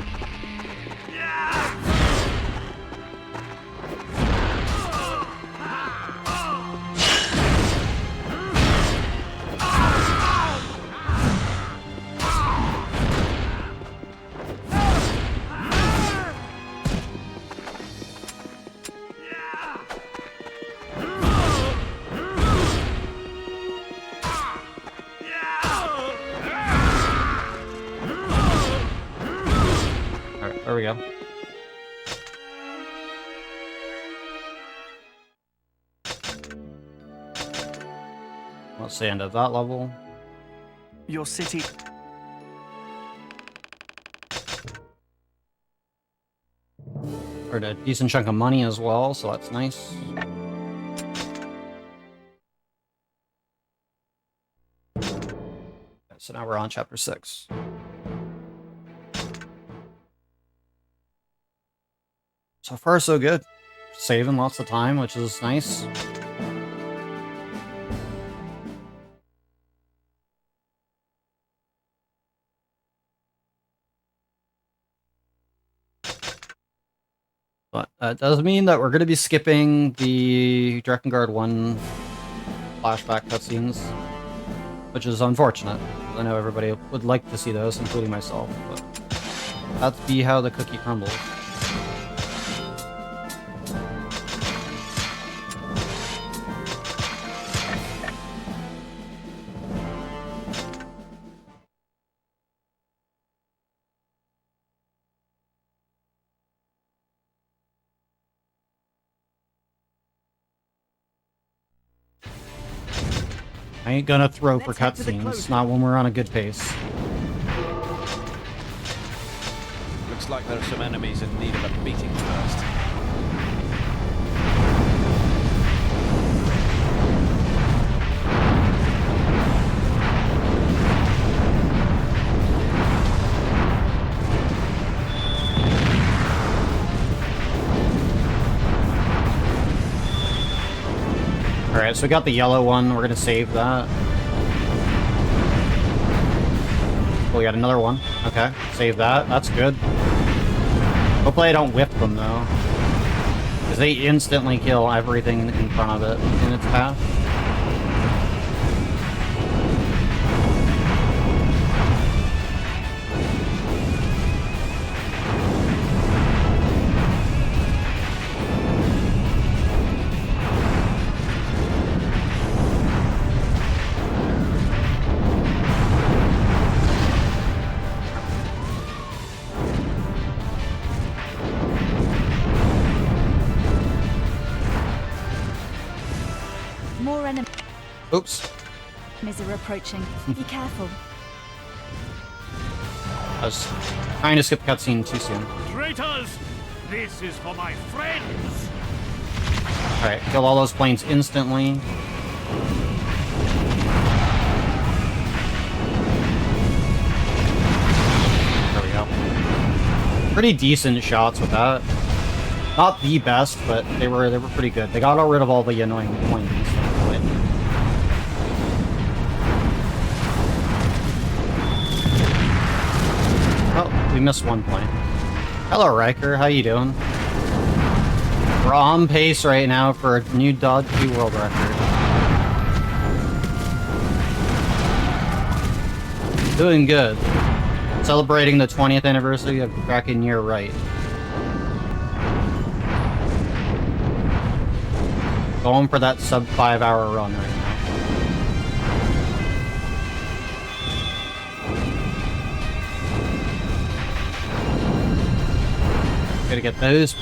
There we go. Let's say end at that level. Your city. Earned a decent chunk of money as well, so that's nice. So now we're on chapter 6. So far, so good. Saving lots of time, which is nice. But that does mean that we're going to be skipping the Drakengard 1 flashback cutscenes, which is unfortunate. I know everybody would like to see those, including myself, but that's be how the cookie crumbles. I ain't gonna throw for cutscenes, not when we're on a good pace. Looks like there are some enemies in need of a beating first. Alright, so we got the yellow one. We're gonna save that. Oh, we got another one. Okay, save that. That's good. Hopefully I don't whip them, though. Because they instantly kill everything in front of it in its path. More enemies Oops. are approaching. Be careful. I was trying to skip cutscene too soon. Traitors! This is for my friends! Alright, kill all those planes instantly. There we go. Pretty decent shots with that. Not the best, but they were pretty good. They got rid of all the annoying planes. Oh, we missed one point. Hello, Riker. How you doing? We're on pace right now for a new Dodge 2 world record. Doing good. Celebrating the 20th anniversary of DrakeNieR right. Going for that sub 5 hour run right now. Gotta get those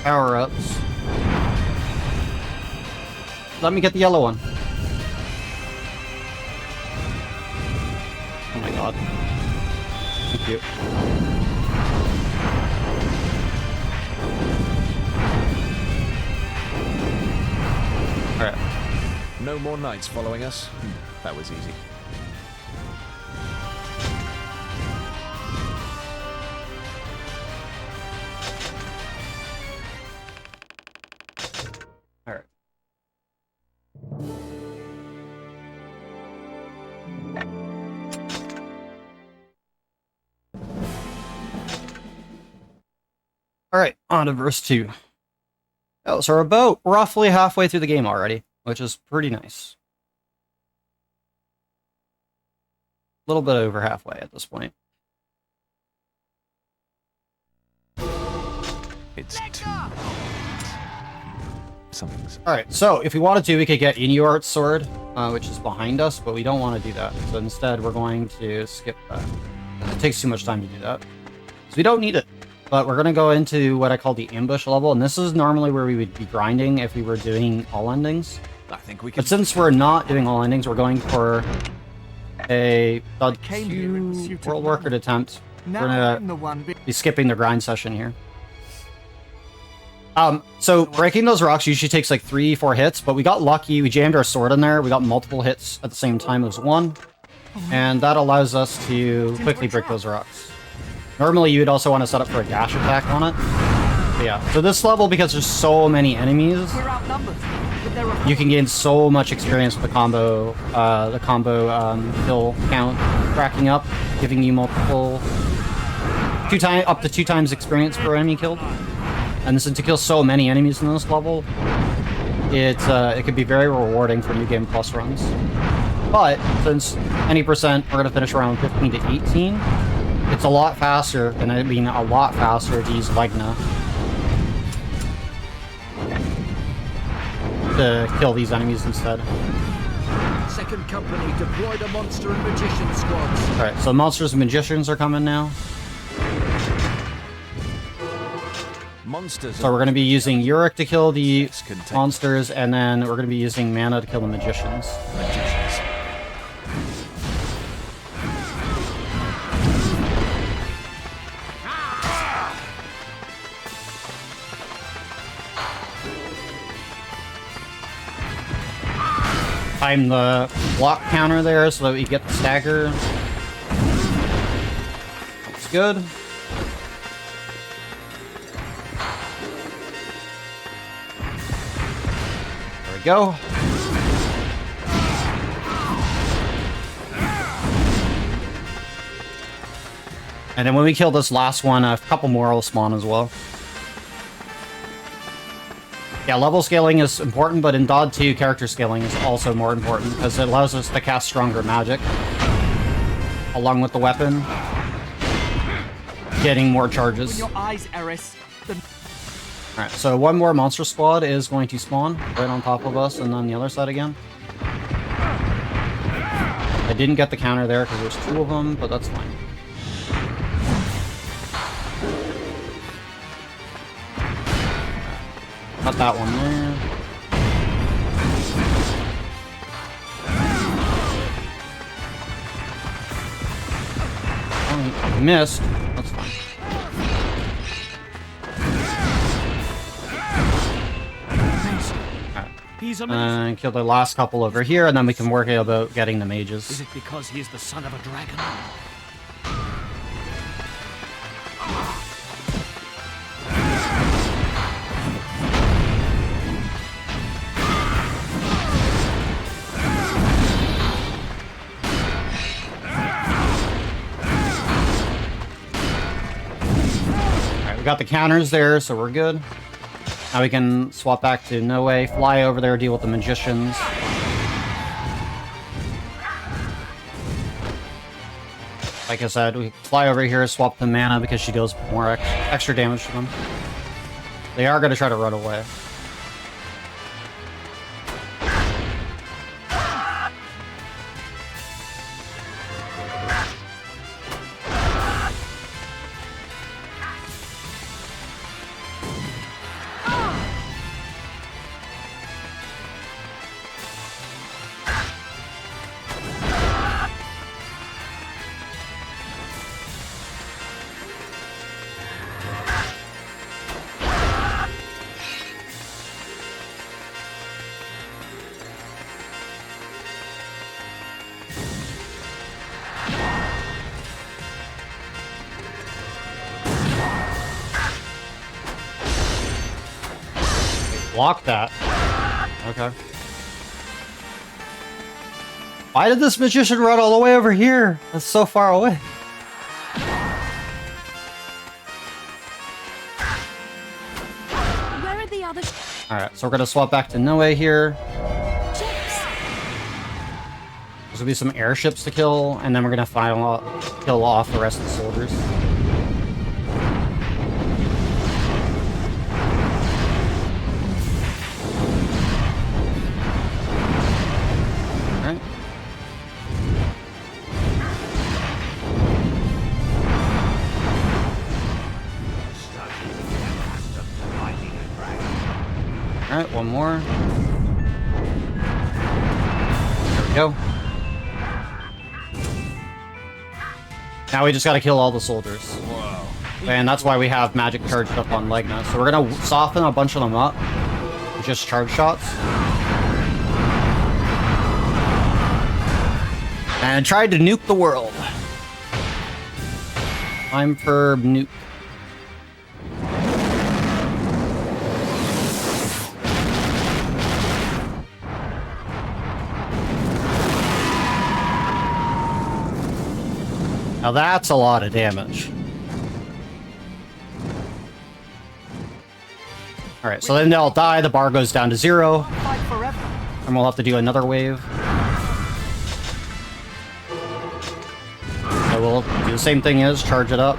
power-ups. Let me get the yellow one. Oh my god. Thank you. Alright. No more knights following us? That was easy. Alright. Alright, on to verse 2. Oh, so we're about roughly halfway through the game already, which is pretty nice. A little bit over halfway at this point. It's too... Something's... Alright, so if we wanted to, we could get Inuart's sword, which is behind us, but we don't want to do that. So instead, we're going to skip that. It takes too much time to do that. So we don't need it. But we're going to go into what I call the ambush level, and this is normally where we would be grinding if we were doing all endings. I think we can... But since we're not doing all endings, we're going for a world record attempt. We're going to be skipping the grind session here. So breaking those rocks usually takes like 3-4 hits, but we got lucky. We jammed our sword in there. We got multiple hits at the same time as one, and that allows us to quickly break those rocks. Normally, you would also want to set up for a dash attack on it. But yeah, so this level, because there's so many enemies, you can gain so much experience with the combo kill count racking up, giving you multiple up to 2 times experience per enemy killed. And since you kill so many enemies in this level, it can be very rewarding for New Game Plus runs. But since any percent, we're gonna finish around 15 to 18. It's a lot faster, and I mean a lot faster to use Legna to kill these enemies instead. Second company deploy the monster and magician squads. Alright, so monsters and magicians are coming now. Monsters. So we're going to be using Uric to kill the monsters, and then we're going to be using mana to kill the magicians. Time the block counter there so that we get the stagger. That's good. There we go. And then when we kill this last one, a couple more will spawn as well. Yeah, level scaling is important, but in DOD 2, character scaling is also more important because it allows us to cast stronger magic along with the weapon, getting more charges. Open your eyes, Eris. Alright, so one more monster squad is going to spawn right on top of us and on the other side again. I didn't get the counter there because there's two of them, but that's fine. Got that one there. Oh, missed. That's fine. He's amazing. And kill the last couple over here, and then we can work about getting the mages. Is it because he is the son of a dragon? Got the counters there, so we're good. Now we can swap back to No Way, fly over there, deal with the magicians. Like I said, we fly over here, swap the mana because she deals more extra damage to them. They are going to try to run away. Block that. Okay. Why did this magician run all the way over here? That's so far away. Where are the others? Alright, so we're gonna swap back to Noe here. There's gonna be some airships to kill, and then we're gonna kill off the rest of the soldiers. Alright, one more. There we go. Now we just gotta kill all the soldiers. Whoa. And that's why we have magic charged up on Legna. So we're gonna soften a bunch of them up with just charge shots. And try to nuke the world. Time for nuke. Now that's a lot of damage. Alright, so then they'll die, the bar goes down to 0, Fight forever. and we'll have to do another wave. So we'll do the same thing as charge it up.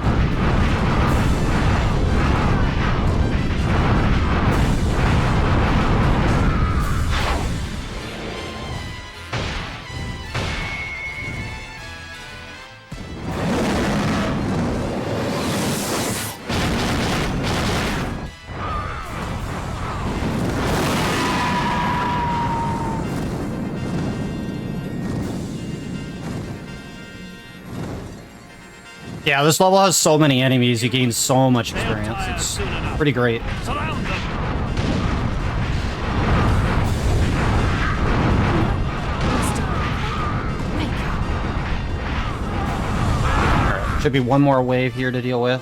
Yeah, this level has so many enemies, you gain so much experience. It's pretty great. Surround them. Alright, should be one more wave here to deal with.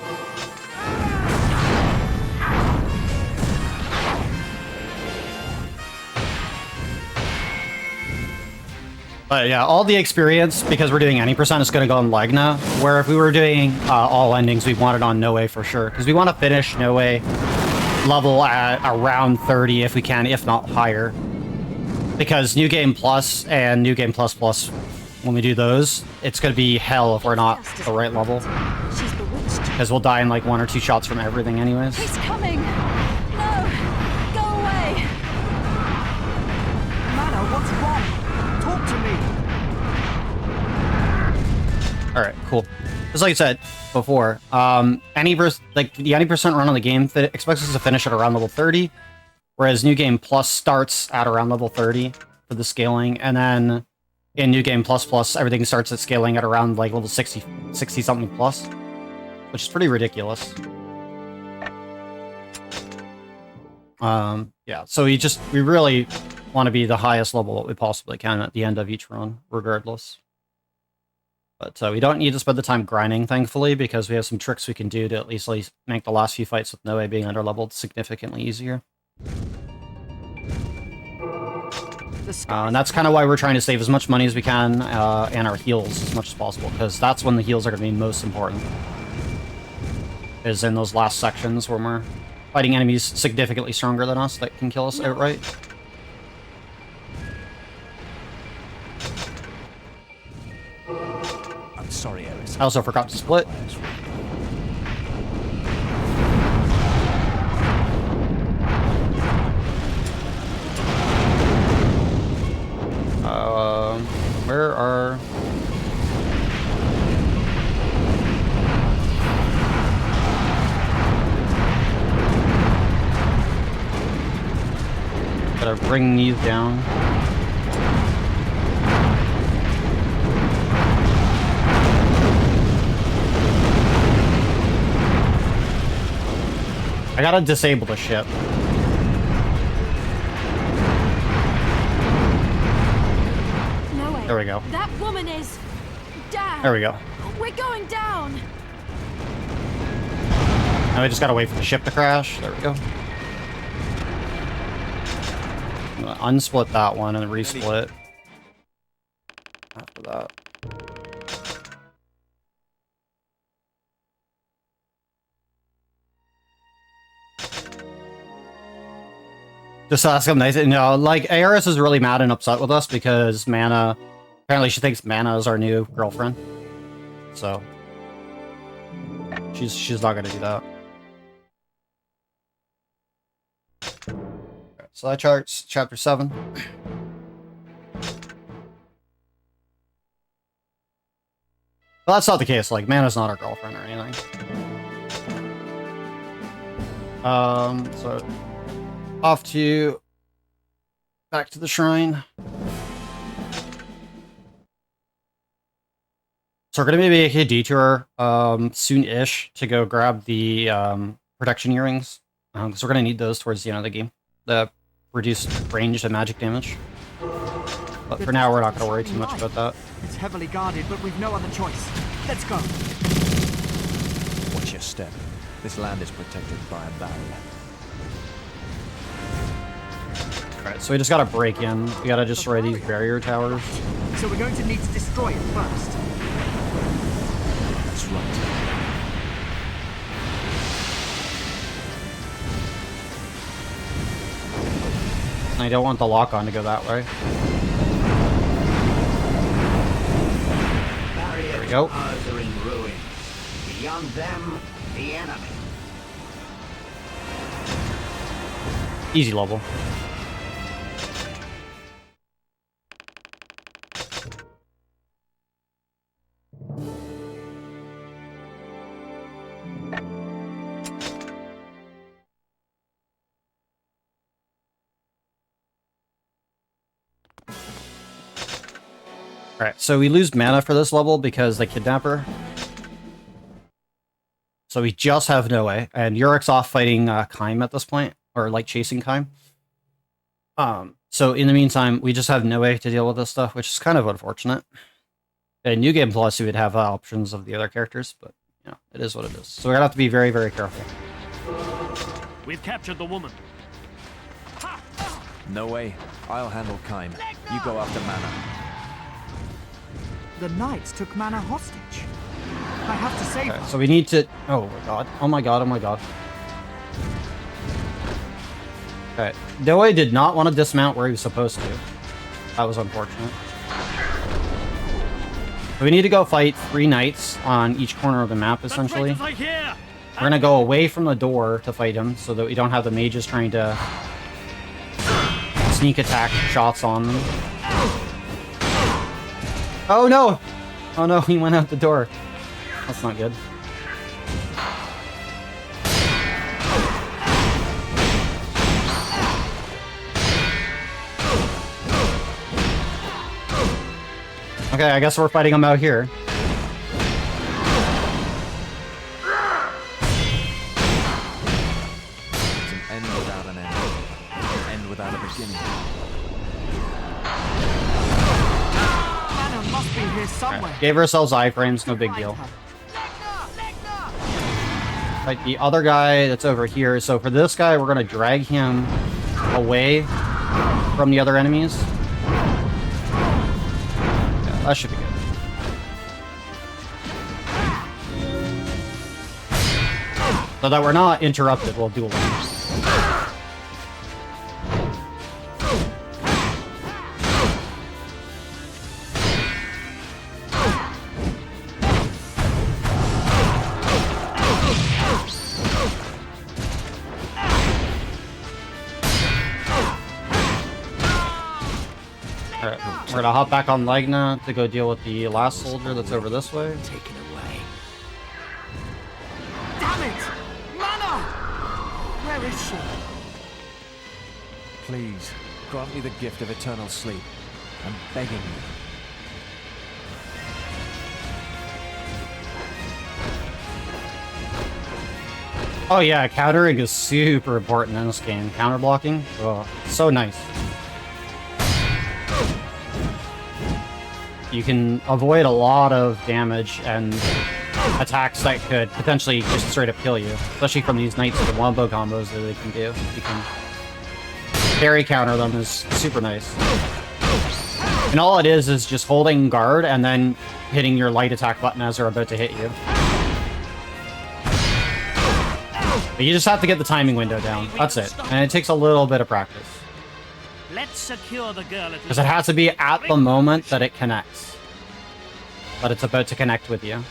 But yeah, all the experience, because we're doing any percent, is going to go on Legna, where if we were doing all endings, we'd want it on Noe for sure. Because we want to finish Noe level at around 30 if we can, if not higher. Because New Game Plus and New Game Plus Plus, when we do those, it's going to be hell if we're not the right level. She's bewitched. Because we'll die in like 1 or 2 shots from everything anyways. He's coming. No, go away. Mana, what's wrong? Talk to me. Alright, cool. Just like I said before, the any percent run on the game expects us to finish at around level 30, whereas New Game Plus starts at around level 30 for the scaling, and then in New Game Plus Plus, everything starts at scaling at around like level 60 something plus, which is pretty ridiculous. Yeah, so we really want to be the highest level that we possibly can at the end of each run, regardless. But we don't need to spend the time grinding, thankfully, because we have some tricks we can do to at least make the last few fights with Noe being underleveled significantly easier. And that's kind of why we're trying to save as much money as we can, and our heals as much as possible, because that's when the heals are going to be most important. Is in those last sections when we're fighting enemies significantly stronger than us that can kill us outright. I'm sorry, Eris. I also forgot to split. Where are... Gotta bring these down. I gotta disable the ship. No way. There we go. That woman is down. There we go. We're going down. Now we just gotta wait for the ship to crash. There we go. I'm gonna unsplit that one and resplit after that. Just to ask him nice, like, Aeris is really mad and upset with us because Mana, apparently she thinks Mana is our new girlfriend. So, she's not gonna do that. Okay, so that charts chapter 7. Well, that's not the case, like, Mana's not our girlfriend or anything. So... off to back to the shrine. So we're gonna be making a detour soon-ish to go grab the protection earrings, because we're gonna need those towards the end of the game. The reduced ranged and magic damage. But for now, we're not gonna worry too much about that. It's heavily guarded, but we've no other choice. Let's go. Watch your step. This land is protected by a barrier. Alright, so we just gotta break in. We gotta destroy these barrier towers. So we're going to need to destroy it first. That's right. I don't want the lock-on to go that way. There we go. Towers are in ruin. Beyond them, the enemy. Easy level. Alright, so we lose mana for this level because they kidnap her. So we just have Noe, and Yurik's off fighting Caim at this point, or like chasing Caim. So in the meantime, we just have Noe to deal with this stuff, which is kind of unfortunate. In New Game Plus, we would have options of the other characters, but you know, it is what it is. So we're gonna have to be very, very careful. We've captured the woman. No way. I'll handle Caim. You go after mana. The knights took mana hostage. I have to save her. So we need to... Oh my god. Oh my god, oh my god. Okay. Noe did not want to dismount where he was supposed to. That was unfortunate. So we need to go fight 3 knights on each corner of the map, essentially. We're gonna go away from the door to fight him, so that we don't have the mages trying to sneak attack shots on them. Oh no! Oh no, he went out the door. That's not good. Okay, I guess we're fighting him out here. It's an end without an end. An end without a beginning. Mana must be here somewhere. Right. Gave ourselves iframes, no big deal. Like the other guy that's over here. So for this guy, we're gonna drag him away from the other enemies. Yeah, that should be good. So that we're not interrupted while dueling. Alright, we're gonna hop back on Legna to go deal with the last soldier that's over this way. Take it away. Damn it! Mana! Where is she? Please, grant me the gift of eternal sleep. I'm begging you. Oh yeah, countering is super important in this game. Counter blocking, oh, so nice. You can avoid a lot of damage and attacks that could potentially just straight up kill you, especially from these knights with the wombo combos that they can do. You can parry counter them is super nice. And all it is just holding guard and then hitting your light attack button as they're about to hit you. But you just have to get the timing window down. That's it. And it takes a little bit of practice. Let's secure the girl at Because it has to be at the moment that it connects. That it's about to connect with you.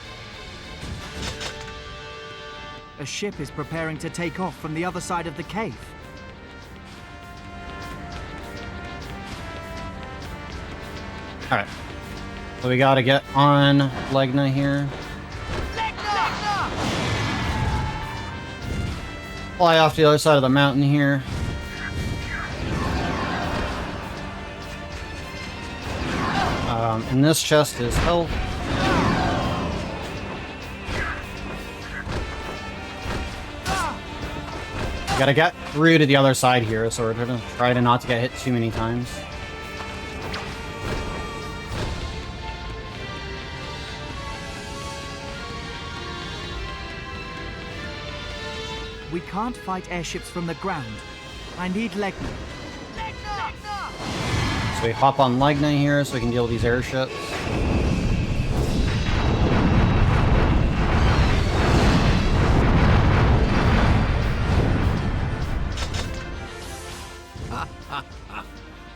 A ship is preparing to take off from the other side of the cave. Alright. So we gotta get on Legna here. Fly off the other side of the mountain here. And this chest is health. We gotta get through to the other side here, so we're gonna try to not to get hit too many times. We can't fight airships from the ground. I need Legna. So we hop on Legna here so we can deal with these airships.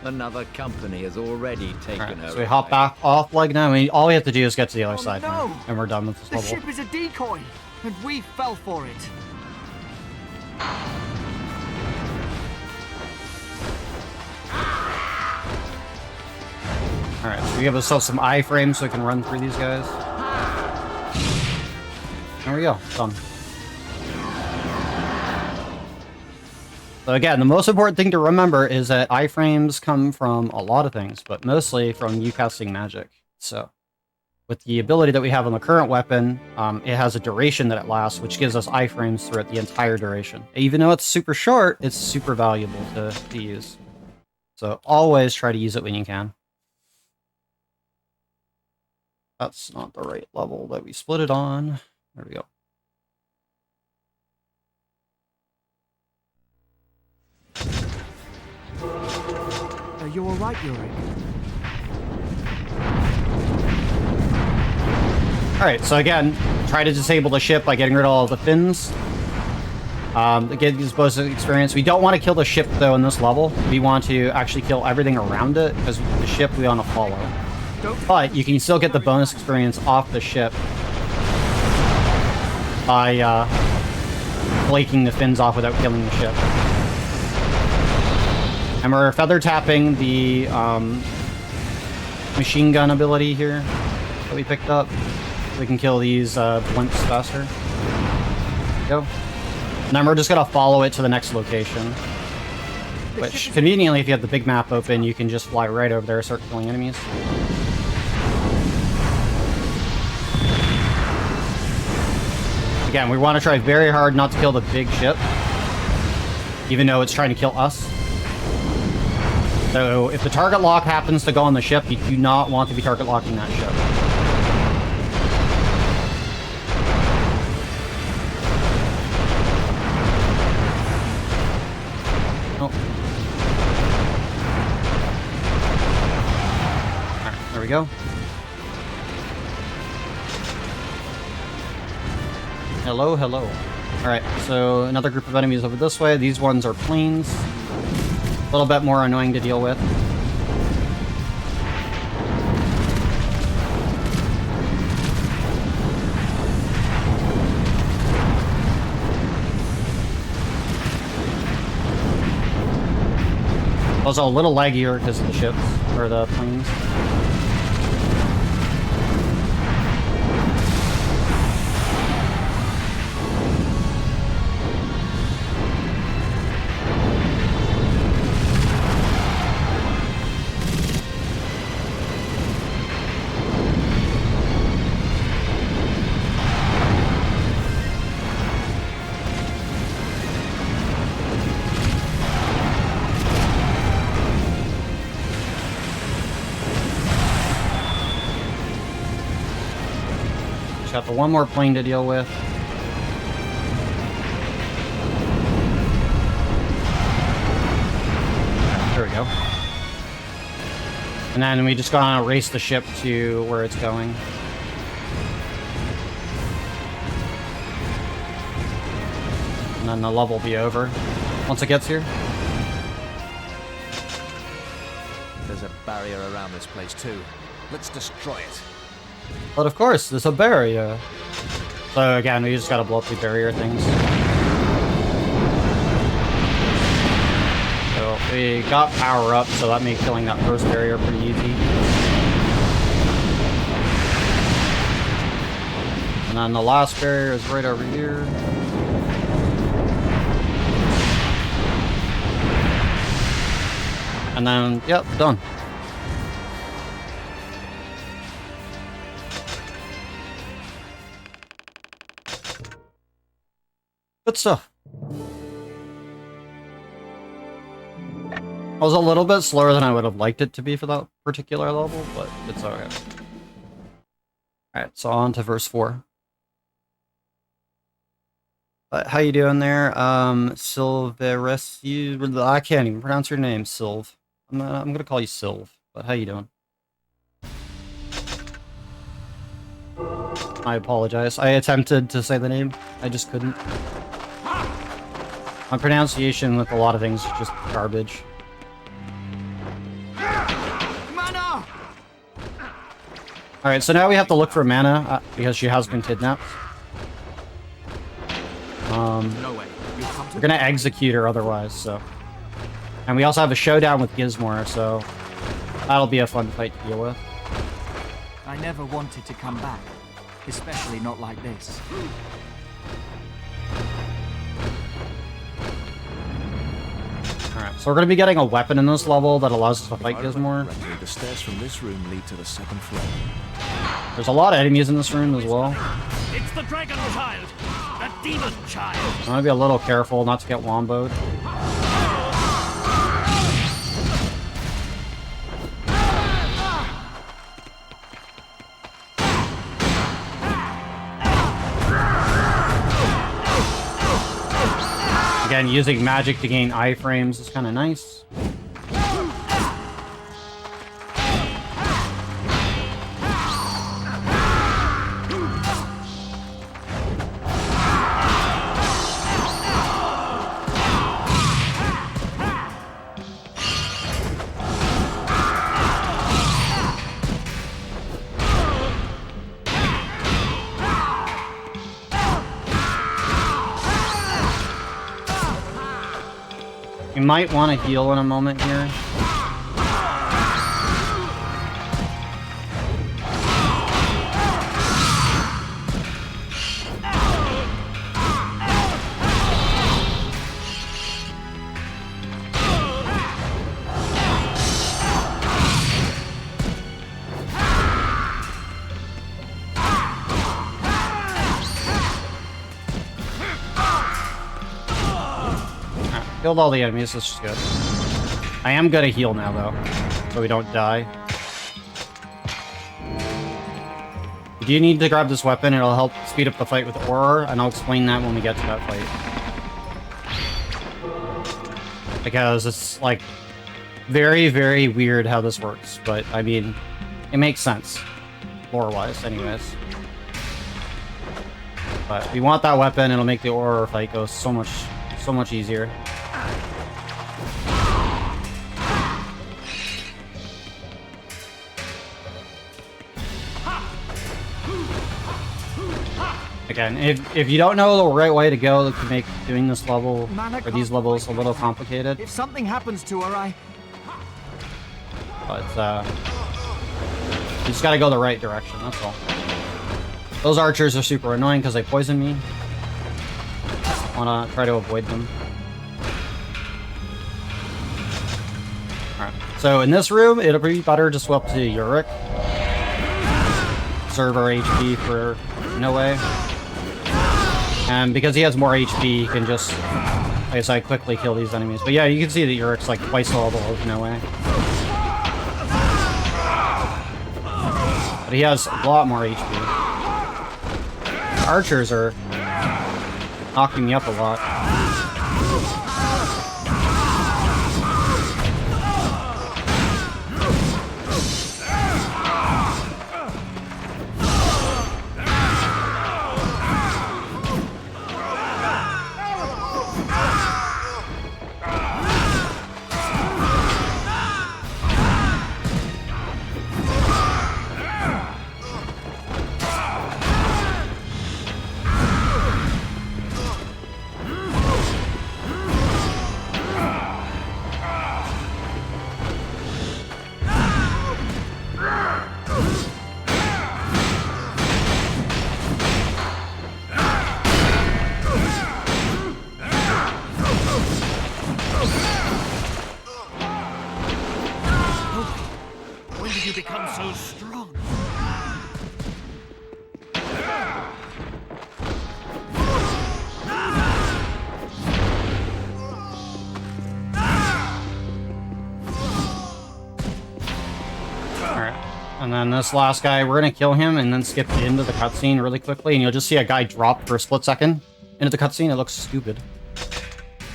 Another company has already taken her. So we hop back off Legna. I mean, all we have to do is get to the other side, no. now, and we're done with this The level. ship is a decoy, and we fell for it. Alright, so we give ourselves some iframes so we can run through these guys. There we go, done. So again, the most important thing to remember is that iframes come from a lot of things, but mostly from you casting magic. So, with the ability that we have on the current weapon, it has a duration that it lasts, which gives us iframes throughout the entire duration. Even though it's super short, it's super valuable to use. So always try to use it when you can. That's not the right level that we split it on. There we go. Are you alright, Yuri? Alright, so again, try to disable the ship by getting rid of all the fins. Get these bonus experience. We don't want to kill the ship, though, in this level. We want to actually kill everything around it, because the ship we want to follow. But you can still get the bonus experience off the ship by flaking the fins off without killing the ship. And we're feather tapping the machine gun ability here that we picked up. So we can kill these blimps faster. There we go. And then we're just gonna follow it to the next location. Which, conveniently, if you have the big map open, you can just fly right over there and start killing enemies. Again, we want to try very hard not to kill the big ship, even though it's trying to kill us. So if the target lock happens to go on the ship, you do not want to be target locking that ship. Oh. Alright, there we go. Hello, hello. Alright, so another group of enemies over this way. These ones are planes. A little bit more annoying to deal with. Also a little laggier because of the ships, or the planes. Got the one more plane to deal with. There we go. And then we just gotta race the ship to where it's going. And then the level will be over once it gets here. There's a barrier around this place too. Let's destroy it. But of course, there's a barrier. So again, we just gotta blow up the barrier things. So we got power up, so that made killing that first barrier pretty easy. And then the last barrier is right over here. And then, yep, done. Good stuff. I was a little bit slower than I would have liked it to be for that particular level, but it's okay. Alright, so on to verse 4. How you doing there? Silveris, I can't even pronounce your name, Sylv. I'm gonna call you Sylv, but how you doing? I apologize. I attempted to say the name, I just couldn't. My pronunciation with a lot of things is just garbage. Alright, so now we have to look for mana because she has been kidnapped. No way. We're gonna execute her otherwise, so. And we also have a showdown with Gizmor, so that'll be a fun fight to deal with. I never wanted to come back, especially not like this. Alright, so we're gonna be getting a weapon in this level that allows us to fight Gizmor. The stairs from this room lead to the second floor. There's a lot of enemies in this room as well. It's the dragon child! The demon child! I'm gonna be a little careful not to get womboed. Again, using magic to gain iframes is kind of nice. You might want to heal in a moment here. Killed all the enemies, this is good. I am gonna heal now, though, so we don't die. Do you need to grab this weapon? It'll help speed up the fight with Auror, and I'll explain that when we get to that fight. Because it's, like, very, very weird how this works, but, I mean, it makes sense. Lore-wise, anyways. But we want that weapon, it'll make the Auror fight go so much easier. Again, if you don't know the right way to go, it can make doing this level, or these levels, a little complicated. If something happens to her, But, you just gotta go the right direction, that's all. Those archers are super annoying because they poison me. I wanna try to avoid them. Alright, so in this room, it'll be better to swap to Yurik. Serve our HP for Noe. And because he has more HP, he can just, like I said, quickly kill these enemies. But yeah, you can see that Yurik's like twice the level of Noe. But he has a lot more HP. The archers are knocking me up a lot. When did you become so strong? Alright, and then this last guy, we're gonna kill him and then skip into the cutscene really quickly, and you'll just see a guy drop for a split second into the cutscene. It looks stupid.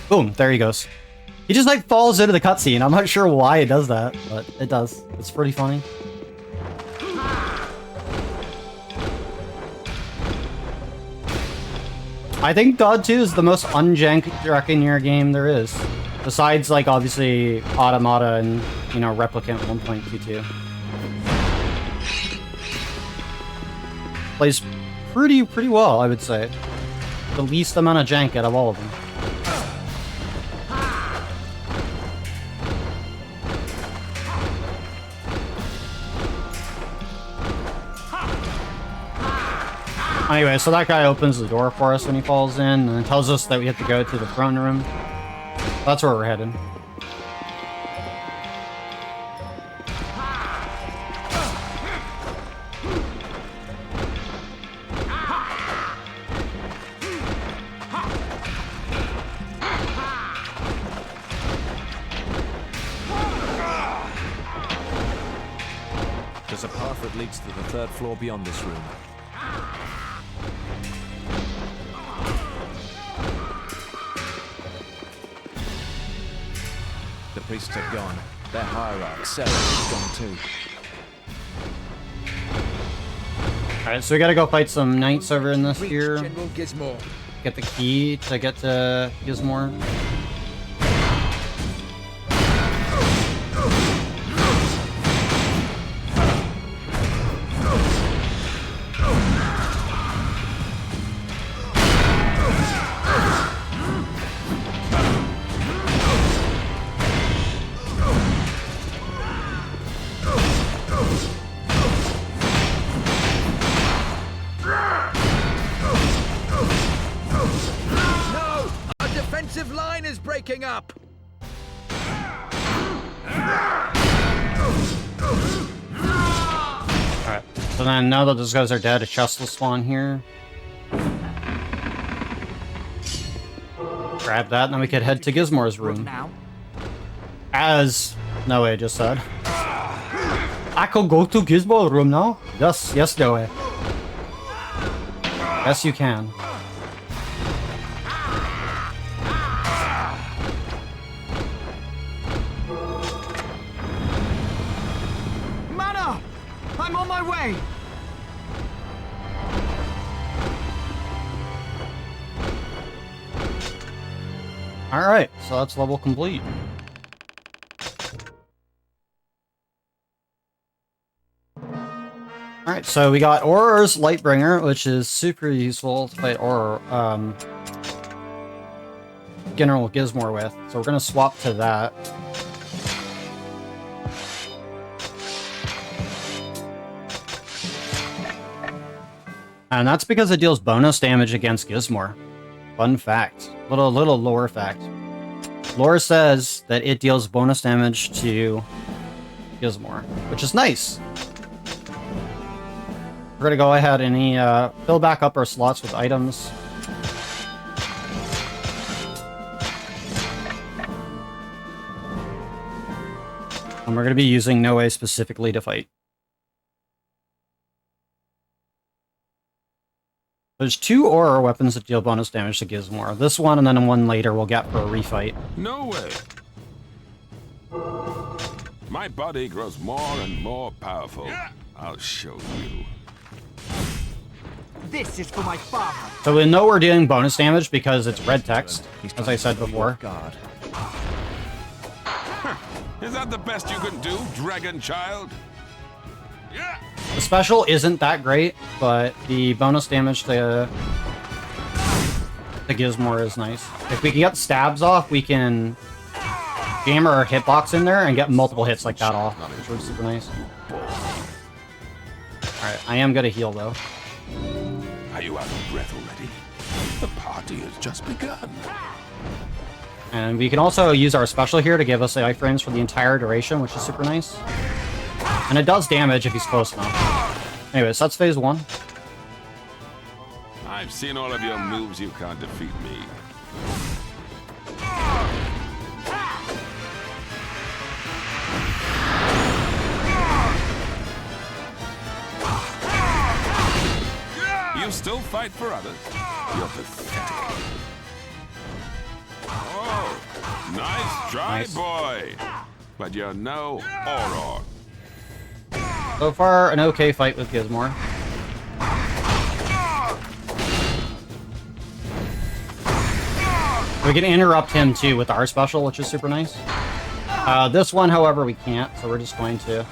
Boom, there he goes. He just like falls into the cutscene. I'm not sure why it does that, but it does. It's pretty funny. I think God 2 is the most unjank DrakeNieR game there is. Besides, like, obviously, Automata and, you know, Replicant 1.22. Plays pretty well, I would say. The least amount of jank out of all of them. Anyway, so that guy opens the door for us when he falls in, and tells us that we have to go to the throne room. That's where we're headed. There's a path that leads to the third floor beyond this room. The priests are gone. Their hierarch, Sarah, is gone too. Alright, so we gotta go fight some knights over in this here. General Gizmore. Get the key to get to Gizmore. Line is breaking up. Alright, so then now that those guys are dead, a chest will spawn here. Grab that, and then we could head to Gizmore's room. As Noe just said. I could go to Gizmore's room now? Yes, Noe. Yes, you can. I'm on my way! Alright, so that's level complete. Alright, so we got Auror's Lightbringer, which is super useful to fight Auror, General Gizmore with. So we're gonna swap to that. And that's because it deals bonus damage against Gizmore. Fun fact. Little lore fact. Lore says that it deals bonus damage to Gizmore, which is nice. We're gonna go ahead and fill back up our slots with items. And we're gonna be using Noe specifically to fight. There's 2 Auror weapons that deal bonus damage to Gizmore. This one and then one later we'll get for a refight. No way. My body grows more and more powerful. I'll show you. This is for my father. So we know we're dealing bonus damage because it's red text, as I said before. God. Is that the best you can do, Dragon Child? Yeah. The special isn't that great, but the bonus damage to Gizmore is nice. If we can get stabs off, we can jam our hitbox in there and get multiple hits like that off, which would be super nice. Alright, I am gonna heal though. Are you out of breath already? The party has just begun. And we can also use our special here to give us the iframes for the entire duration, which is super nice. And it does damage if he's close enough. Anyways, that's phase 1. I've seen all of your moves. You can't defeat me. You still fight for others? You're pathetic. Oh, nice try, boy. But you're no Auror. So far, an okay fight with Gizmore. We can interrupt him too with our special, which is super nice. This one, however, we can't, so we're just going to.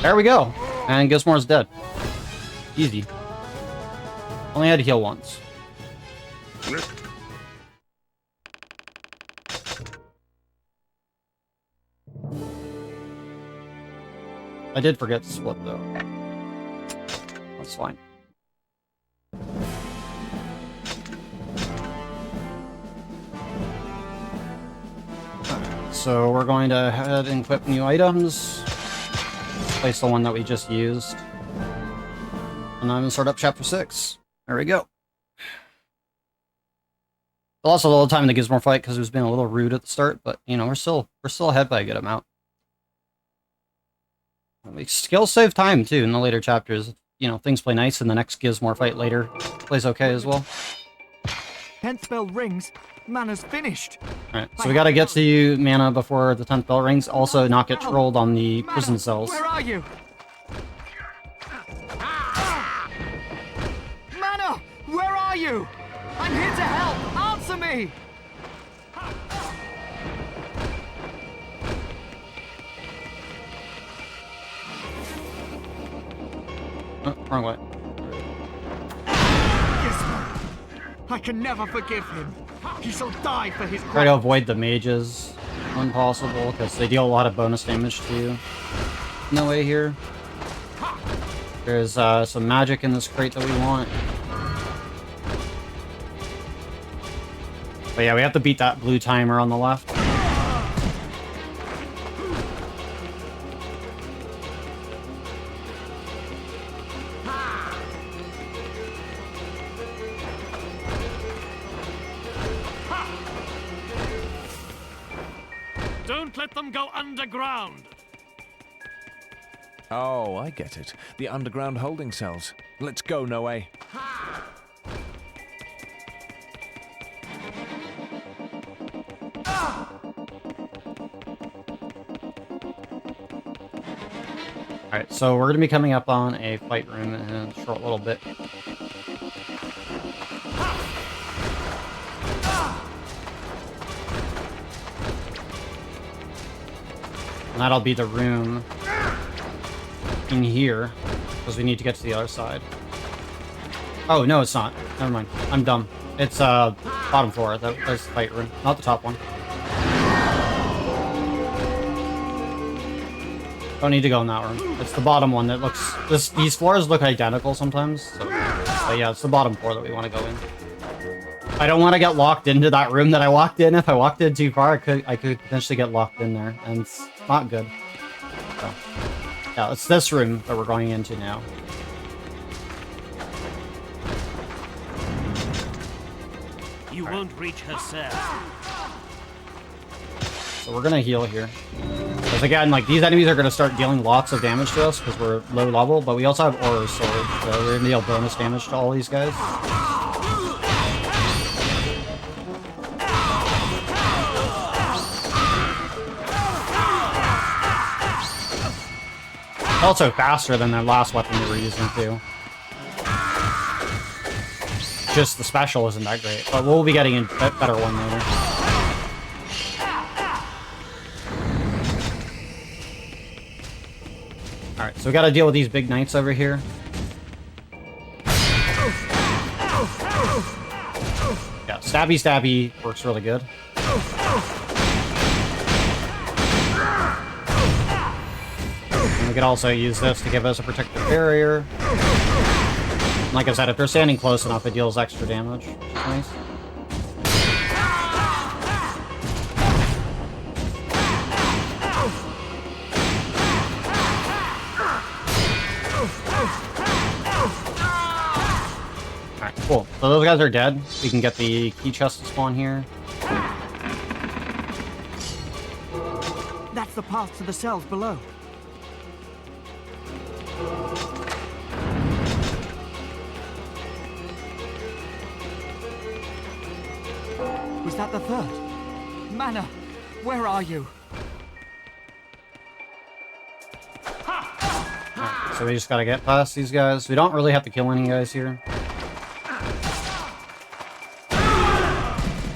There we go. And Gizmore's dead. Easy. Only had to heal once. I did forget to split though. That's fine. Alright, so we're going to head and equip new items. Place the one that we just used. And I'm gonna start up chapter 6. There we go. I lost a little time in the Gizmore fight because it was being a little rude at the start, but you know, we're still ahead by a good amount. Skills save time too in the later chapters. You know, things play nice, and the next Gizmore fight later plays okay as well. 10th bell rings, mana's finished. Alright, so we gotta get to you, mana, before the 10th bell rings. Also, not get trolled on the prison cells. Where are you? Mana, where are you? I'm here to help. Answer me. Oh, wrong way. Gizmo. I can never forgive him. He shall die for his crime. Try to avoid the mages when possible, because they deal a lot of bonus damage to you. No way here. There's some magic in this crate that we want. But yeah, we have to beat that blue timer on the left. Don't let them go underground. Oh, I get it. The underground holding cells. Let's go, Noe. Alright, so we're going to be coming up on a fight room in a short little bit. And that'll be the room in here, because we need to get to the other side. Oh, no, it's not. Never mind. I'm dumb. It's bottom floor. That's the fight room, not the top one. Don't need to go in that room. It's the bottom one that looks... These floors look identical sometimes. So, but yeah, it's the bottom floor that we want to go in. I don't want to get locked into that room that I walked in. If I walked in too far, I could potentially get locked in there, and it's not good. So, yeah, it's this room that we're going into now. You won't reach her cell. So we're gonna heal here. Because again, like, these enemies are gonna start dealing lots of damage to us because we're low level, but we also have Aura's Sword, so we're gonna deal bonus damage to all these guys. Also faster than that last weapon we were using too. Just the special isn't that great, but we'll be getting a better one later. Alright, so we gotta deal with these big knights over here. Yeah, stabby stabby works really good. And we could also use this to give us a protective barrier. Like I said, if they're standing close enough, it deals extra damage, which is nice. Alright, cool. So those guys are dead. We can get the key chest to spawn here. That's the path to the cells below. Was that the third? Mana, where are you? Right, so we just gotta get past these guys. We don't really have to kill any guys here.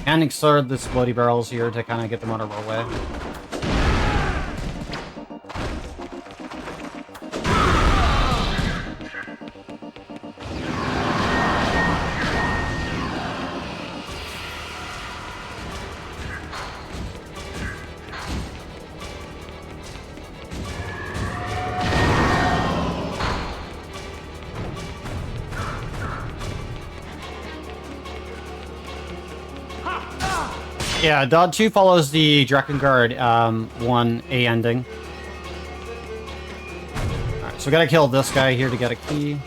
And explode the explodey barrels here to kind of get them out of our way. Yeah, Dod 2 follows the Drakengard 1A ending. Alright, so we gotta kill this guy here to get a key.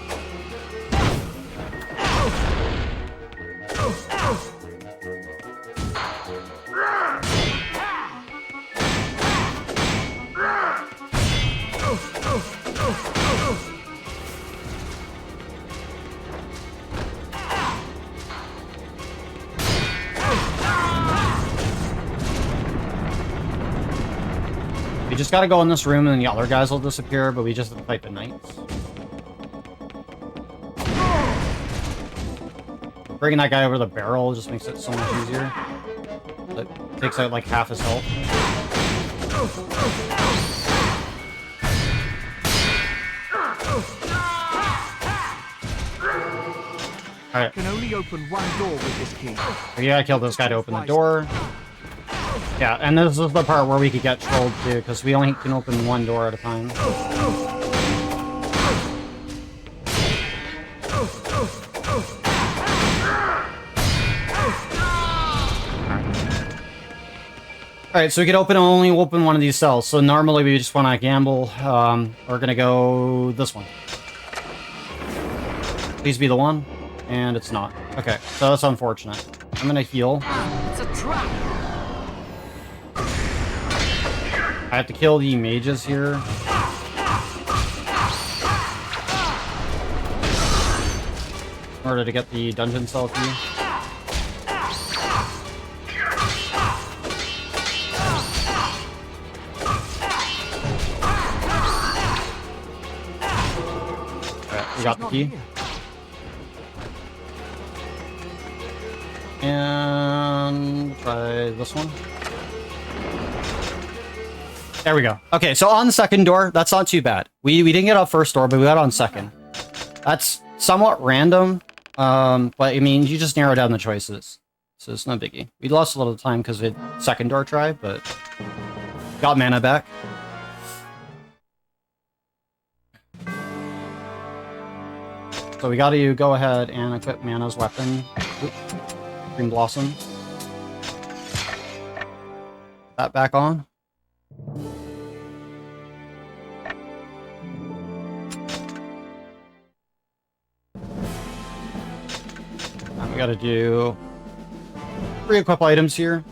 We just gotta go in this room and then the other guys will disappear, but we just have to fight the knights. Bringing that guy over the barrel just makes it so much easier. It takes out like half his health. Alright. Can only open one door with this key. We gotta kill this guy to open the door. Yeah, and this is the part where we could get trolled too, because we only can open one door at a time. Alright, so we could only open one of these cells. So normally we just want to gamble. We're gonna go this one. Please be the one. And it's not. Okay, so that's unfortunate. I'm gonna heal. It's a trap. I have to kill the mages here. In order to get the dungeon cell key. Alright, we got the key. And try this one. There we go. Okay, so on the second door, that's not too bad. We didn't get on first door, but we got on second. That's somewhat random, but I mean, you just narrow down the choices. So it's no biggie. We lost a little time because we had second door try, but got mana back. So we got to go ahead and equip Mana's weapon. Oops. Green Blossom. That back on. Now we gotta do re-equip items here.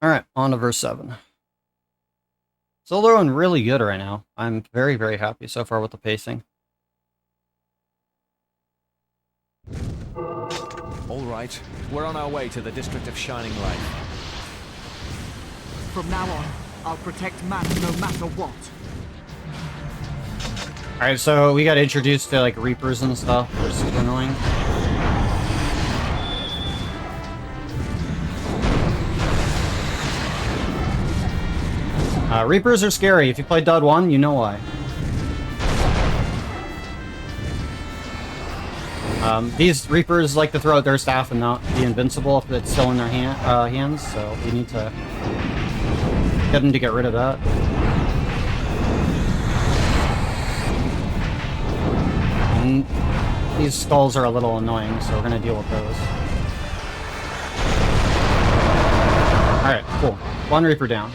Alright, on to verse 7. Still doing really good right now. I'm very, very happy so far with the pacing. All right, we're on our way to the District of Shining Light. From now on, I'll protect man no matter what. Alright, so we got introduced to like Reapers and stuff, which is super annoying. Reapers are scary. If you played Dud 1, you know why. These Reapers like to throw out their staff and not be invincible if it's still in their hands, so we need to get them to get rid of that. And these skulls are a little annoying, so we're gonna deal with those. Alright, cool. One Reaper down.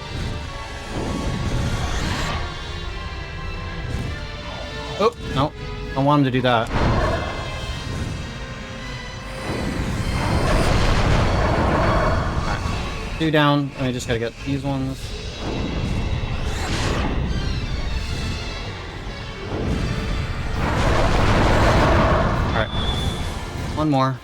Oh, no. Don't want him to do that. Alright. 2 down, and I just gotta get these ones. Alright. One more.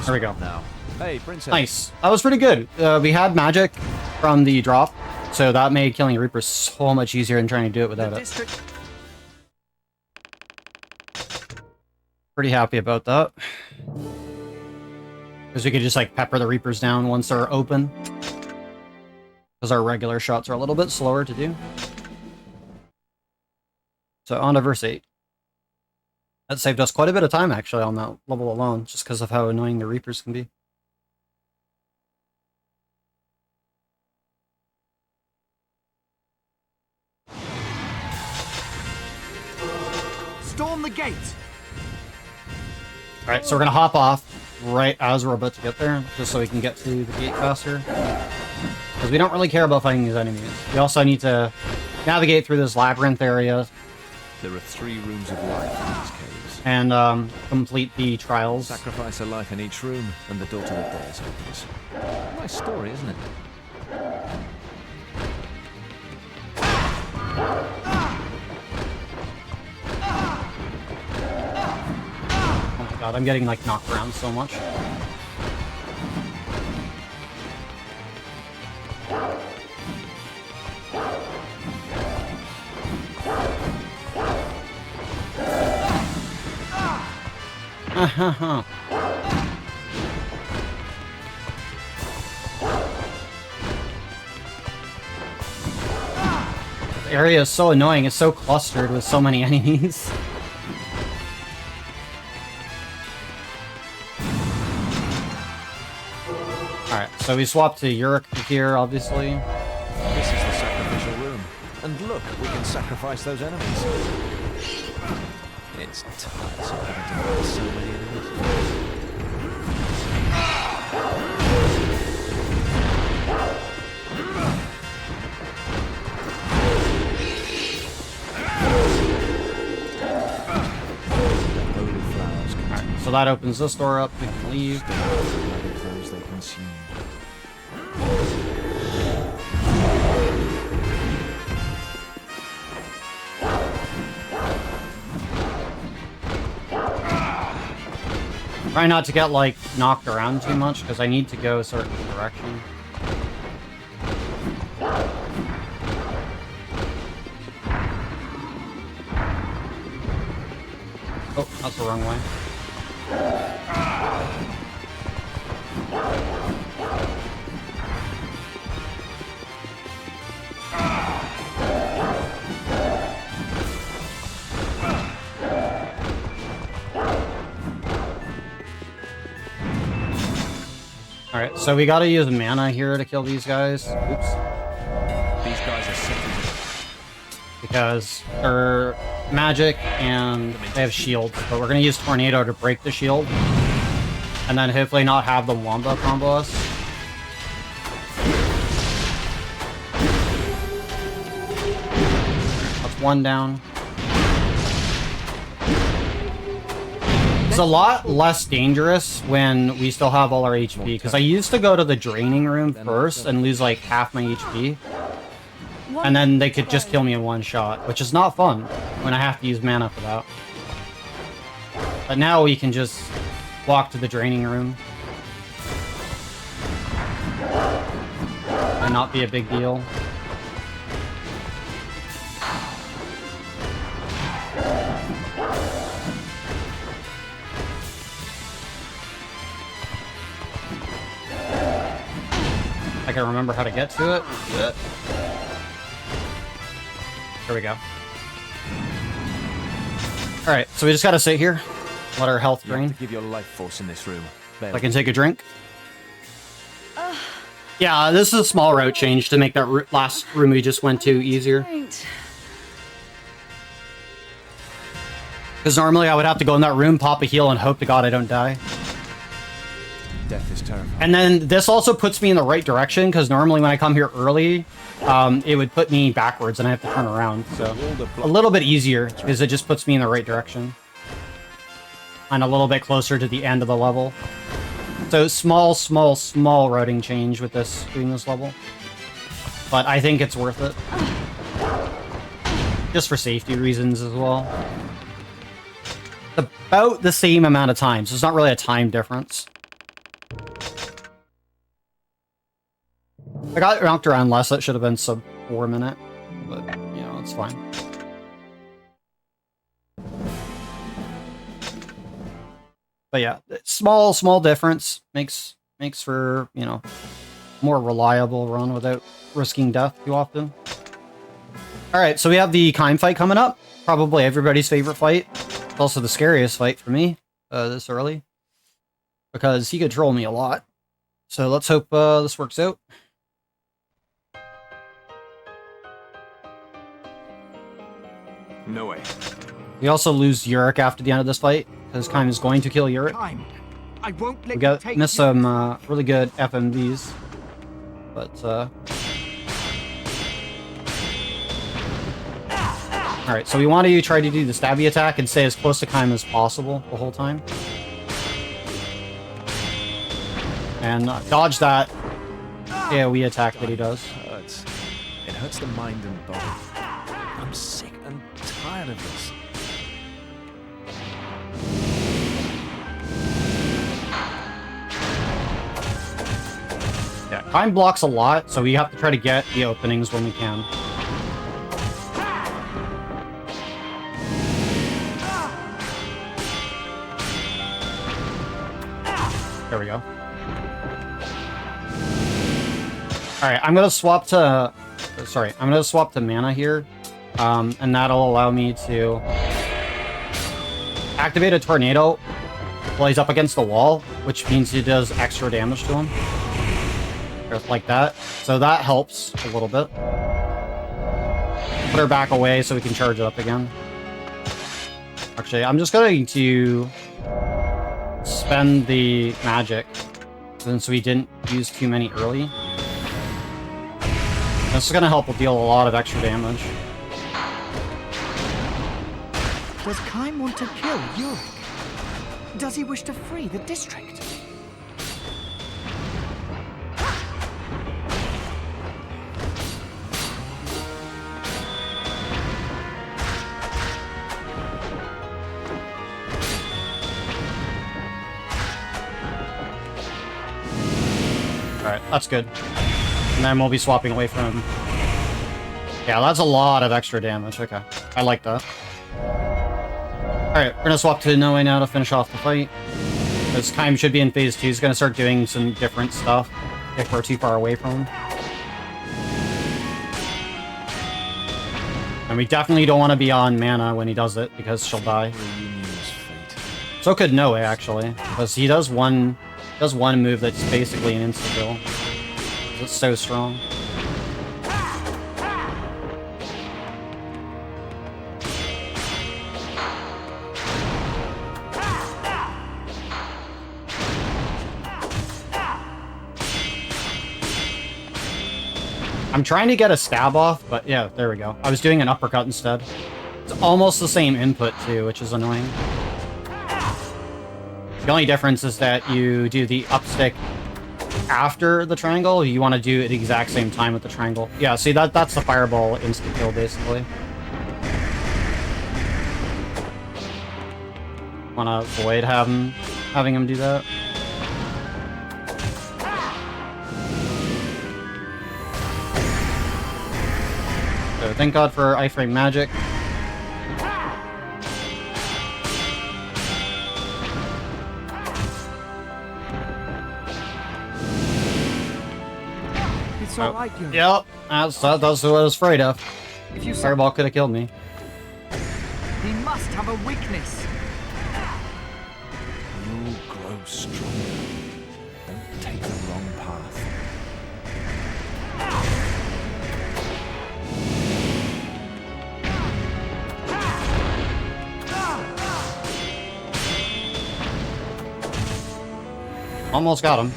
There we go. Now. Hey, Princess. Nice. That was pretty good. We had magic from the drop, so that made killing Reapers so much easier than trying to do it without it. Pretty happy about that. Because we could just like pepper the Reapers down once they're open. Because our regular shots are a little bit slower to do. So on to verse 8. That saved us quite a bit of time, actually, on that level alone, just because of how annoying the Reapers can be. Storm the gate! Alright, so we're gonna hop off right as we're about to get there, just so we can get to the gate faster. Because we don't really care about fighting these enemies. We also need to navigate through this labyrinth area. There are 3 rooms of life in these caves. And complete the trials. Sacrifice a life in each room, and the door to the days opens. Nice story, isn't it? Oh my god, I'm getting like knocked around so much. The area is so annoying, it's so clustered with so many enemies. Alright, so we swapped to Yurik here, obviously. This is the sacrificial room. And look, we can sacrifice those enemies. It's tiresome having to fight so many enemies. Alright, so that opens this door up, we can leave. Those they consumed. Try not to get, like, knocked around too much, because I need to go a certain direction. Oh, that's the wrong way. Alright, so we gotta use mana here to kill these guys. Oops. These guys are sensitive. Because they're magic and they have shields, but we're gonna use Tornado to break the shield. And then hopefully not have the Wamba combo us. That's one down. It's a lot less dangerous when we still have all our HP, because I used to go to the draining room first and lose like half my HP. And then they could just kill me in one shot, which is not fun when I have to use mana for that. But now we can just walk to the draining room and not be a big deal. I can remember how to get to it. Yeah. There we go. Alright, so we just gotta sit here, let our health drain. You have to give your life force in this room. I can take a drink. Yeah, this is a small route change to make that last room we just went to easier. Because normally I would have to go in that room, pop a heal, and hope to God I don't die. Death is terrifying. And then this also puts me in the right direction, because normally when I come here early, it would put me backwards and I have to turn around. So a little bit easier, because it just puts me in the right direction. And a little bit closer to the end of the level. So small routing change with this, doing this level. But I think it's worth it. Just for safety reasons as well. About the same amount of time, so it's not really a time difference. I got knocked around less, that should have been sub 4 minute, but, you know, it's fine. But yeah, small difference makes for, you know, more reliable run without risking death too often. Alright, so we have the Caim fight coming up. Probably everybody's favorite fight. It's also the scariest fight for me this early, because he could troll me a lot. So let's hope this works out. No way. We also lose Yurik after the end of this fight, because Caim is going to kill Yurik. Caim, I won't let We got you take missed some really good FMVs, but alright, so we want to try to do the stabby attack and stay as close to Caim as possible the whole time. And dodge that AoE attack that he does. Hurts. It hurts the mind and body. I'm sick and tired of this. Yeah, Caim blocks a lot, so we have to try to get the openings when we can. There we go. Alright, I'm gonna swap to... Sorry, I'm gonna swap to mana here. And that'll allow me to activate a tornado while he's up against the wall, which means he does extra damage to him. Like that. So that helps a little bit. Put her back away so we can charge it up again. Actually, I'm just going to spend the magic since we didn't use too many early. This is going to help deal a lot of extra damage. Does Caim want to kill Yurik? Does he wish to free the district? Alright, that's good. And then we'll be swapping away from him. Yeah, that's a lot of extra damage. Okay, I like that. Alright, we're gonna swap to Noe now to finish off the fight. Because Caim should be in phase 2. He's gonna start doing some different stuff if we're too far away from him. And we definitely don't want to be on mana when he does it, because she'll die. So could Noe, actually. Because he does one move that's basically an insta-kill. It's so strong. I'm trying to get a stab off, but yeah, there we go. I was doing an uppercut instead. It's almost the same input too, which is annoying. The only difference is that you do the up stick after the triangle. You want to do it at the exact same time with the triangle. Yeah, see, that's the fireball insta-kill, basically. Want to avoid having him do that. So thank God for iframe magic. It's all right, Yurik. Yep, that's what I was afraid of. If you Fireball could have killed me. He must have a weakness. You'll grow stronger. Don't take the wrong path. Almost got him.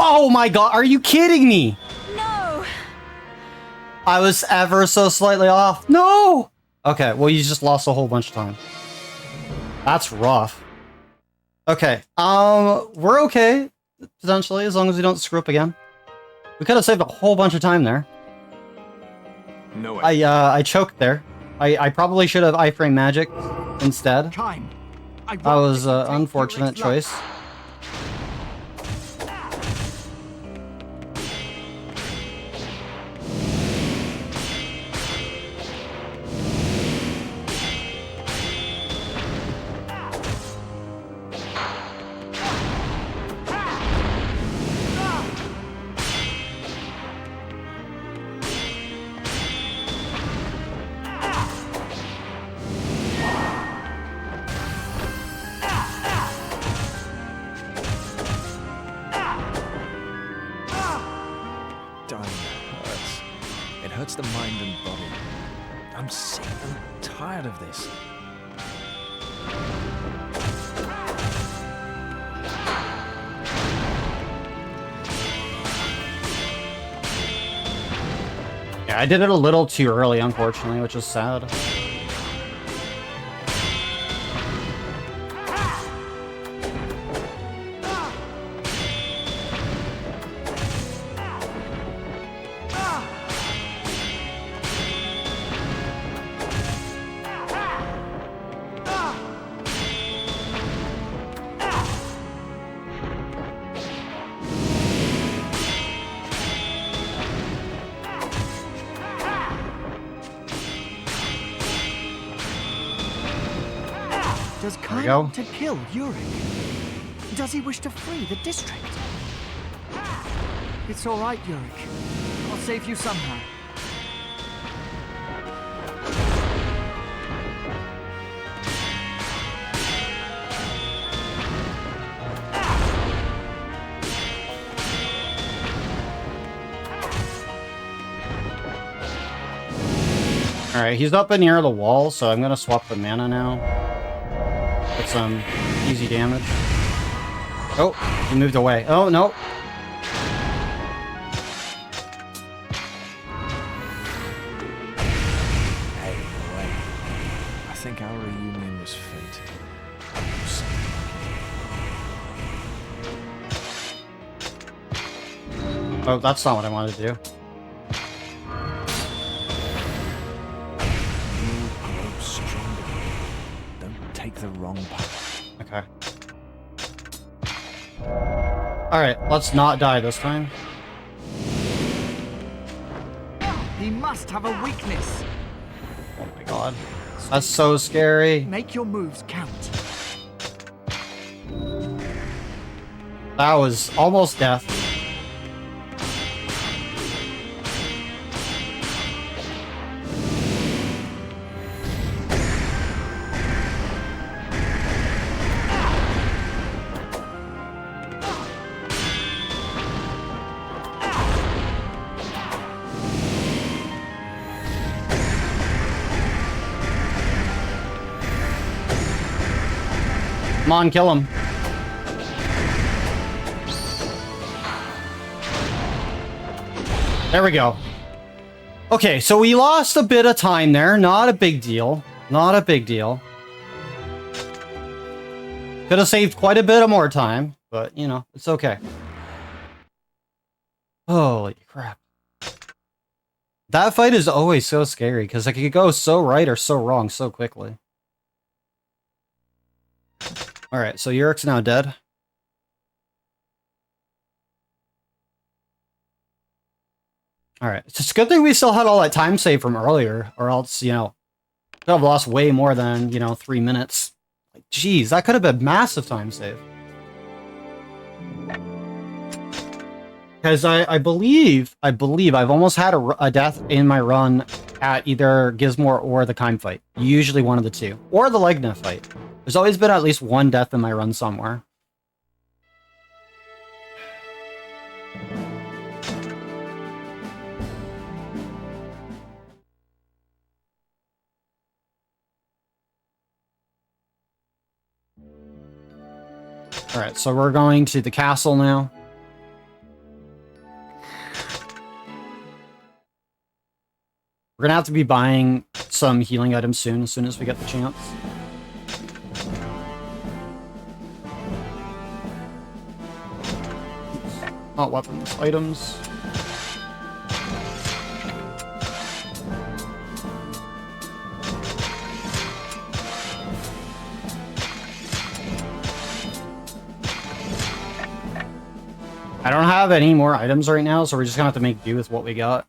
Oh my god, are you kidding me? No! I was ever so slightly off. No! Okay, well, you just lost a whole bunch of time. That's rough. Okay, we're okay, potentially, as long as we don't screw up again. We could have saved a whole bunch of time there. No way. I choked there. I probably should have iframe magic instead. Caim, That was an unfortunate choice. the mind and body. I'm sick and tired of this. Yeah, I did it a little too early, unfortunately, which is sad. Does we Caim go. want to kill Yurik? Does he wish to free the district? It's all right, Yurik. I'll save you somehow. Alright, he's up in near the wall, so I'm gonna swap the mana now. Get some easy damage. Oh, he moved away. Oh, no. Hey, wait. I think our reunion was fate. Oh, that's not what I wanted to do. The wrong path. Okay. Alright, let's not die this time. He must have a weakness. Oh my god. That's so scary. Make your moves count. That was almost death. Come on, kill him. There we go. Okay, so we lost a bit of time there. Not a big deal. Not a big deal. Could have saved quite a bit of more time, but, you know, it's okay. Holy crap. That fight is always so scary, because it could go so right or so wrong so quickly. Alright, so Yurik's now dead. Alright, it's a good thing we still had all that time saved from earlier, or else, you know, could have lost way more than, you know, 3 minutes. Like, jeez, that could have been massive time save. Because I believe I've almost had a death in my run at either Gizmore or the Caim fight. Usually one of the two. Or the Legna fight. There's always been at least one death in my run somewhere. Alright, so we're going to the castle now. We're gonna have to be buying some healing items soon, as soon as we get the chance. Not weapons, items. I don't have any more items right now, so we're just gonna have to make do with what we got.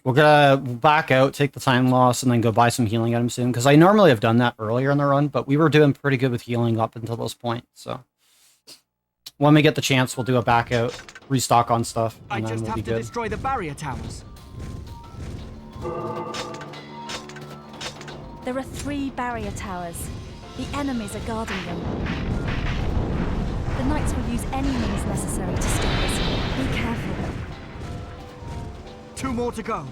We're gonna back out, take the time loss, and then go buy some healing items soon, because I normally have done that earlier in the run, but we were doing pretty good with healing up until this point, so... When we get the chance, we'll do a back out, restock on stuff, and then we'll be good. I just have to destroy the barrier towers. There are 3 barrier towers. The enemies are guarding them. The knights will use any means necessary to stop us. Be careful. 2 more to go.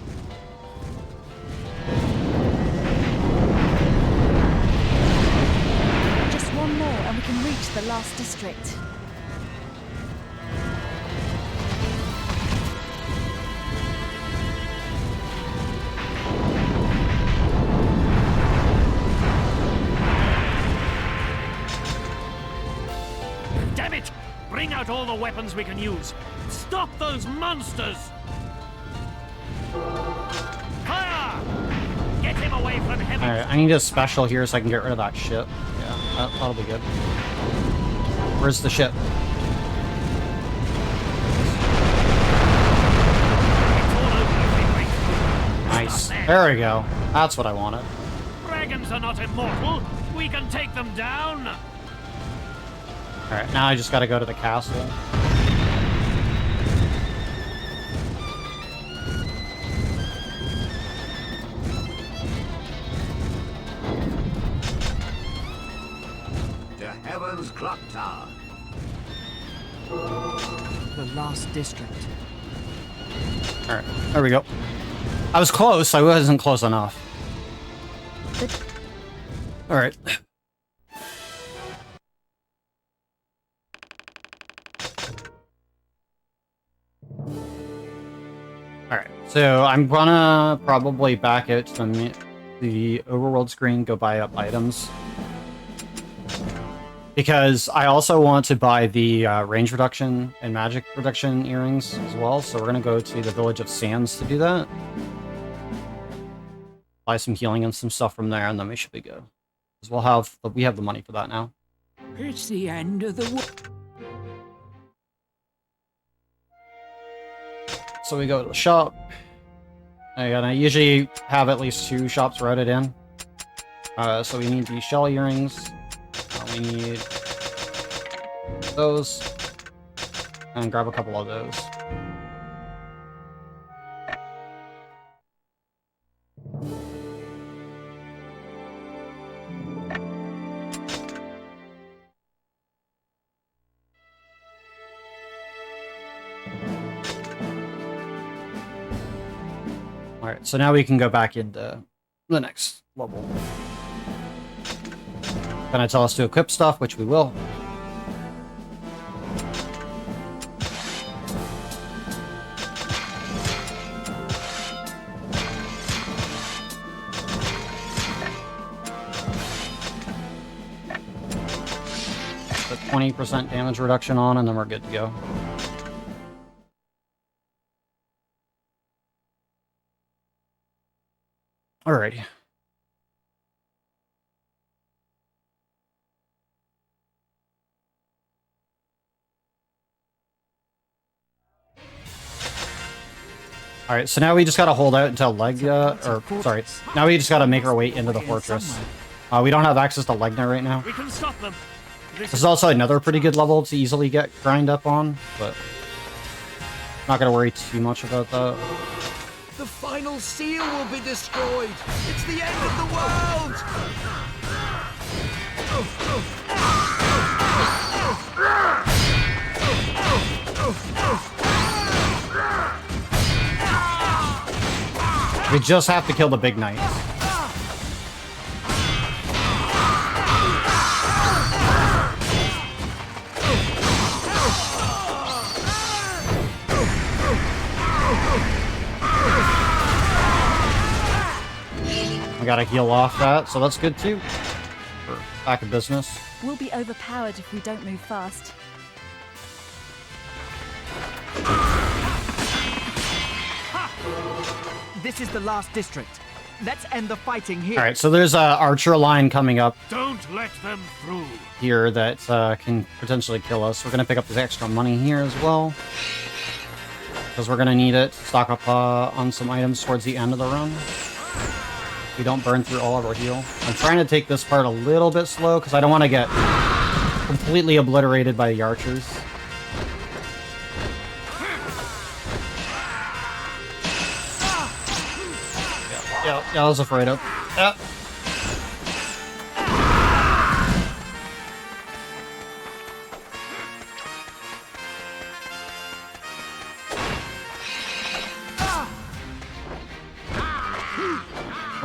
Just one more and we can reach the last district. Damn it! Bring out all the weapons we can use. Stop those monsters! Fire! Get him away from heaven! Alright, I need a special here so I can get rid of that ship. Yeah, that'll be good. Where's the ship? Nice. There we go. That's what I wanted. Dragons are not immortal. We can take them down. Alright, now I just gotta go to the castle. To Heaven's Clock Tower. The last district. Alright, there we go. I was close, I wasn't close enough. Alright. Alright, so I'm gonna probably back out to the overworld screen, go buy up items. Because I also want to buy the range reduction and magic reduction earrings as well, so we're gonna go to the Village of Sands to do that. Buy some healing and some stuff from there, and then we should be good. Because we have the money for that now. It's the end of the world. So we go to the shop. And I usually have at least 2 shops routed in. So we need these shell earrings. We need those. And grab a couple of those. Alright, so now we can go back into the next level. Gonna tell us to equip stuff, which we will. Put 20% damage reduction on, and then we're good to go. Alrighty. Alright, so now we just gotta hold out until Legna, or, sorry, now we just gotta make our way into the fortress. We don't have access to Legna right now. We can stop them. This is also another pretty good level to easily get grind up on, but not gonna worry too much about that. The final seal will be destroyed. It's the end of the world. We just have to kill the big knights. We gotta heal off that, so that's good too. We're back in business. We'll be overpowered if we don't move fast. This is the last district. Let's end the fighting here. Alright, so there's a archer line coming up Don't let them through. here that can potentially kill us. We're gonna pick up this extra money here as well. Because we're gonna need it to stock up on some items towards the end of the run. We don't burn through all of our heal. I'm trying to take this part a little bit slow because I don't want to get completely obliterated by the archers. Yeah, I was afraid of. Yeah.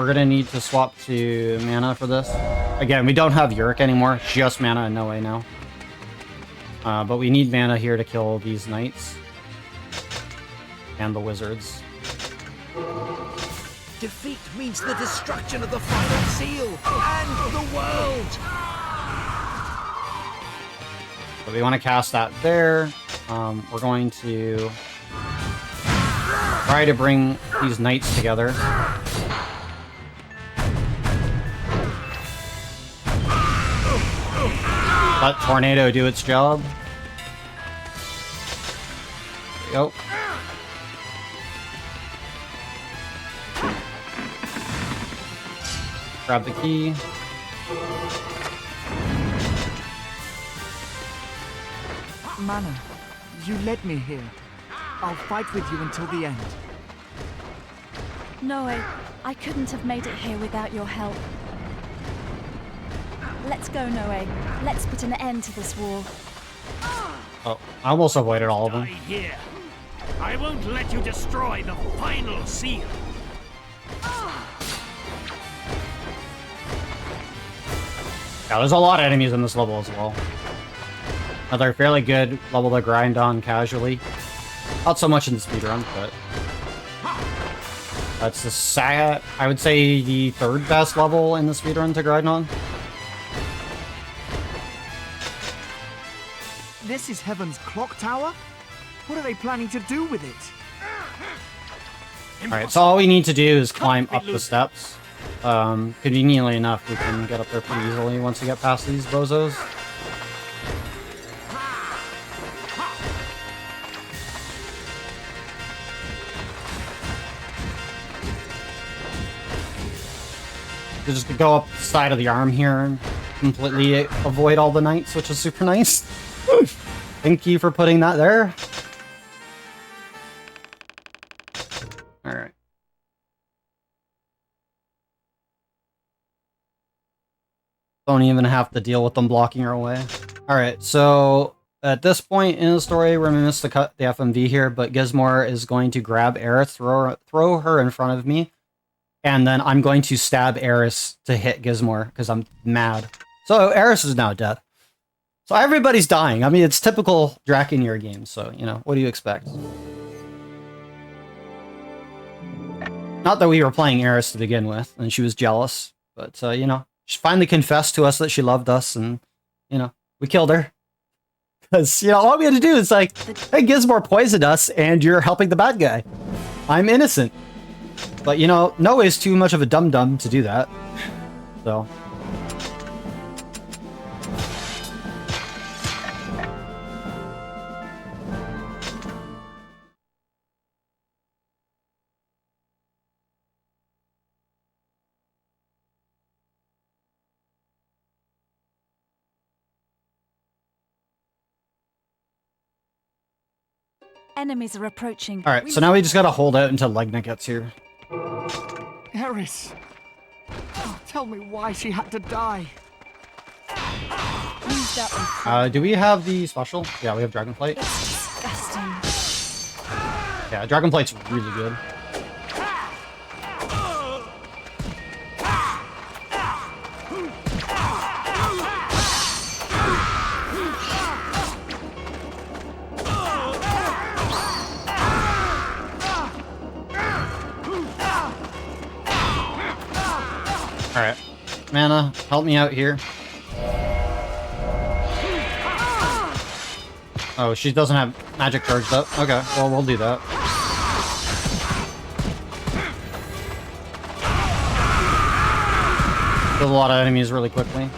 we're gonna need to swap to mana for this. Again, we don't have Yurik anymore, just mana and Noe now. But we need mana here to kill these knights. And the wizards. Defeat means the destruction of the final seal and the world. So we want to cast that there. We're going to try to bring these knights together. Let Tornado do its job. There we go. Grab the key. Mana, you led me here. I'll fight with you until the end. Noe, I couldn't have made it here without your help. Let's go, Noe. Let's put an end to this war. Oh, I almost avoided all of them. Here. I won't let you destroy the final seal. Yeah, there's a lot of enemies in this level as well. Another fairly good level to grind on casually. Not so much in the speedrun, but that's the I would say the third best level in the speedrun to grind on. This is Heaven's clock tower? What are they planning to do with it? Alright, so all we need to do is climb up the steps. Conveniently enough, we can get up there pretty easily once we get past these bozos. You just go up the side of the arm here and completely avoid all the knights, which is super nice. Thank you for putting that there. Alright. Don't even have to deal with them blocking our way. Alright, so at this point in the story, we're going to miss the FMV here, but Gizmor is going to grab Aerith, throw her in front of me, and then I'm going to stab Aerith to hit Gizmor, because I'm mad. So Aerith is now dead. So everybody's dying. I mean, it's typical DrakeNieR games, so, you know, what do you expect? Not that we were playing Aerith to begin with, and she was jealous, but, you know, she finally confessed to us that she loved us, and, you know, we killed her. Because, you know, all we had to do is like, hey, Gizmor poisoned us, and you're helping the bad guy. I'm innocent. But, you know, Noe's too much of a dum-dum to do that. So... Enemies are approaching. Alright, so now we just gotta hold out until Legna gets here. Aerith! Oh, tell me why she had to die. Do we have the special? Yeah, we have Dragonflight. It's disgusting. Yeah, Dragonflight's really good. Alright. Mana, help me out here. Oh, she doesn't have magic charged up. Okay, well, we'll do that. Kill a lot of enemies really quickly.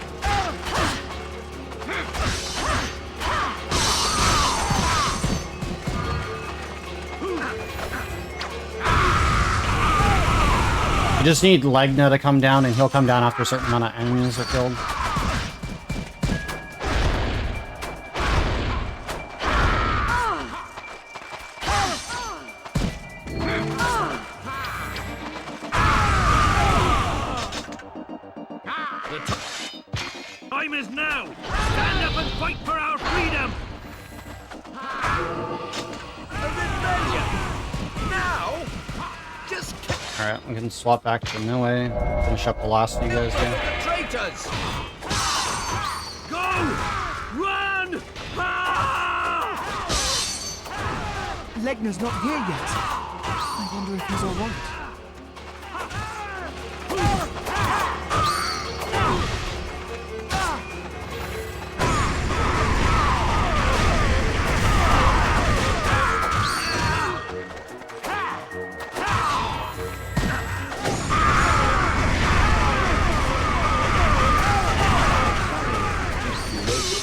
You just need Legna to come down, and he'll come down after a certain amount of enemies are killed. The time is now! Stand up and fight for our freedom! A rebellion! Now? Just... Alright, we can swap back to Noe. Finish up the last of you guys there. Traitors! Go! Run! Ah! Legna's not here yet. I wonder if he's alright.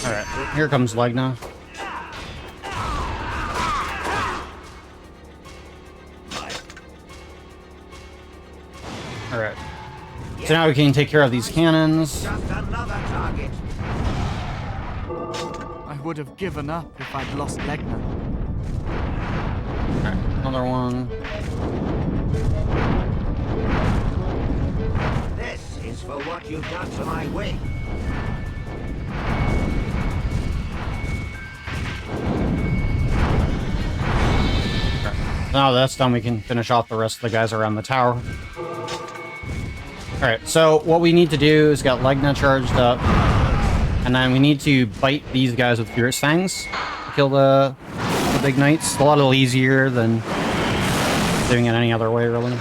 Alright, here comes Legna. Alright. So now we can take care of these cannons. Just another target. I would have given up if I'd lost Legna. Alright, another one. This is for what you've done to my wing. Now that's done, we can finish off the rest of the guys around the tower. Alright, so what we need to do is get Legna charged up, and then we need to bite these guys with Fierce Fangs to kill the big knights. It's a lot easier than doing it any other way, really.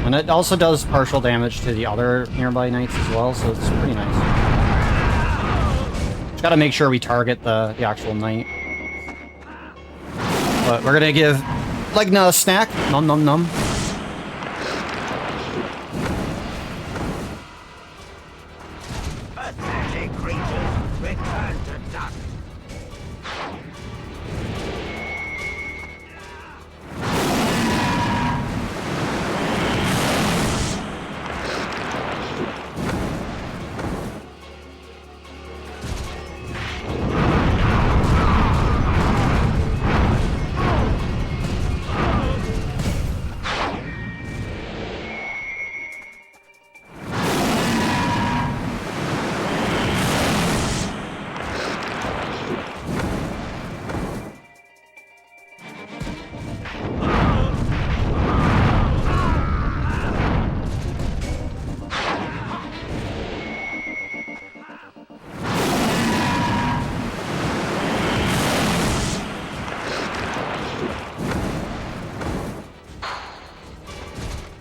And it also does partial damage to the other nearby knights as well, so it's pretty nice. Just gotta make sure we target the actual knight. But we're gonna give Legna a snack. Nom nom nom. Pathetic creatures, return to dust.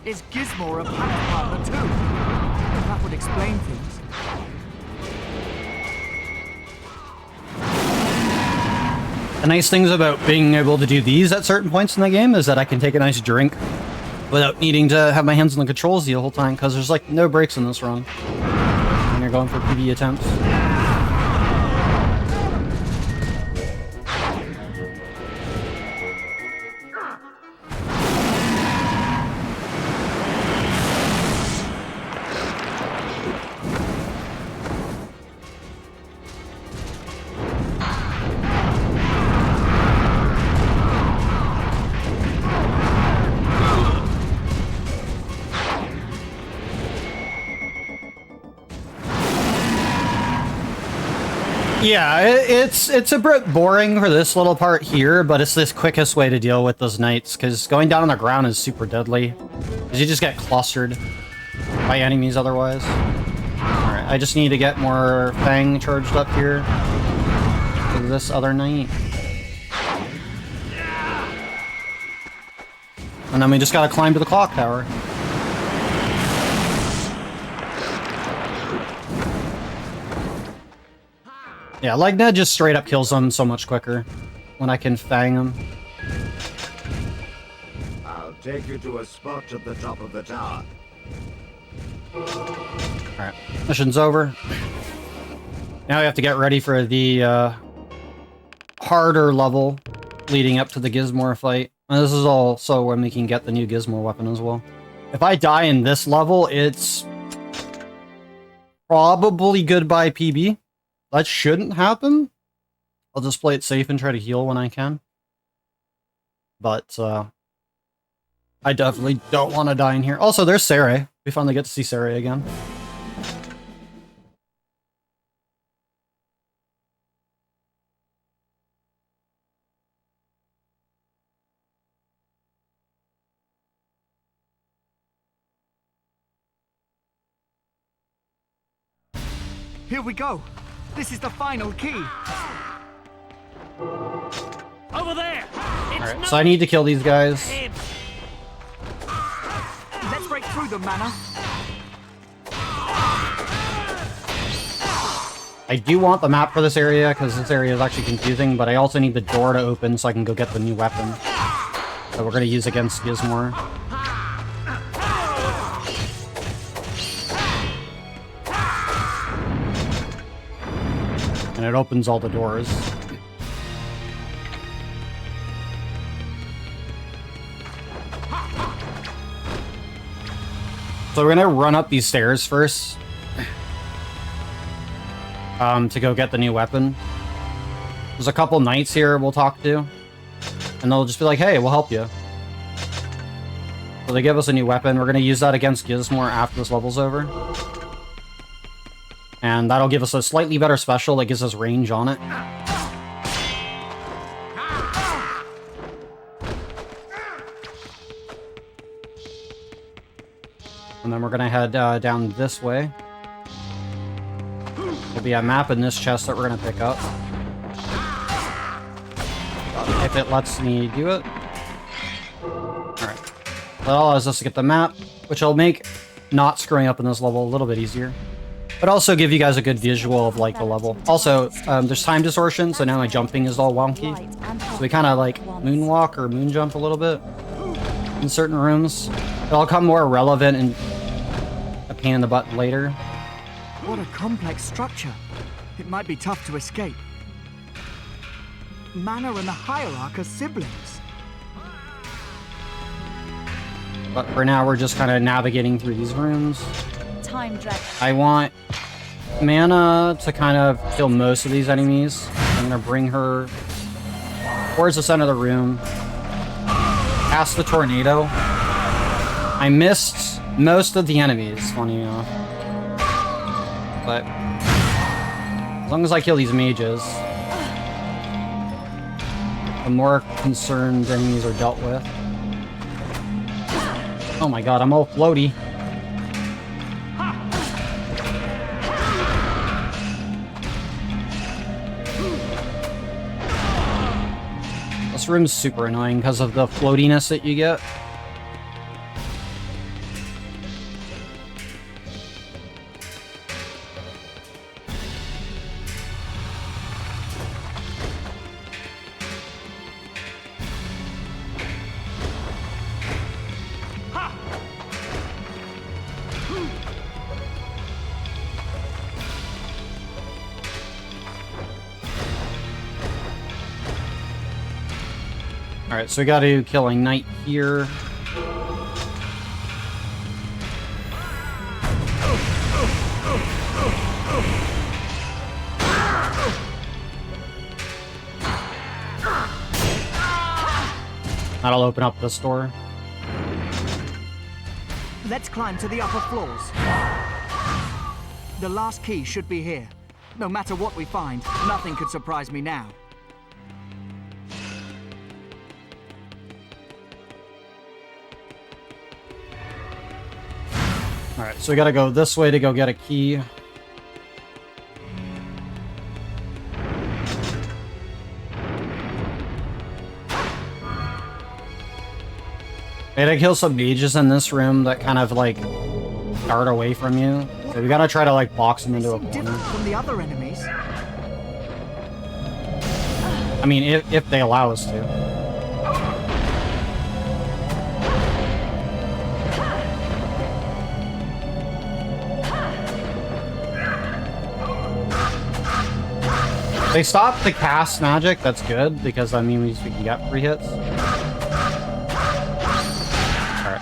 Is Gizmo a pact partner too? That would explain things. The nice things about being able to do these at certain points in the game is that I can take a nice drink without needing to have my hands on the controls the whole time, because there's like no breaks in this run when you're going for PB attempts. Yeah, it's a bit boring for this little part here, but it's this quickest way to deal with those knights, because going down on the ground is super deadly. Because you just get clustered by enemies otherwise. Alright, I just need to get more Fang charged up here for this other knight. And then we just gotta climb to the clock tower. Yeah, Legna just straight up kills them so much quicker when I can Fang them. I'll take you to a spot at the top of the tower. Alright, mission's over. Now we have to get ready for the harder level leading up to the Gizmo fight. And this is also when we can get the new Gizmo weapon as well. If I die in this level, it's probably goodbye PB. That shouldn't happen. I'll just play it safe and try to heal when I can. But, I definitely don't want to die in here. Also, there's Sarai. We finally get to see Sarai again. Here we go. This is the final key. Over there! Alright, so I need to kill these guys. Let's break through them, Mana. I do want the map for this area, because this area is actually confusing, but I also need the door to open so I can go get the new weapon that we're going to use against Gizmor. And it opens all the doors. So we're going to run up these stairs first. To go get the new weapon. There's a couple knights here we'll talk to. And they'll just be like, hey, we'll help you. So they give us a new weapon. We're going to use that against Gizmor after this level's over. And that'll give us a slightly better special that gives us range on it. And then we're going to head down this way. There'll be a map in this chest that we're going to pick up. If it lets me do it. Alright. That allows us to get the map, which will make not screwing up in this level a little bit easier. But also give you guys a good visual of, like, the level. Also, there's time distortion, so now my jumping is all wonky. So we kind of, like, moonwalk or moonjump a little bit in certain rooms. It'll come more relevant and a pain in the butt later. What a complex structure. It might be tough to escape. Mana and the Hierarch are siblings. But for now, we're just kind of navigating through these rooms. Time drag. I want Mana to kind of kill most of these enemies. I'm going to bring her towards the center of the room. Past the tornado. I missed most of the enemies, funny enough. But as long as I kill these mages, the more concerned enemies are dealt with. Oh my god, I'm all floaty. This room's super annoying because of the floatiness that you get. Alright, so we gotta kill a knight here. That'll open up this door. Let's climb to the upper floors. The last key should be here. No matter what we find, nothing could surprise me now. Alright, so we gotta go this way to go get a key. I gotta kill some mages in this room that kind of like dart away from you. So we gotta try to like box them into a corner. Different from the other enemies. I mean, if they allow us to. They stopped the cast magic, that's good, because that means we can get free hits. Alright.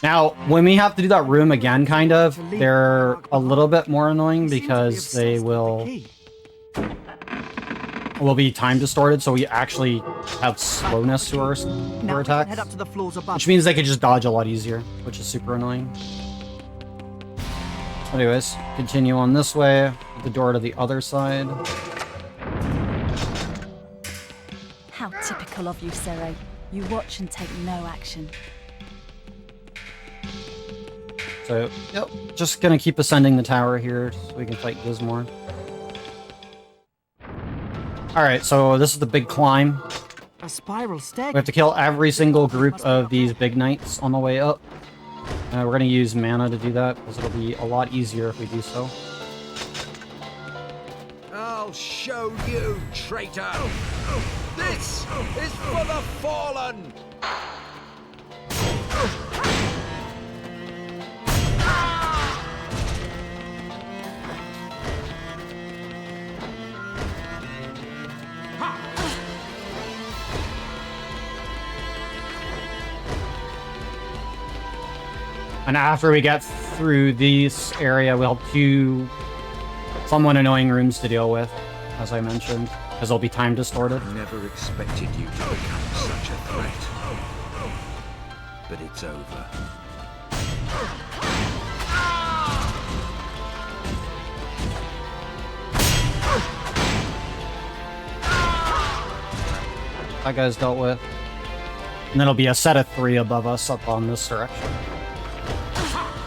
Now, when we have to do that room again, kind of, they're a little bit more annoying because they will be time distorted, so we actually have slowness to our attacks. Head up to the floors above. Which means they could just dodge a lot easier, which is super annoying. Anyways, continue on this way, the door to the other side. How typical of you, Sere. You watch and take no action. So, yep, just gonna keep ascending the tower here so we can fight Gizmor. Alright, so this is the big climb. A spiral staircase. We have to kill every single group of these big knights on the way up. We're gonna use mana to do that, because it'll be a lot easier if we do so. I'll show you, traitor! This is for the fallen! And after we get through this area, we'll have two somewhat annoying rooms to deal with, as I mentioned, because they'll be time distorted. Never expected you to become such a threat. But it's over. That guy's dealt with. And then it'll be a set of 3 above us up on this direction.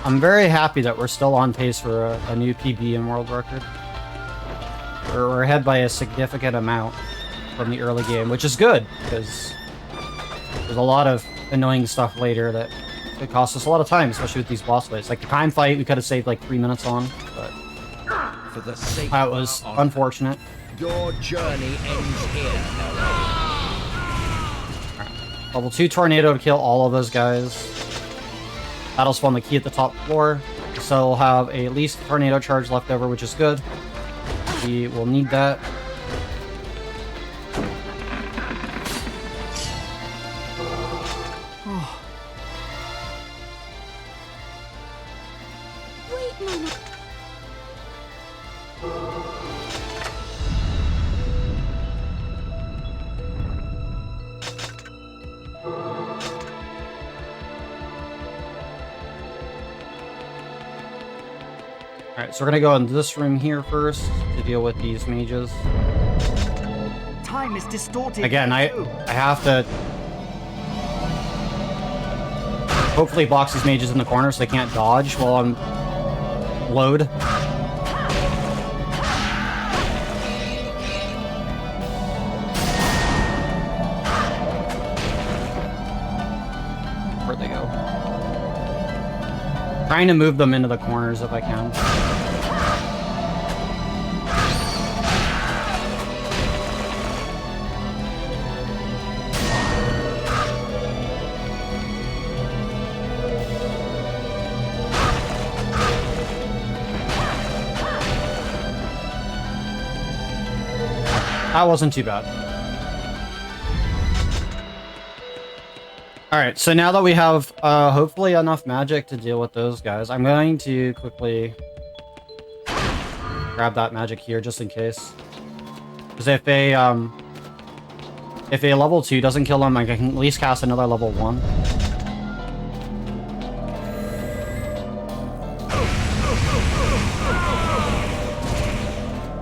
I'm very happy that we're still on pace for a new PB and world record. We're ahead by a significant amount from the early game, which is good, because there's a lot of annoying stuff later that could cost us a lot of time, especially with these boss fights. Like the Caim fight, we could have saved like 3 minutes on, but for the sake that was unfortunate. Your journey ends here. Right. Level 2 tornado to kill all of those guys. That'll spawn the key at the top floor, so we'll have at least a tornado charge left over, which is good. We will need that. Wait, Mama. Alright, so we're gonna go into this room here first to deal with these mages. Time is distorted. Again, I have to hopefully box these mages in the corner so they can't dodge while I'm load. Where'd they go? Trying to move them into the corners if I can. That wasn't too bad. Alright, so now that we have hopefully enough magic to deal with those guys, I'm going to quickly grab that magic here just in case. Because if a level 2 doesn't kill them, I can at least cast another level 1.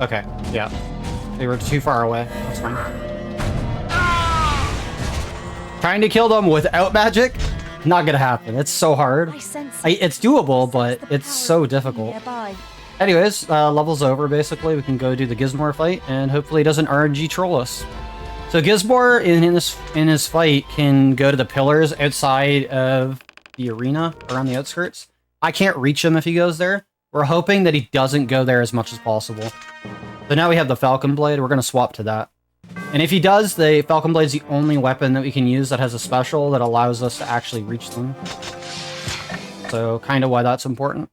Okay, yeah. They were too far away. That's fine. Trying to kill them without magic? Not gonna happen. It's so hard. It's doable, but it's so difficult. Anyways, level's over, basically. We can go do the Gizmor fight, and hopefully he doesn't RNG troll us. So Gizmor, in his fight, can go to the pillars outside of the arena, around the outskirts. I can't reach him if he goes there. We're hoping that he doesn't go there as much as possible. So now we have the Falcon Blade. We're going to swap to that. And if he does, the Falcon Blade is the only weapon that we can use that has a special that allows us to actually reach them. So kind of why that's important.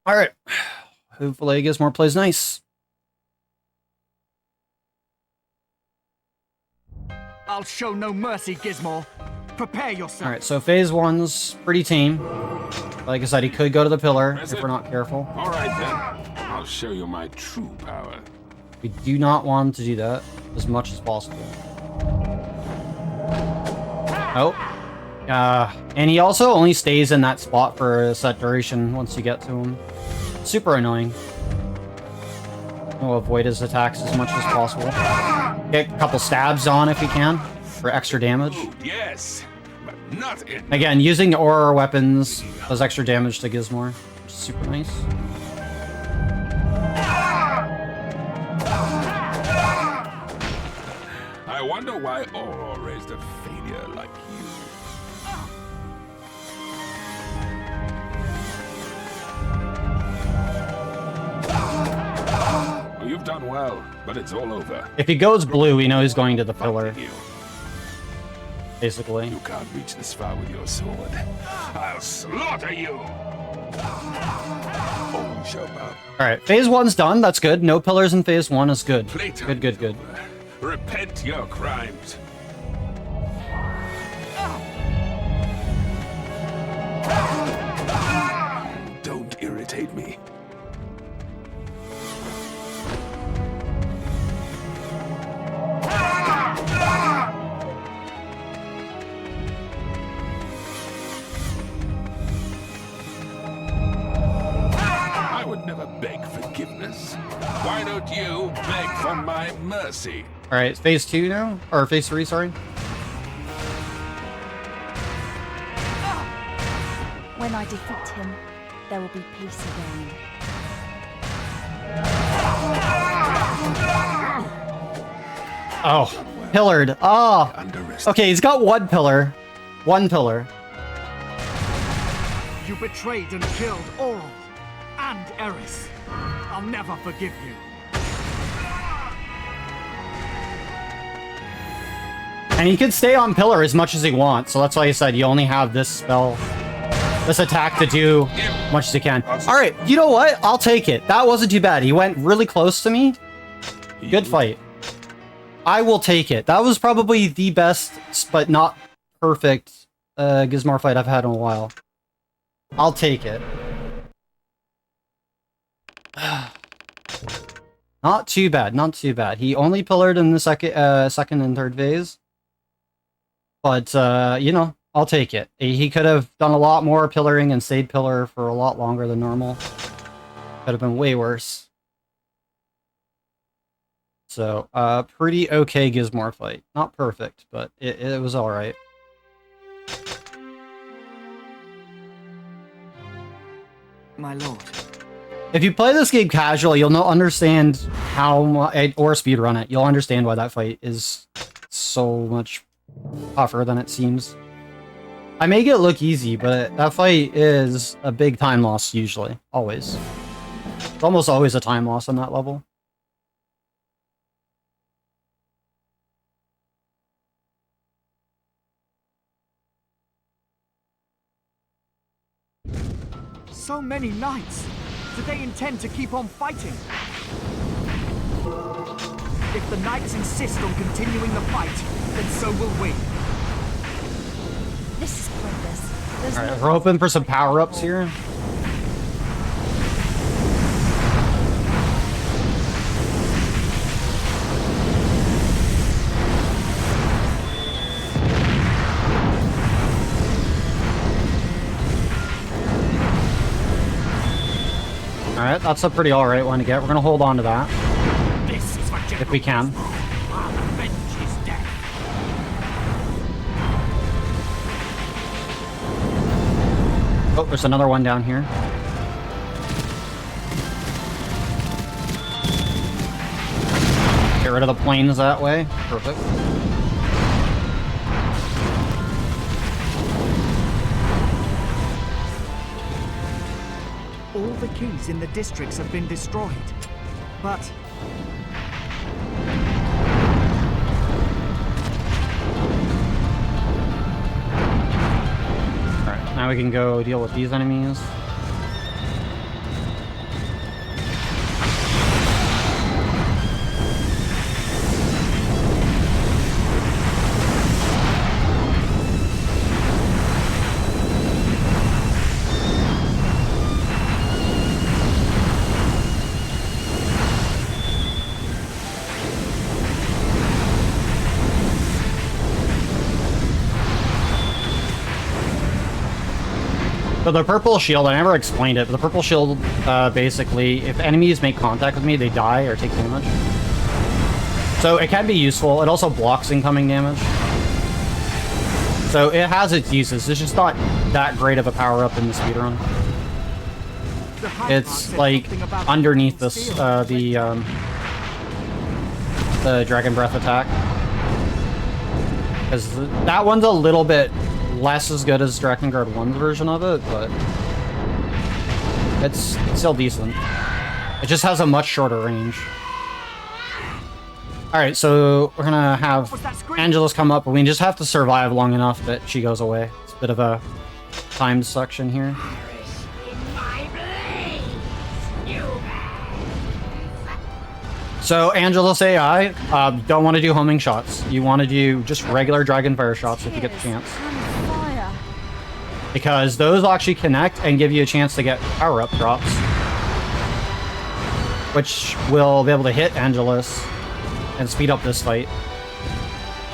Alright. Hopefully Gizmor plays nice. I'll show no mercy, Gizmor. Prepare yourself. Alright, so phase 1's pretty tame. Like I said, he could go to the pillar if we're not careful. Alright then. I'll show you my true power. We do not want him to do that as much as possible. Oh. And he also only stays in that spot for a set duration once you get to him. Super annoying. We'll avoid his attacks as much as possible. Get a couple stabs on if you can for extra damage. Yes, but not in. Again, using aura weapons does extra damage to Gizmor. Super nice. I wonder why Aurora raised a failure like you. You've done well, but it's all over. If he goes blue, we know he's going to the pillar. Basically. You can't reach this far with your sword. I'll slaughter you! Oh, you shall bow. Alright, phase 1's done. That's good. No pillars in phase 1 is good. Good. Repent your crimes. Don't irritate me. I would never beg forgiveness. Why don't you beg for my mercy? Alright, phase 2 now? Or phase 3, sorry. When I defeat him, there will be peace again. Oh, pillared. Oh. Okay, he's got one pillar. One pillar. You betrayed and killed Oral and Eris. I'll never forgive you. And he can stay on pillar as much as he wants, so that's why he said you only have this spell, this attack to do as much as you can. Alright, you know what? I'll take it. That wasn't too bad. He went really close to me. Good fight. I will take it. That was probably the best, but not perfect Gizmor fight I've had in a while. I'll take it. Not too bad, not too bad. He only pillared in the second and third phase. But, you know, I'll take it. He could have done a lot more pillaring and stayed pillar for a lot longer than normal. Could have been way worse. So, pretty okay Gizmor fight. Not perfect, but it was alright. My lord. If you play this game casual, you'll understand how much, or speedrun it, you'll understand why that fight is so much tougher than it seems. I make it look easy, but that fight is a big time loss usually. Always. It's almost always a time loss on that level. So many knights! Do they intend to keep on fighting? If the knights insist on continuing the fight, then so will we. This is pointless. Alright, we're hoping for some power-ups here. Alright, that's a pretty alright one to get. We're gonna hold on to that. This is what if we can. Our revenge is death. Oh, there's another one down here. Get rid of the planes that way. Perfect. All the keys in the districts have been destroyed. But... Alright, now we can go deal with these enemies. So the purple shield, I never explained it, but the purple shield, basically, if enemies make contact with me, they die or take damage. So it can be useful. It also blocks incoming damage. So it has its uses. It's just not that great of a power-up in the speedrun. It's like underneath this, the Dragon Breath attack. Because that one's a little bit less as good as Drakengard 1's version of it, but it's still decent. It just has a much shorter range. Alright, so we're gonna have Angelus come up, but we just have to survive long enough that she goes away. It's a bit of a timed section here. So, Angelus AI, don't want to do homing shots. You want to do just regular Dragonfire shots if you get the chance. Because those actually connect and give you a chance to get power-up drops. Which will be able to hit Angelus and speed up this fight.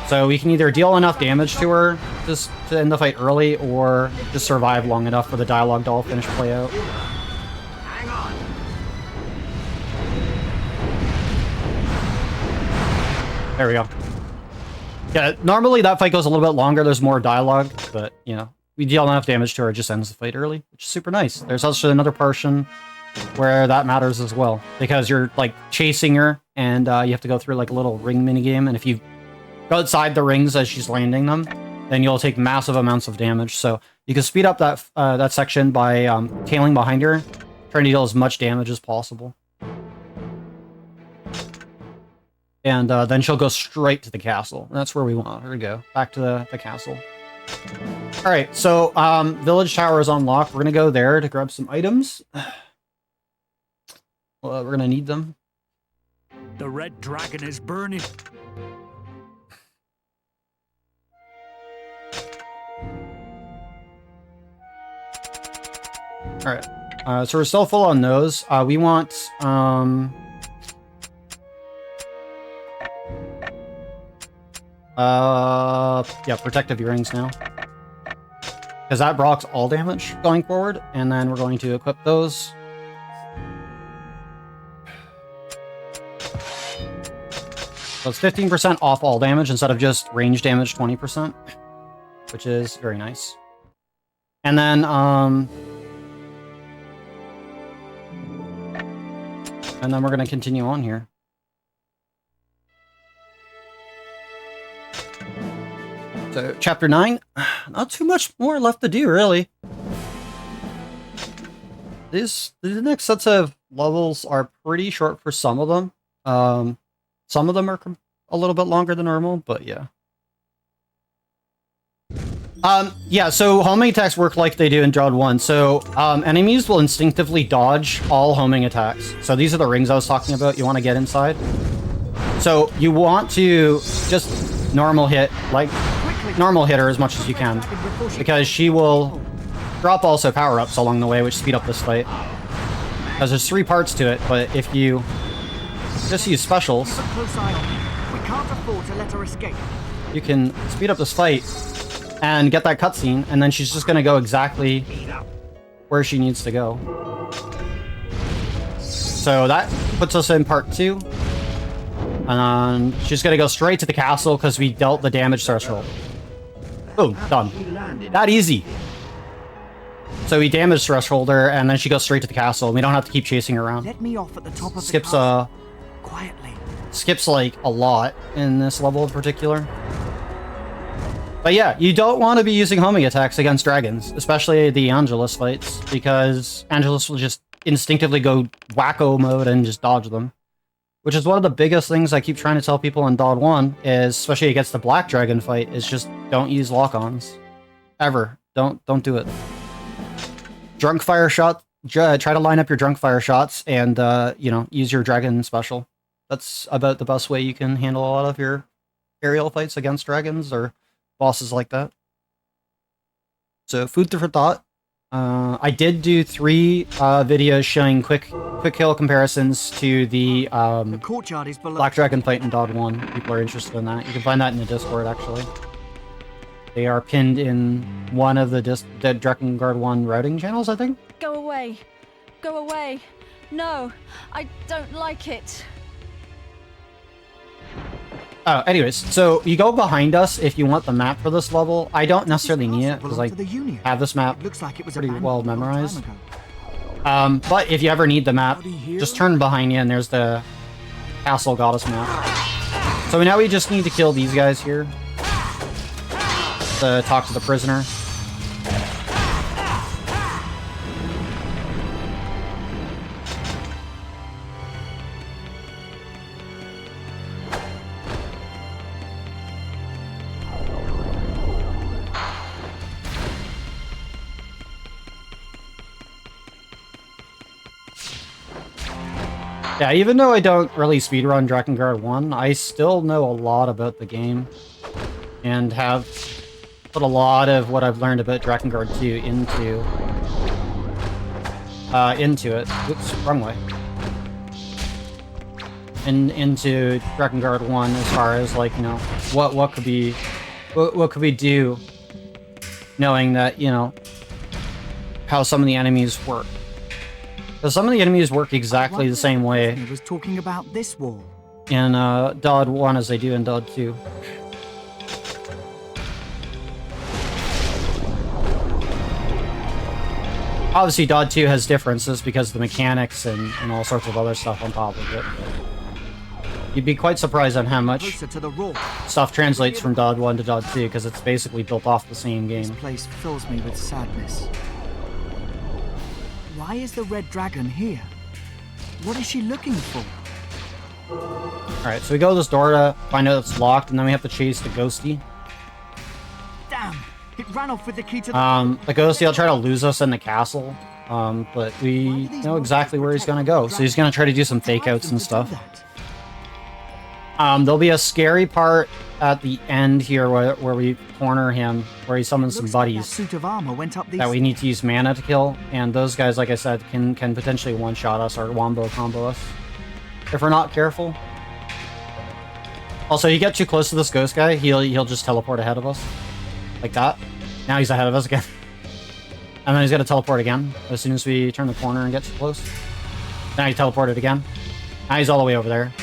So we can either deal enough damage to her just to end the fight early, or just survive long enough for the dialogue doll finish play out. There we go. Yeah, normally that fight goes a little bit longer, there's more dialogue, but, you know, we deal enough damage to her, it just ends the fight early, which is super nice. There's also another portion where that matters as well, because you're, like, chasing her, and you have to go through, like, a little ring minigame, and if you go outside the rings as she's landing them, then you'll take massive amounts of damage. So you can speed up that that section by tailing behind her, trying to deal as much damage as possible. And then she'll go straight to the castle. And that's where we want her to go. Back to the castle. Alright, so Village Tower is unlocked. We're going to go there to grab some items. Well, we're going to need them. The red dragon is burning. Alright, so we're still full on those. We want... yeah, protective earrings now. Because that blocks all damage going forward, and then we're going to equip those. So it's 15% off all damage instead of just range damage 20%, which is very nice. And then, we're going to continue on here. So, Chapter 9, not too much more left to do, really. The next sets of levels are pretty short for some of them. Some of them are a little bit longer than normal, but yeah. Yeah, so homing attacks work like they do in Dread 1. So, enemies will instinctively dodge all homing attacks. So these are the rings I was talking about. You want to get inside. So you want to just normal hit, like, normal hit her as much as you can. Because she will drop also power-ups along the way, which speed up this fight. Because there's 3 parts to it, but if you just use specials, you can speed up this fight and get that cutscene, and then she's just going to go exactly where she needs to go. So that puts us in part 2. And she's going to go straight to the castle because we dealt the damage threshold. Boom, done. That easy. So we damage threshold her, and then she goes straight to the castle, and we don't have to keep chasing her around. Let me off at the top of skips, the castle. Quietly. Skips, like, a lot in this level in particular. But yeah, you don't want to be using homing attacks against dragons, especially the Angelus fights, because Angelus will just instinctively go wacko mode and just dodge them. Which is one of the biggest things I keep trying to tell people in Dod 1, is, especially against the Black Dragon fight, is just don't use lock-ons. Ever. Don't do it. Drunk fire shot, try to line up your drunk fire shots and, you know, use your dragon special. That's about the best way you can handle a lot of your aerial fights against dragons or bosses like that. So, food for thought. I did do 3 videos showing quick kill comparisons to the courtyard is below. Black Dragon fight in Dod 1. People are interested in that. You can find that in the Discord, actually. They are pinned in one of the Drakengard 1 routing channels, I think. Go away. Go away. No, I don't like it. Oh, anyways, so you go behind us if you want the map for this level. I don't necessarily need it because I have this map pretty well memorized. But if you ever need the map, just turn behind you and there's the Castle Goddess map. So now we just need to kill these guys here to talk to the prisoner. Yeah, even though I don't really speedrun Drakengard 1, I still know a lot about the game. And have put a lot of what I've learned about Drakengard 2 into it. Oops, wrong way. Into Drakengard 1 as far as, like, you know, what could we do knowing that, you know, how some of the enemies work. Because some of the enemies work exactly the same way He was talking about this wall. in Dod 1 as they do in Dod 2. Obviously, Dod 2 has differences because of the mechanics and all sorts of other stuff on top of it. You'd be quite surprised on how much stuff translates from Dod 1 to Dod 2 because it's basically built off the same game. This place fills me with sadness. Why is the red dragon here? What is she looking for? Alright, so we go to this door to find out it's locked, and then we have to chase the ghosty. Damn! It ran off with the key to the... The ghosty will try to lose us in the castle, but we know exactly where he's gonna go, so he's gonna try to do some fake outs and stuff. There'll be a scary part at the end here where we corner him, where he summons some buddies Suit of armor went up these that we need to use mana to kill, and those guys, like I said, can potentially one-shot us or wombo combo us if we're not careful. Also, you get too close to this ghost guy, he'll just teleport ahead of us. Like that. Now he's ahead of us again. And then he's gonna teleport again as soon as we turn the corner and get too close. Now he teleported again. Now he's all the way over there.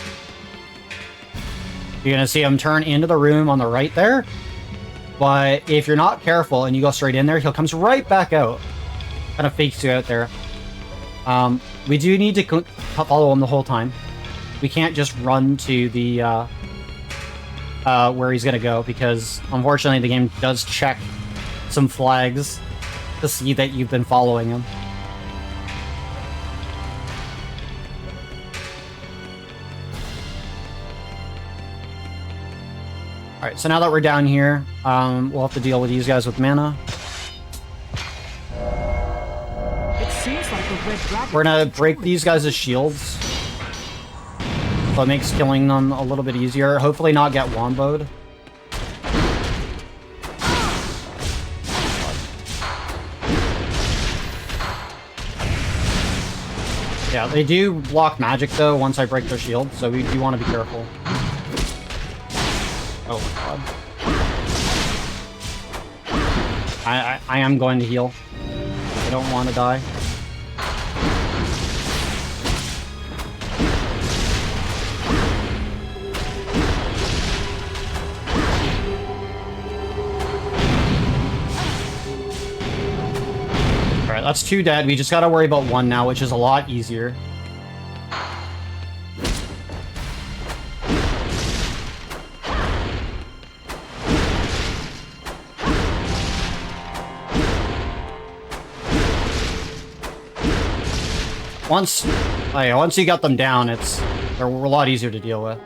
You're gonna see him turn into the room on the right there. But if you're not careful and you go straight in there, he'll come right back out. Kind of fakes you out there. We do need to follow him the whole time. We can't just run to the where he's gonna go, because unfortunately the game does check some flags to see that you've been following him. Alright, so now that we're down here, we'll have to deal with these guys with mana. It seems like a red dragon. We're gonna break these guys' shields. So it makes killing them a little bit easier. Hopefully not get womboed. Yeah, they do block magic though once I break their shield, so we do want to be careful. Oh my god. I am going to heal. I don't want to die. Alright, that's 2 dead. We just gotta worry about 1 now, which is a lot easier. Once you got them down, they're a lot easier to deal with.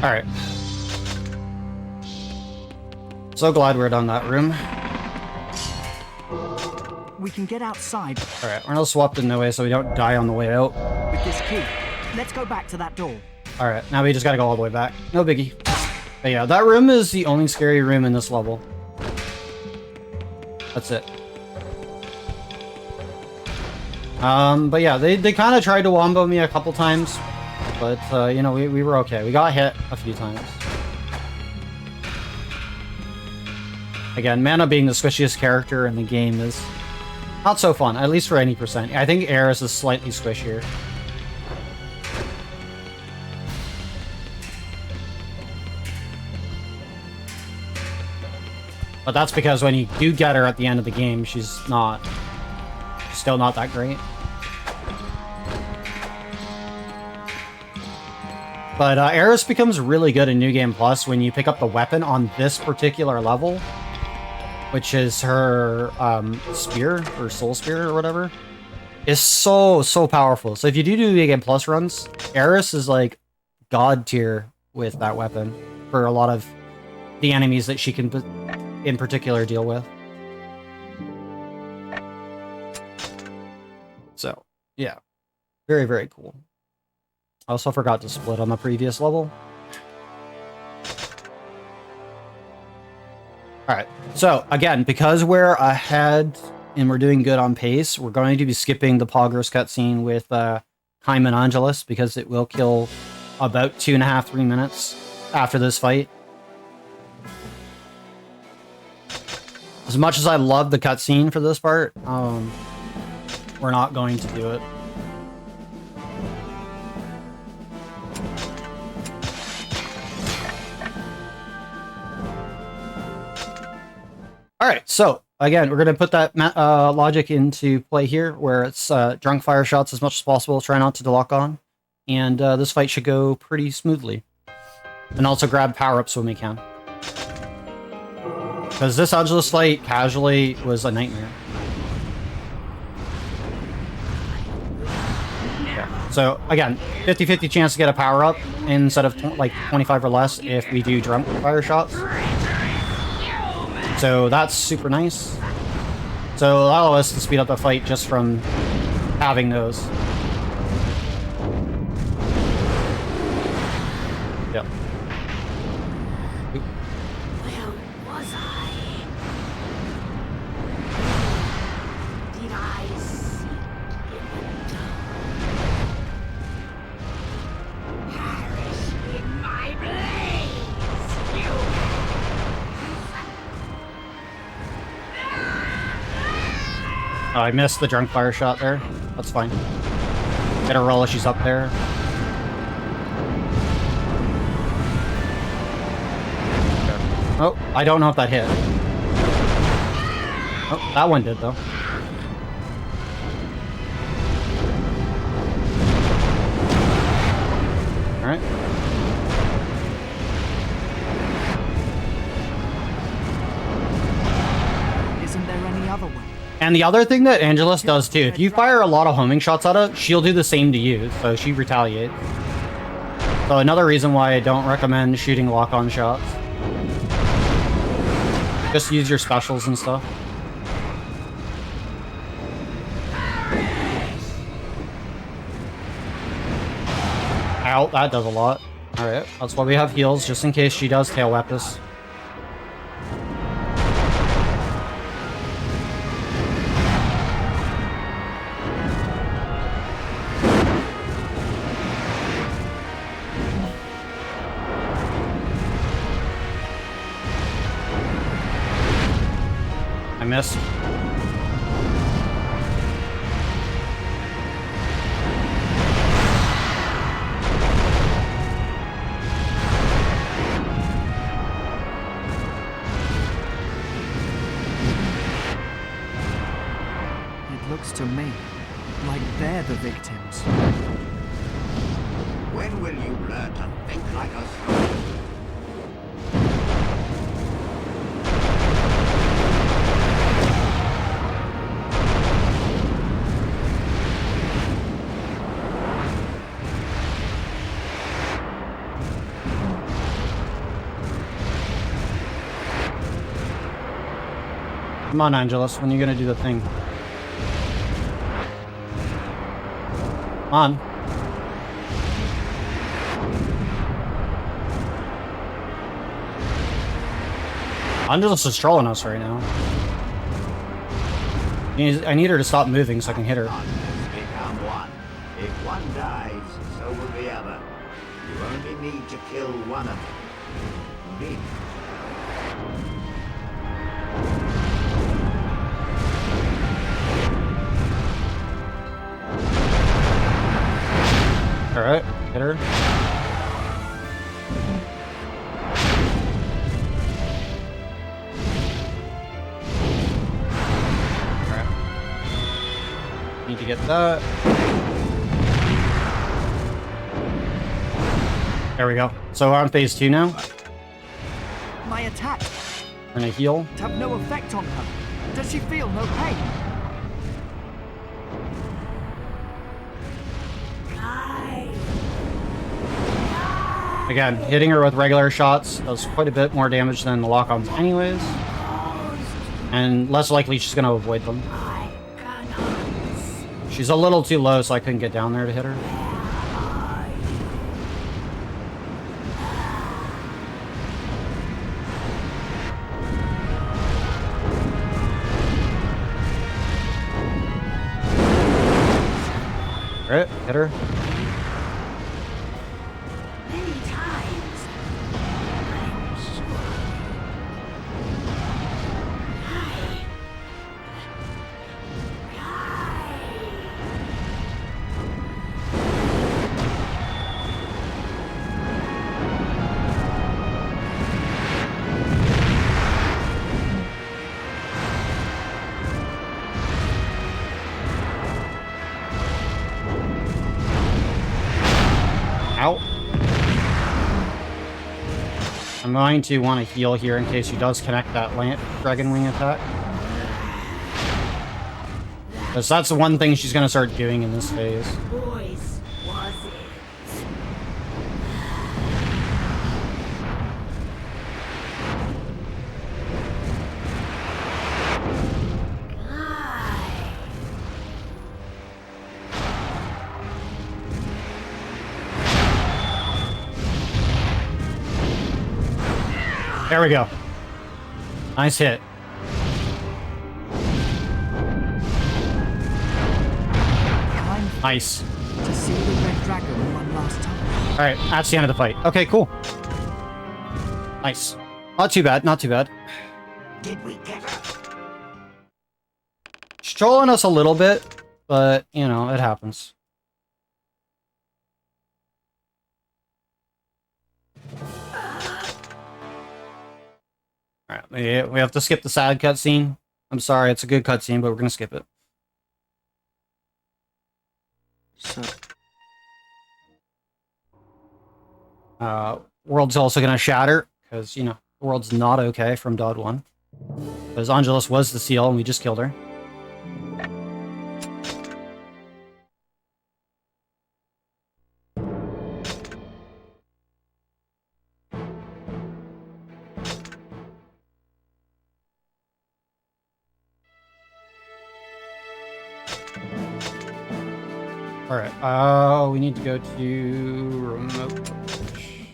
Alright. So glad we're done that room. We can get outside. Alright, we're gonna swap to Noe so we don't die on the way out. With this key. Let's go back to that door. Alright, now we just gotta go all the way back. No biggie. But yeah, that room is the only scary room in this level. That's it. But yeah, they kind of tried to wombo me a couple times, but, you know, we were okay. We got hit a few times. Again, Mana being the squishiest character in the game is not so fun, at least for any percent. I think Eris is slightly squishier. But that's because when you do get her at the end of the game, she's still not that great. But Eris becomes really good in New Game Plus when you pick up the weapon on this particular level, which is her spear, or soul spear, or whatever. Is so powerful. So if you do New Game Plus runs, Eris is like god tier with that weapon for a lot of the enemies that she can in particular deal with. So yeah, very cool. I also forgot to split on the previous level. Alright, so again, because we're ahead and we're doing good on pace, we're going to be skipping the Poggers cutscene with Caim and Angelus, because it will kill about 2.5-3 minutes after this fight. As much as I love the cutscene for this part, we're not going to do it. Alright, so, again, we're going to put that logic into play here, where it's drunk fire shots as much as possible, try not to lock on, and this fight should go pretty smoothly. And also grab power-ups when we can. Because this Angelus fight, casually, was a nightmare. Yeah. So, again, 50-50 chance to get a power-up, instead of like 25 or less if we do drunk fire shots. So that's super nice. So allow us to speed up the fight just from having those. Yep. Where was I? Did I see in the dark? Perish in my blaze, you! Oh, I missed the drunk fire shot there. That's fine. Get her roll if she's up there. Oh, I don't know if that hit. Oh, that one did, though. Alright. Isn't there any other way? And the other thing that Angelus does too, if you fire a lot of homing shots at her, she'll do the same to you, so she retaliates. So another reason why I don't recommend shooting lock-on shots. Just use your specials and stuff. Ow, that does a lot. Alright, that's why we have heals, just in case she does tail whip us. I missed. It looks to me like they're the victims. When will you learn to think like a soldier? Come on, Angelus, when are you gonna do the thing? Come on. Angelus is trolling us right now. I need her to stop moving so I can hit her. Become one. If one dies, so will the other. You only need to kill one of them. Me. Alright, hit her. Alright. Need to get that. There we go. So we're on phase 2 now. My attack We're gonna heal. have no effect on her. Does she feel no pain? Again, hitting her with regular shots does quite a bit more damage than the lock-ons anyways. And less likely she's gonna avoid them. She's a little too low, so I couldn't get down there to hit her. Alright, hit her. Ow. I'm going to want to heal here in case she does connect that dragon wing attack. Because that's the one thing she's going to start doing in this phase. There we go. Nice hit. Nice. To see the red dragon one last time. Alright, that's the end of the fight. Okay, cool. Nice. Not too bad, not too bad. Did we get her? She's trolling us a little bit, but, you know, it happens. Alright, we have to skip the sad cutscene. I'm sorry, it's a good cutscene, but we're gonna skip it. So. World's also gonna shatter, because, you know, the world's not okay from Dod 1. Because Angelus was the seal, and we just killed her. Alright, we need to go to remote publish.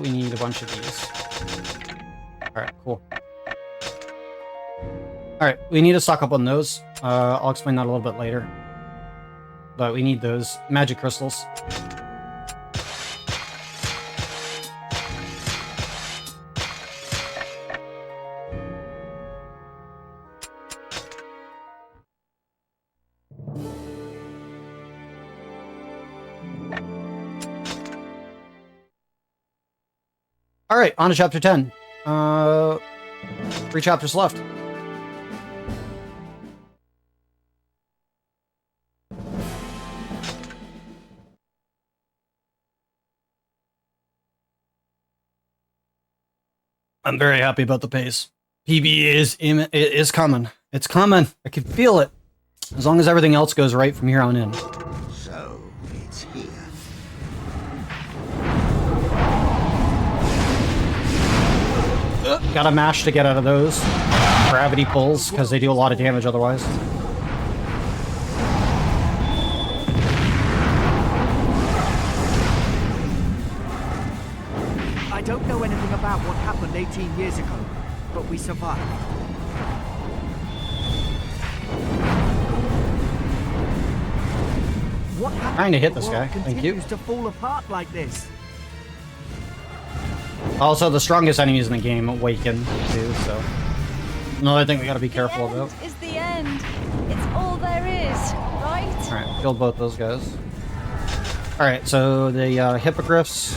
We need a bunch of these. Alright, cool. Alright, we need to stock up on those. I'll explain that a little bit later. But we need those magic crystals. Alright, on to chapter 10. 3 chapters left. I'm very happy about the pace. PB is coming. It's coming. I can feel it. As long as everything else goes right from here on in. So, it's here. Gotta mash to get out of those. Gravity pulls, because they do a lot of damage otherwise. I don't know anything about what happened 18 years ago, but we survived. What happened? Trying to hit this guy. Thank you. Continues to fall apart like this. Also, the strongest enemies in the game awaken too, so another thing we gotta be careful about. Is the end. It's all there is, right? Alright, killed both those guys. Alright, so the hippogriffs.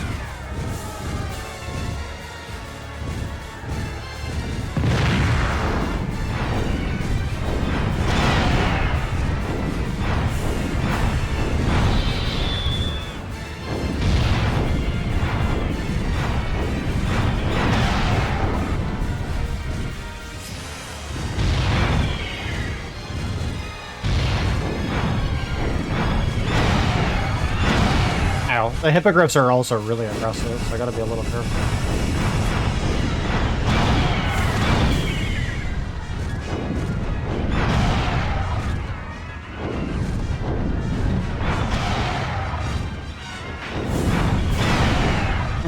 The hippogriffs are also really aggressive, so I gotta be a little careful.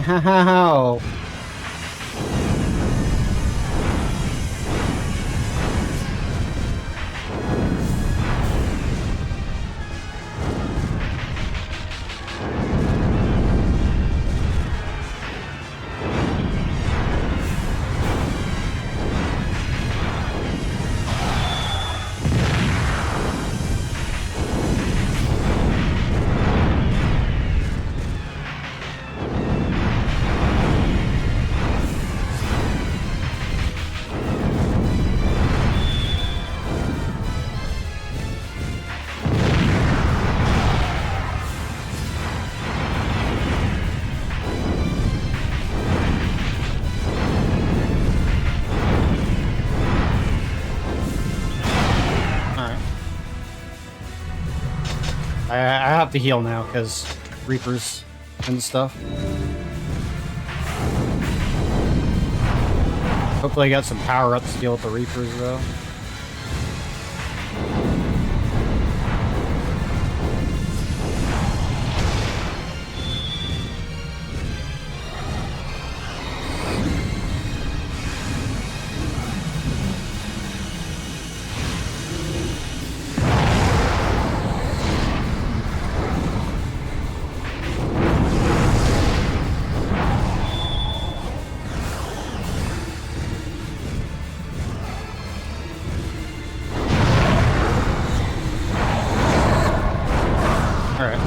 How? I have to heal now because Reapers and stuff. Hopefully I got some power-ups to deal with the Reapers though.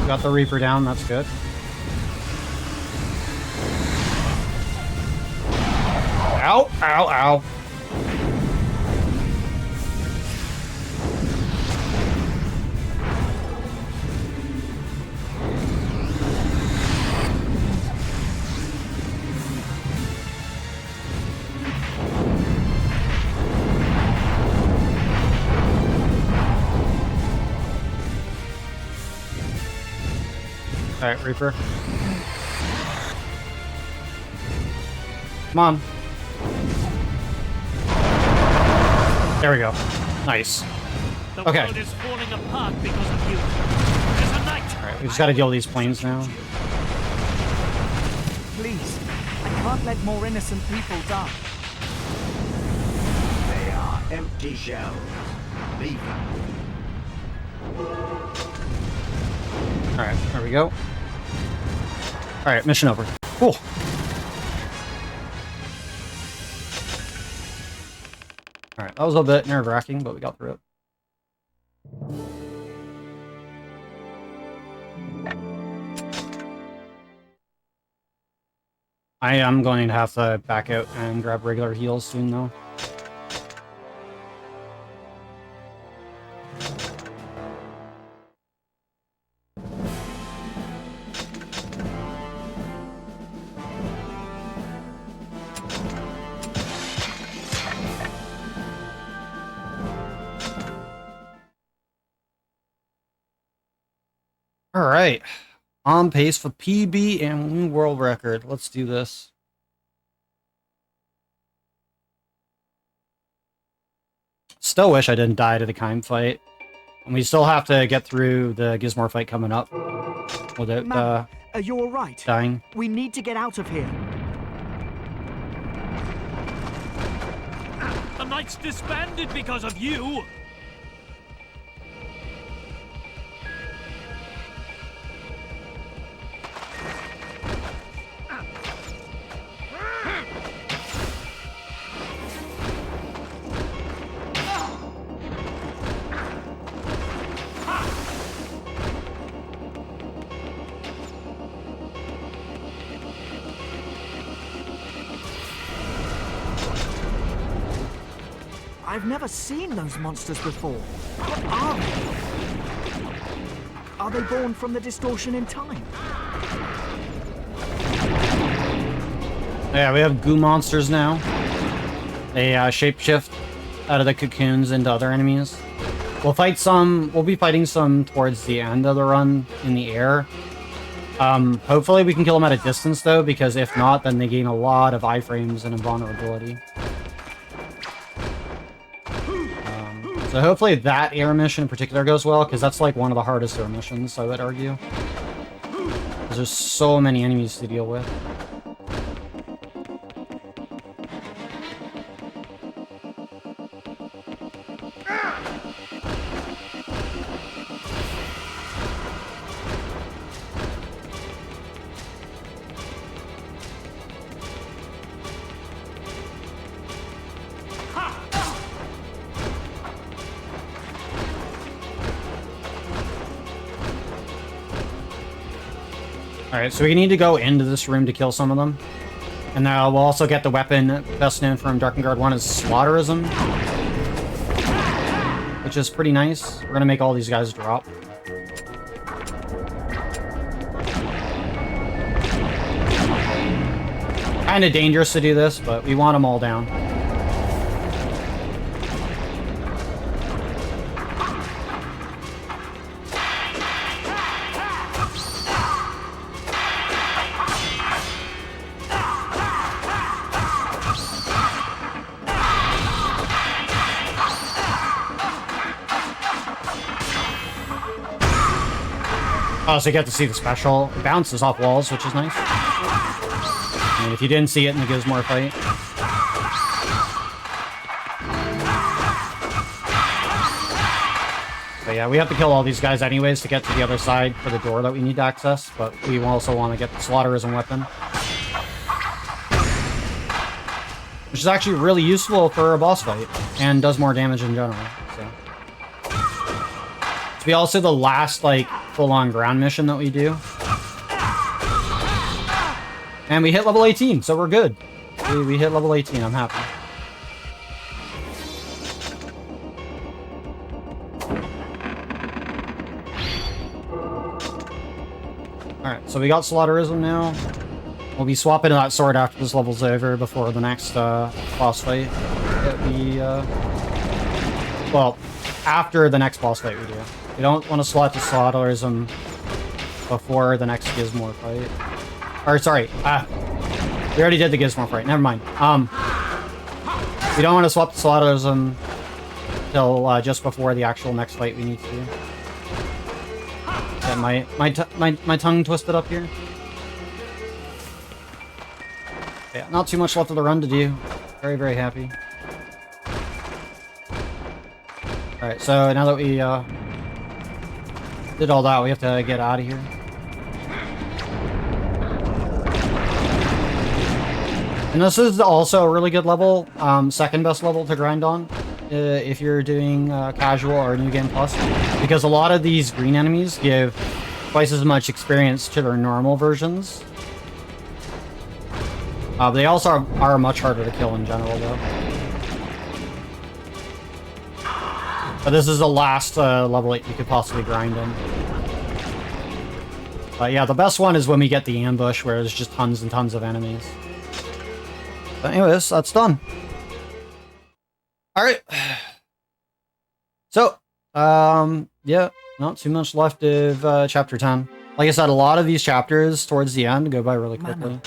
Got the Reaper down, that's good. Ow, ow, ow. Alright, Reaper. Come on. There we go. Nice. Okay. The world is falling apart because of you. There's a night. Alright, we just gotta deal with these planes now. Please, I can't let more innocent people die. They are empty shells. Leave them. Alright, there we go. Alright, mission over. Cool. Alright, that was a bit nerve-wracking, but we got through it. I am going to have to back out and grab regular heals soon, though. All right, on pace for PB and new world record. Let's do this. Still wish I didn't die to the Caim fight. And we still have to get through the Gizmor fight coming up without are you all right? Dying. We need to get out of here. The Knights disbanded because of you. I've never seen those monsters before. What are they? Are they born from the distortion in time? Yeah, we have goo monsters now. They shapeshift out of the cocoons into other enemies. We'll be fighting some towards the end of the run in the air. Hopefully we can kill them at a distance though, because if not, then they gain a lot of iframes and invulnerability. So hopefully that air mission in particular goes well, because that's like one of the hardest air missions, I would argue. Because there's so many enemies to deal with. Alright, so we need to go into this room to kill some of them. And now we'll also get the weapon best known from Drakengard 1 is Slaughterism, which is pretty nice. We're gonna make all these guys drop. Kinda dangerous to do this, but we want them all down. Oh, so you get to see the special. It bounces off walls, which is nice. I mean, if you didn't see it in the Gizmore fight. But yeah, we have to kill all these guys anyways to get to the other side for the door that we need to access, but we also want to get the Slaughterism weapon. Which is actually really useful for a boss fight, and does more damage in general, so. To be also the last, like, full-on ground mission that we do. And we hit level 18, so we're good. We hit level 18, I'm happy. Alright, so we got Slaughterism now. We'll be swapping that sword after this level's over before the next boss fight that we... well, after the next boss fight we do. We don't want to slot the Slaughterism before the next Gizmore fight. Or, sorry, we already did the Gizmore fight, never mind. We don't want to swap the Slaughterism till just before the actual next fight we need to do. Get my tongue twisted up here. Yeah, not too much left of the run to do. Very, very happy. Alright, so now that we did all that, we have to get out of here. And this is also a really good level, second best level to grind on if you're doing casual or New Game Plus, because a lot of these green enemies give twice as much experience to their normal versions. They also are much harder to kill in general, though. But this is the last level that you could possibly grind in. But yeah, the best one is when we get the ambush, where there's just tons and tons of enemies. But anyways, that's done. Alright. So, yeah, not too much left of chapter 10. Like I said, a lot of these chapters towards the end go by really quickly.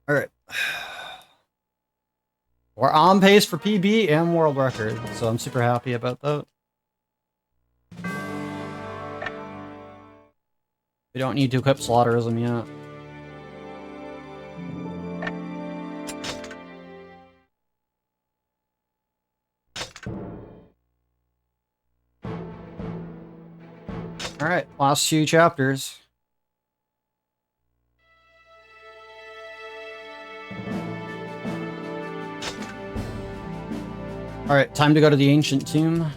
Alright. We're on pace for PB and world record, so I'm super happy about that. We don't need to equip Slaughterism yet. Alright, last few chapters. Alright, time to go to the Ancient Tomb.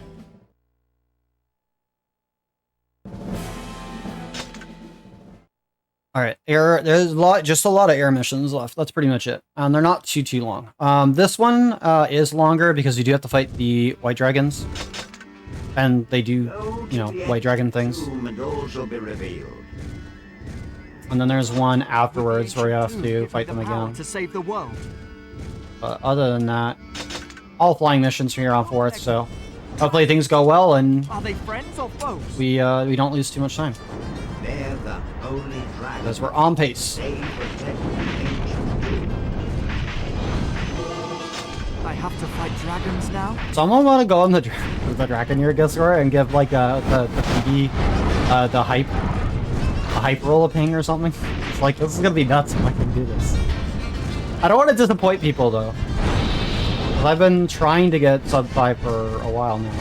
All right, air. There's just a lot of air missions left. That's pretty much it. They're not too long. This one is longer because you do have to fight the white dragons, and they do, you know, white dragon things. And all shall be revealed. And then there's one afterwards where you have to fight them again. To save the world. But other than that, all flying missions from here on forth. So hopefully things go well and Are they friends or foes? we don't lose too much time. They're the holy dragon. Because we're on pace. They protect the ancient doom. I have to fight dragons now? Someone want to go on the DrakeNieR Discord and give like the PD the hype roll a ping or something? It's like, this is gonna be nuts if I can do this. I don't want to disappoint people though. 'Cause I've been trying to get sub 5 for a while now.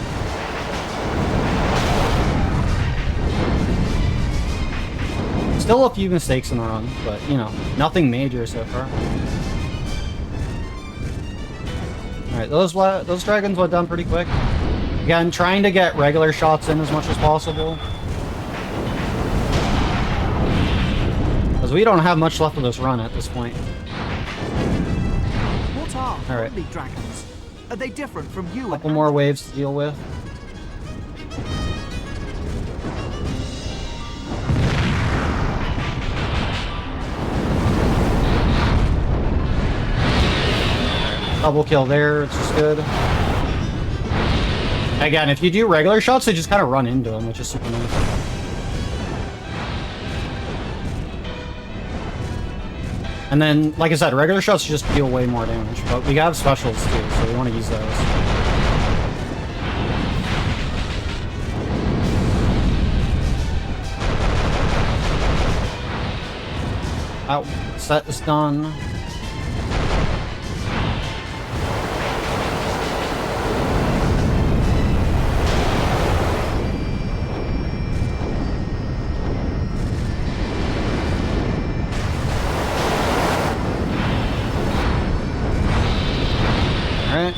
Still a few mistakes in the run, but you know, nothing major so far. Alright, those dragons went down pretty quick. Again, trying to get regular shots in as much as possible. Because we don't have much left of this run at this point. What are Alright. holy dragons? Are they different from you? Couple more waves to deal with. Double kill there, it's just good. Again, if you do regular shots, they just kind of run into them, which is super nice. And then, like I said, regular shots just deal way more damage, but we have specials too, so we want to use those. Set is done. Alright.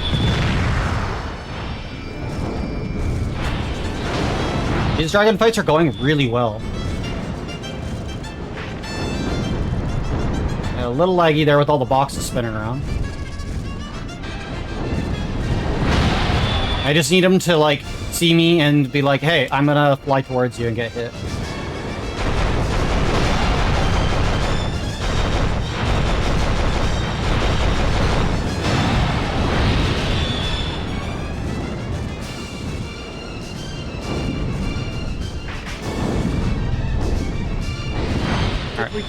These dragon fights are going really well. A little laggy there with all the boxes spinning around. I just need him to, like, see me and be like, hey, I'm gonna fly towards you and get hit.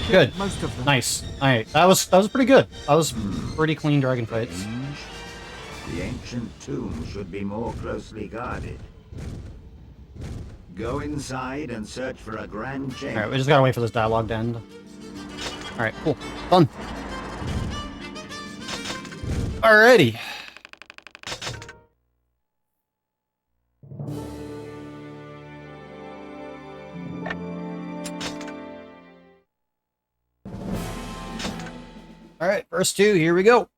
Good. Most of them. Nice. Alright, that was pretty good. That was pretty clean dragon fights. The ancient tomb should be more closely guarded. Go inside and search for a grand chamber. Alright, we just gotta wait for this dialogue to end. Alright, cool. Done. Alrighty. Alright, first two, here we go.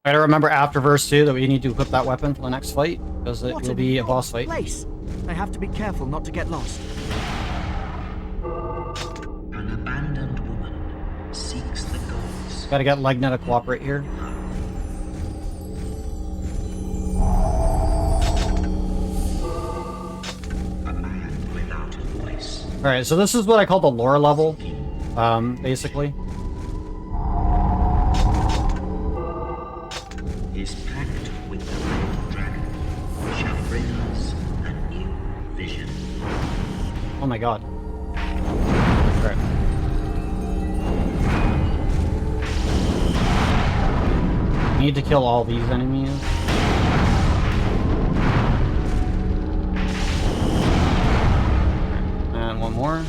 Gotta remember after verse 2 that we need to equip that weapon for the next fight, because it will be a boss fight. Place. I have to be careful not to get lost. An abandoned woman seeks the gods. Gotta get Legna to cooperate here. A man without a voice. Alright, so this is what I call the lore level, basically. His pact with the red dragon shall bring us a new vision. Oh my god. Alright. Need to kill all these enemies. And one more.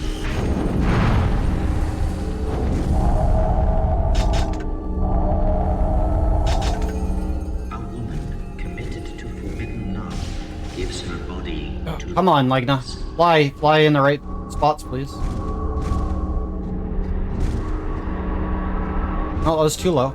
Come on, Legna. Fly in the right spots, please. Oh, that was too low.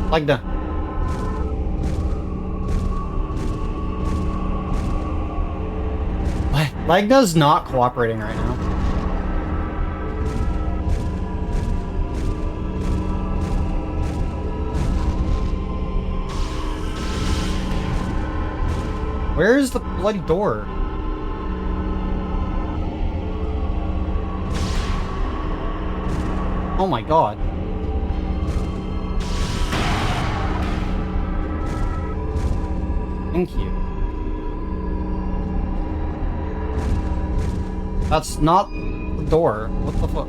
Legna. Legna's not cooperating right now. Where's the bloody door? Oh my god. Thank you. That's not the door. What the fuck?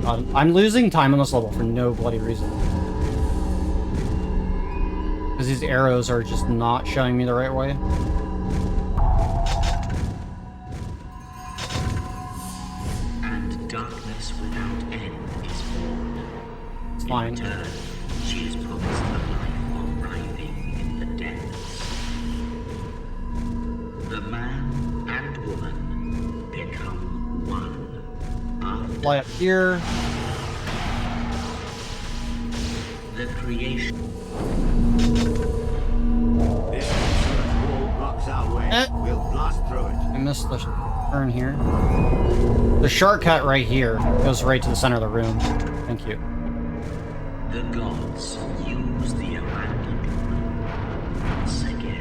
God, I'm losing time on this level for no bloody reason. Because these arrows are just not showing me the right way. And darkness without end is born. It's fine. In return, she is promised a life of writhing in the depths. The man and woman become one. Fly up here. The creation. This wall blocks our way. We'll blast through it. I missed the turn here. The shortcut right here goes right to the center of the room. Thank you. The gods use the abandoned woman once again.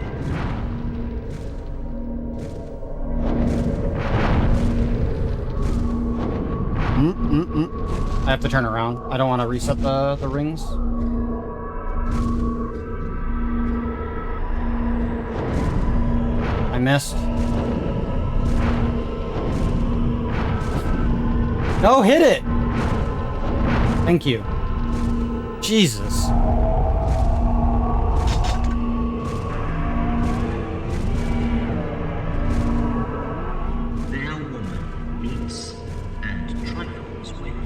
I have to turn around. I don't want to reset the rings. I missed. No, hit it! Thank you. Jesus. Their woman meets and trifles with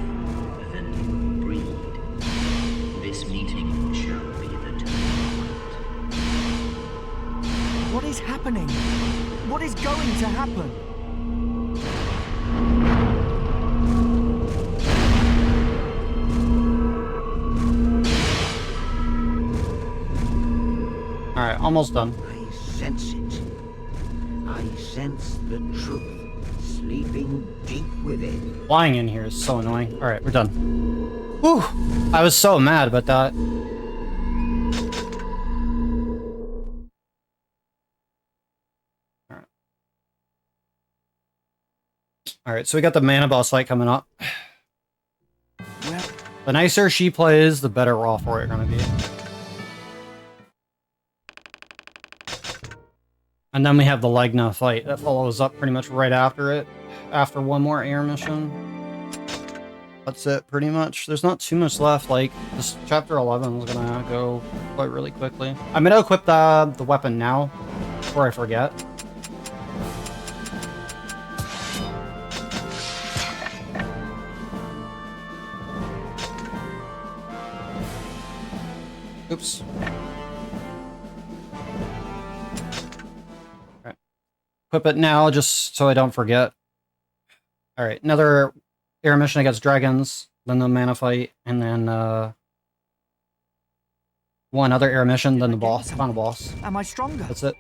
the new breed. This meeting shall be the turning point. What is happening? What is going to happen? Alright, almost done. I sense it. I sense the truth sleeping deep within. Flying in here is so annoying. Alright, we're done. Whew! I was so mad about that. Alright, so we got the mana boss fight coming up. The nicer she plays, the better Raw for it gonna be. And then we have the Legna fight that follows up pretty much right after it. After one more air mission. That's it, pretty much. There's not too much left. Like, this chapter 11 is gonna go quite really quickly. I'm gonna equip the weapon now, before I forget. Oops. Alright. Equip it now, just so I don't forget. Alright, another air mission against dragons, then the mana fight, and then one other air mission, then the boss, final boss. Am I stronger? That's it.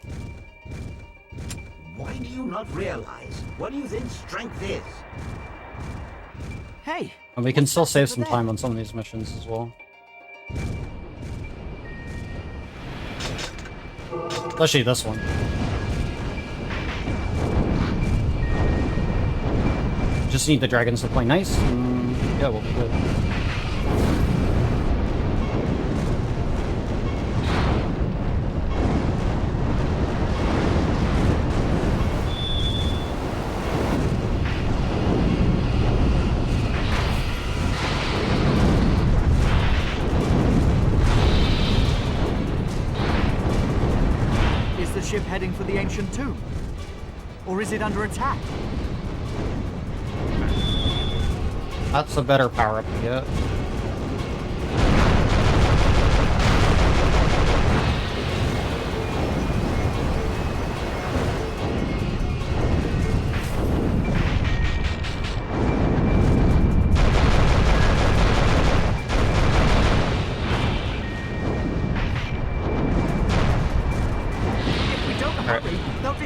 Why do you not realize what do you think strength is? Hey! And we can still save some time on some of these missions as well. Especially this one. Just need the dragons to play nice, and yeah, we'll be good. Is the ship heading for the ancient tomb? Or is it under attack? That's a better power-up to get.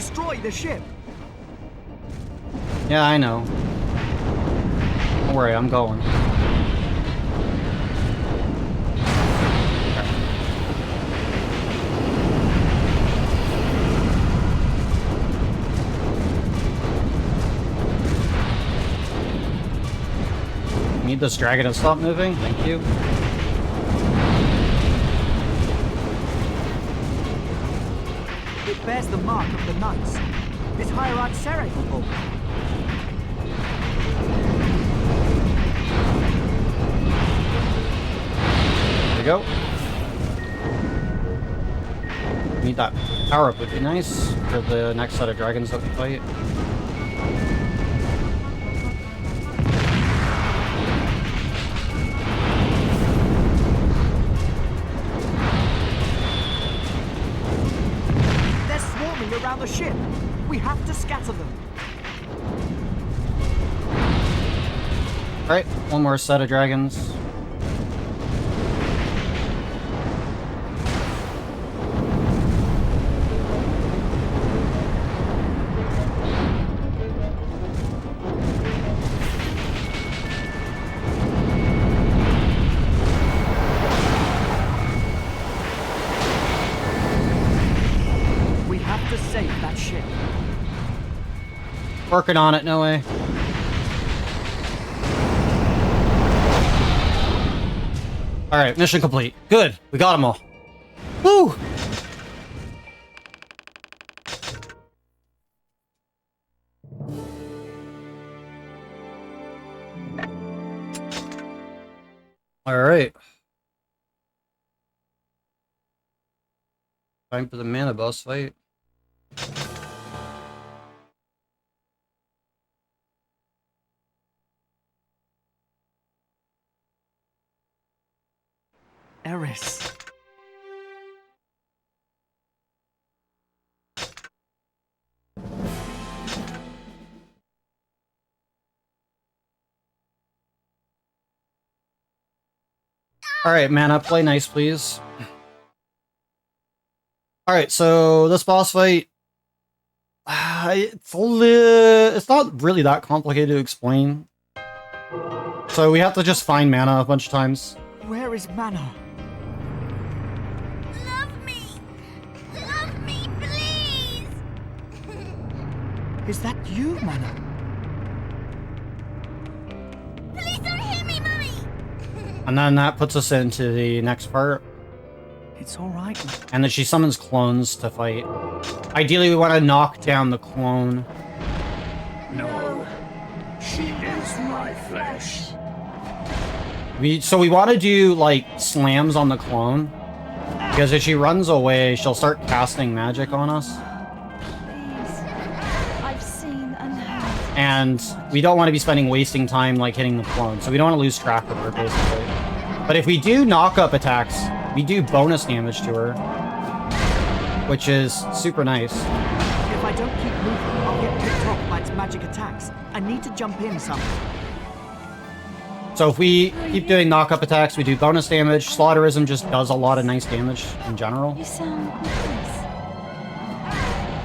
destroy the ship. Yeah, I know. Don't worry, I'm going. Need this dragon to stop moving? Thank you. It bears the mark of the knights. It's Hierarch Cerebral. There we go. Need that power up would be nice for the next set of dragons that we fight. Around the ship. We have to scatter them. Alright, one more set of dragons. Working on it, no way. Alright, mission complete. Good. We got them all. Woo! Alright. Time for the mana boss fight. Eris. Alright, mana, play nice, please. Alright, so this boss fight... it's not really that complicated to explain. So we have to just find mana a bunch of times. Where is mana? Love me! Love me, please! Is that you, mana? Please don't hit me, Mummy! And then that puts us into the next part. It's alright. And then she summons clones to fight. Ideally, we want to knock down the clone. No, she is my flesh. So we want to do, like, slams on the clone. Because if she runs away, she'll start casting magic on us. Please. I've seen and heard. And we don't want to be wasting time, like, hitting the clone. So we don't want to lose track of her, basically. But if we do knock-up attacks, we do bonus damage to her. Which is super nice. If I don't keep moving, I'll get picked off by its magic attacks. I need to jump in somehow. So if we keep doing knock-up attacks, we do bonus damage. Slaughterism just does a lot of nice damage in general. You sound nice.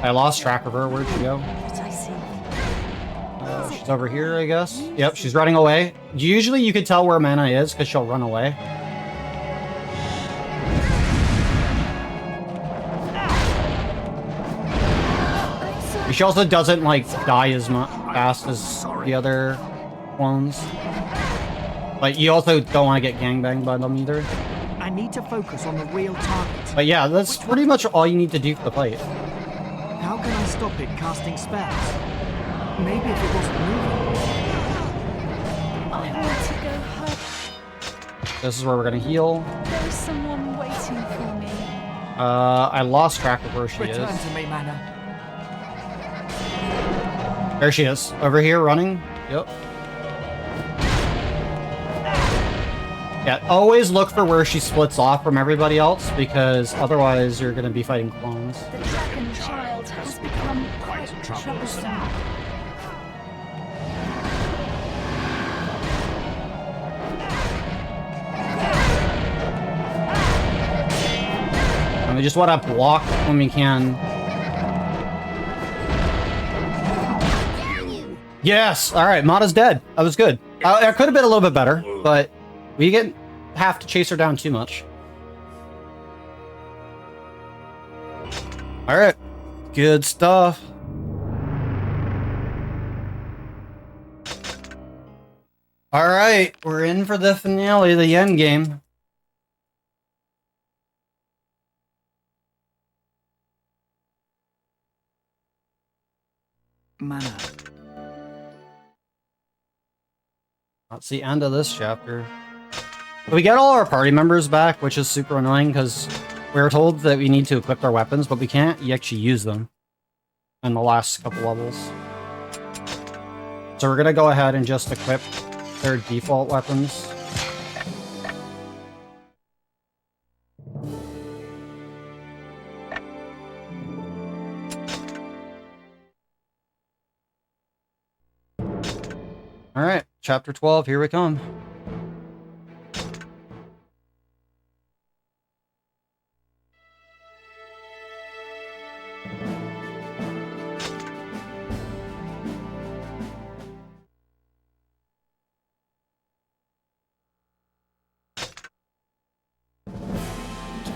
I lost track of her. Where'd she go? What I see. She's over here, I guess. Yep, she's running away. Usually you can tell where mana is because she'll run away. She also doesn't, like, die as fast as the other clones. But you also don't want to get gangbanged by them either. I need to focus on the real target. But yeah, that's pretty much all you need to do for the fight. How can I stop it casting spells? Maybe if it wasn't moving. I want to go home. This is where we're gonna heal. There's someone waiting for me. I lost track of where she is. Return to me, mana. There she is. Over here, running. Yep. Yeah, always look for where she splits off from everybody else, because otherwise you're going to be fighting clones. The dragon child has become quite troublesome. And we just want to block when we can. Yes! Alright, Mata's dead. That was good. It could have been a little bit better, but we didn't have to chase her down too much. Alright. Good stuff. Alright, we're in for the finale, the end game. Mana. That's the end of this chapter. We get all our party members back, which is super annoying because we were told that we need to equip our weapons, but we can't actually use them in the last couple levels. So we're gonna go ahead and just equip their default weapons. Alright, chapter 12, here we come.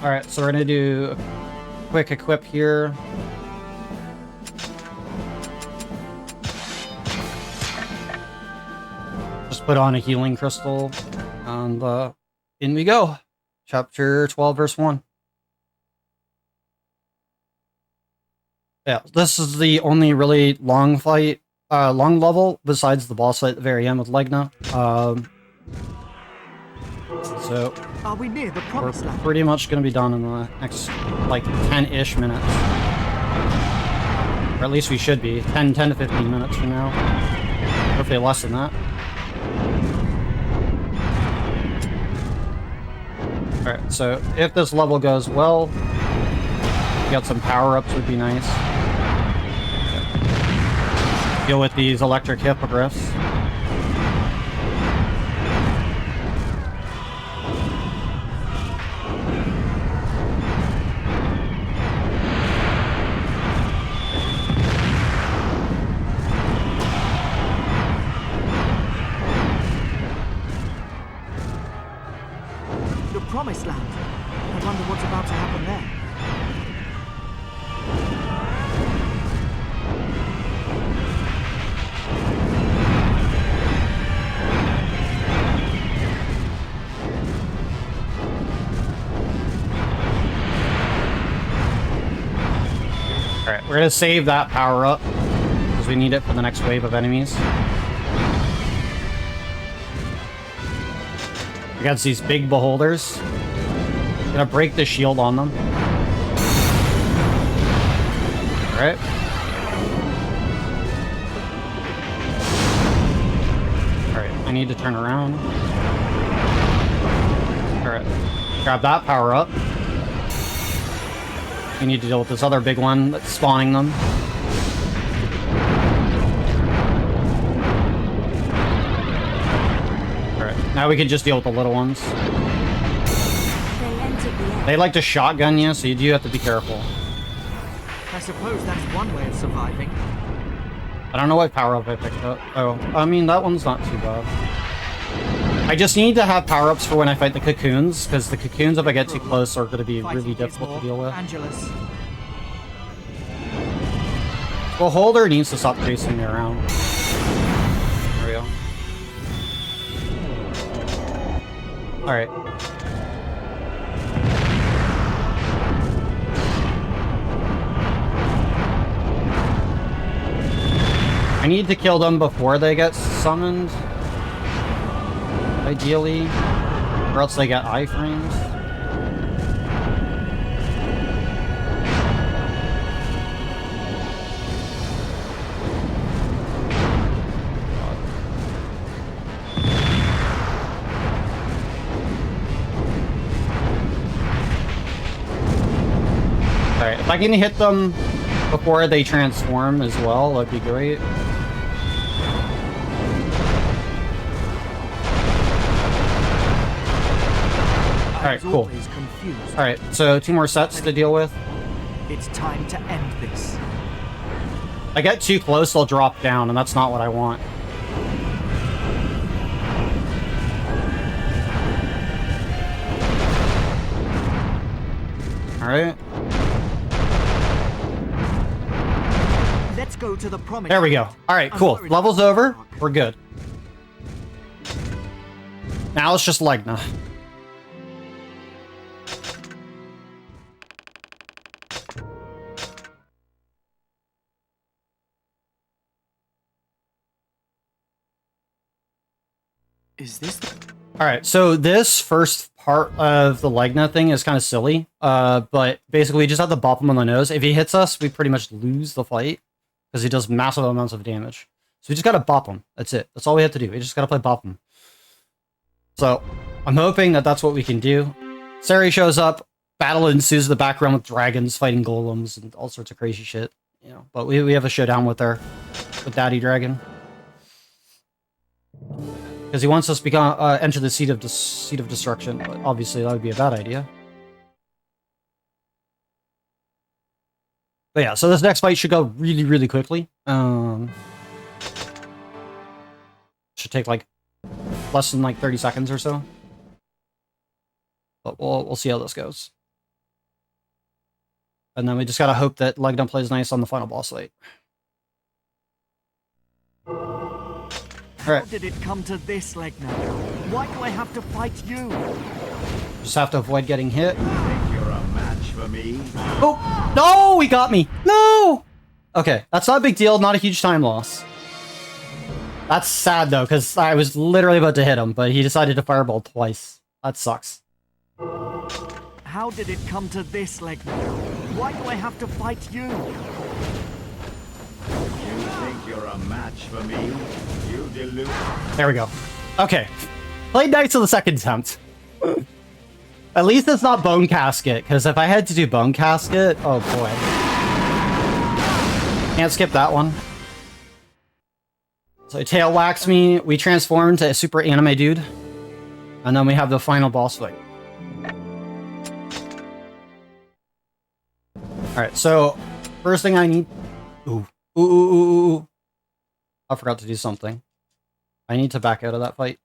Alright, so we're gonna do a quick equip here. Just put on a healing crystal, and in we go. Chapter 12, verse 1. Yeah, this is the only really long fight, long level, besides the boss fight at the very end with Legna. So are we near the promised land? Pretty much going to be done in the next, like, 10-ish minutes. Or at least we should be. 10 to 15 minutes from now. Hopefully less than that. Alright, so if this level goes well, get some power-ups would be nice. Deal with these electric hippogriffs. Promised land. I wonder what's about to happen there. Alright, we're gonna save that power up because we need it for the next wave of enemies. Against these big beholders. Gonna break the shield on them. Alright. Alright, I need to turn around. Alright. Grab that power up. We need to deal with this other big one that's spawning them. Now we can just deal with the little ones. They like to shotgun you, so you do have to be careful. I suppose that's one way of surviving. I don't know what power-up I picked up. Oh, I mean, that one's not too bad. I just need to have power-ups for when I fight the cocoons, because the cocoons, if I get too close, are going to be really difficult to deal with. Angelus. Beholder needs to stop chasing me around. There we go. Alright. I need to kill them before they get summoned. Ideally. Or else they get iframes. Alright, if I can hit them before they transform as well, that'd be great. Alright, cool. Alright, so 2 more sets to deal with. It's time to end this. I get too close, they'll drop down, and that's not what I want. Alright. Let's go to the promenade. There we go. Alright, cool. Level's over. We're good. Now it's just Legna. Is this the... Alright, so this first part of the Legna thing is kind of silly. But basically we just have to bop him on the nose. If he hits us, we pretty much lose the fight. Because he does massive amounts of damage. So we just gotta bop him. That's it. That's all we have to do. We just gotta play bop him. So, I'm hoping that that's what we can do. Sari shows up. Battle ensues in the background with dragons fighting golems and all sorts of crazy shit. You know, but we have a showdown with her. With Daddy Dragon. Because he wants us to enter the seat of destruction. But obviously that would be a bad idea. But yeah, so this next fight should go really, really quickly. Should take like less than like 30 seconds or so. But we'll see how this goes. And then we just gotta hope that Legna plays nice on the final boss fight. How did it come to this, Legna? Why do I have to fight you? Just have to avoid getting hit. Think you're a match for me? Oh! No! He got me! No! Okay, that's not a big deal. Not a huge time loss. That's sad, though, because I was literally about to hit him, but he decided to fireball twice. That sucks. How did it come to this, Legna? Why do I have to fight you? You think you're a match for me? You delude. There we go. Okay. Played nice on the second attempt. At least it's not Bone Casket, because if I had to do Bone Casket, oh boy. Can't skip that one. So he tail whacks me, we transform into a super anime dude, and then we have the final boss fight. Alright, so first thing I need... Ooh. I forgot to do something. I need to back out of that fight.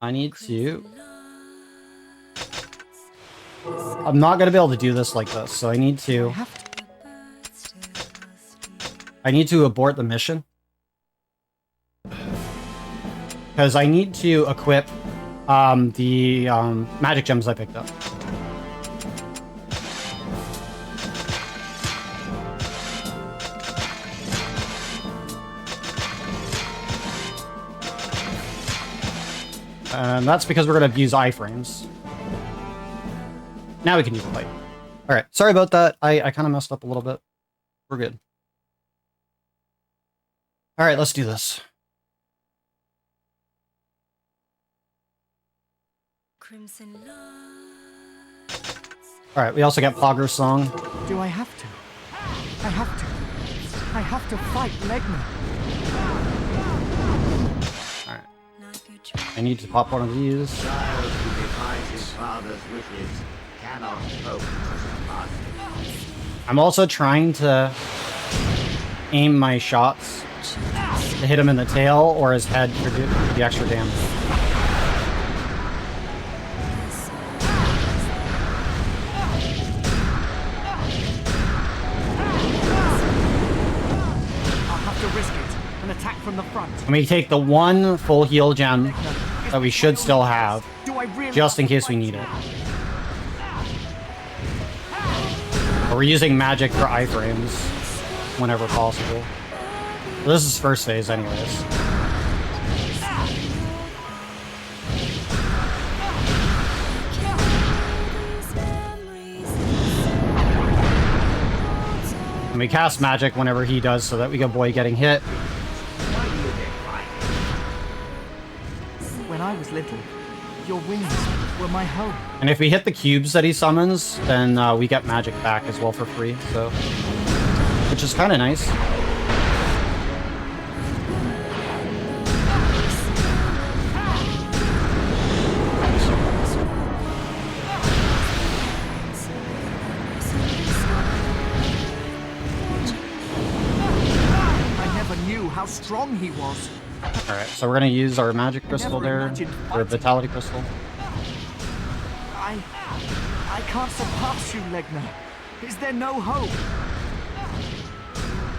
I need to... I'm not gonna be able to do this like this, so I need to abort the mission. Because I need to equip the magic gems I picked up. And that's because we're going to use iframes. Now we can do the fight. Alright, sorry about that. I kind of messed up a little bit. We're good. Alright, let's do this. Alright, we also got Pogger's song. Do I have to? I have to. I have to fight Legna. Alright. I need to pop one of these. Child who defies his father's wishes cannot hope to surpass him. I'm also trying to aim my shots to hit him in the tail or his head for the extra damage. From the front. And we take the one full heal gem that we should still have, just in case we need it. But we're using magic for iframes whenever possible. Well, this is first phase anyways. And we cast magic whenever he does so that we avoid getting hit. When I was little, your wings were my home. And if we hit the cubes that he summons, then we get magic back as well for free, so... Which is kind of nice. strong he was. Alright, so we're gonna use our magic crystal there, or vitality crystal. I can't surpass you, Legna. Is there no hope?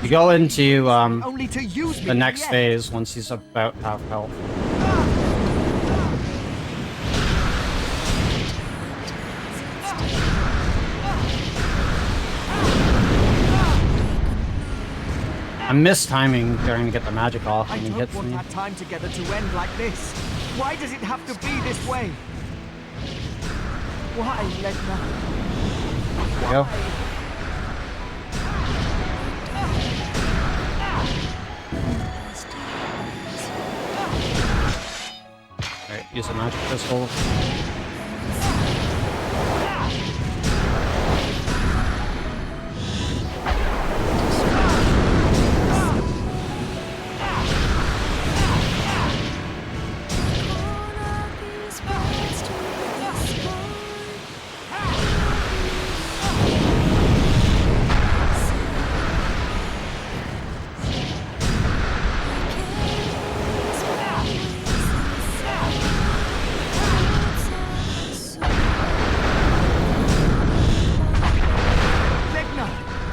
You go into Only to use me the next yet. phase once he's about half health. I'm mistiming trying to get the magic off when he hits me. I don't want our time together to end like this. Why does it have to be this way? Why, Legna? There you go. Alright, use a magic crystal.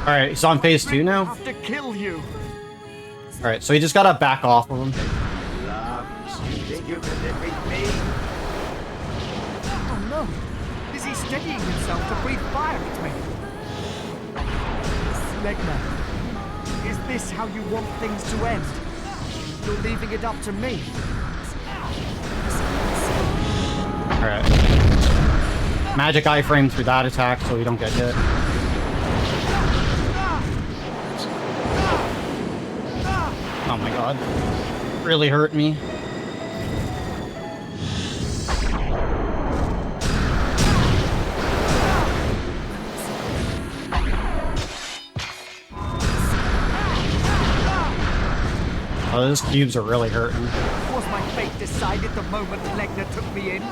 Alright, he's on phase 2 now? I have to kill you. Alright, so he just gotta back off of him. You think you can defeat me? Oh no. Is he steadying himself to breathe fire at me? Legna, is this how you want things to end? You're leaving it up to me. Alright. Magic iframe through that attack so we don't get hit. Oh my god. Really hurt me. Oh, those cubes are really hurting. Was my fate decided the moment Legna took me in?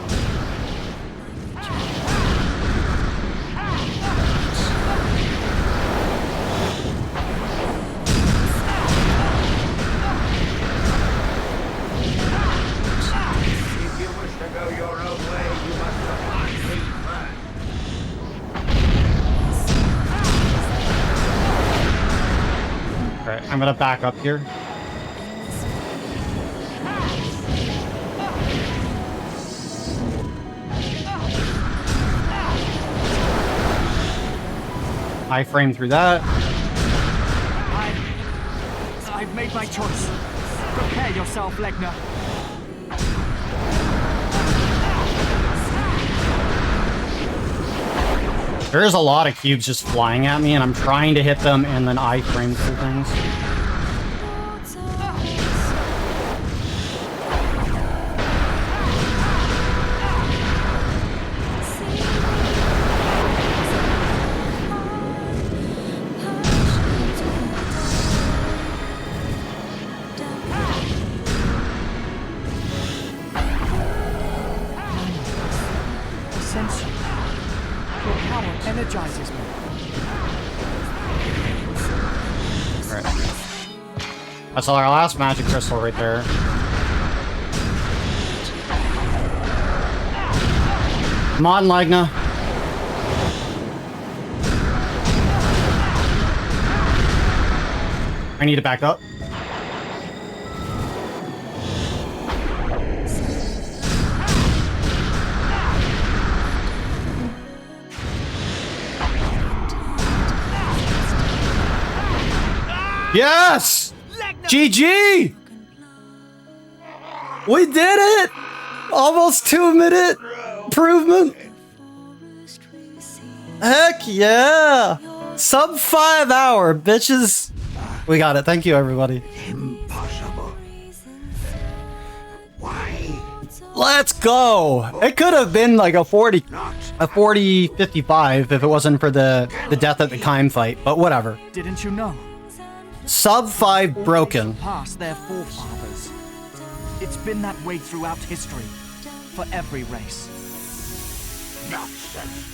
Alright, I'm gonna back up here. Iframe through that. I've made my choice. Prepare yourself, Legna. There's a lot of cubes just flying at me, and I'm trying to hit them and then iframe through things. Energizes me. Alright. That's our last magic crystal right there. Come on, Legna. I need to back up. Yes! GG! We did it! Almost 2-minute improvement. Heck yeah! Sub 5 hour, bitches. We got it. Thank you, everybody. Impossible. Why? Let's go. It could have been like a 40-55 if it wasn't for the death at the Caim fight, but whatever. Didn't you know? Sub 5 broken. Past their forefathers. It's been that way throughout history, for every race. Nonsense.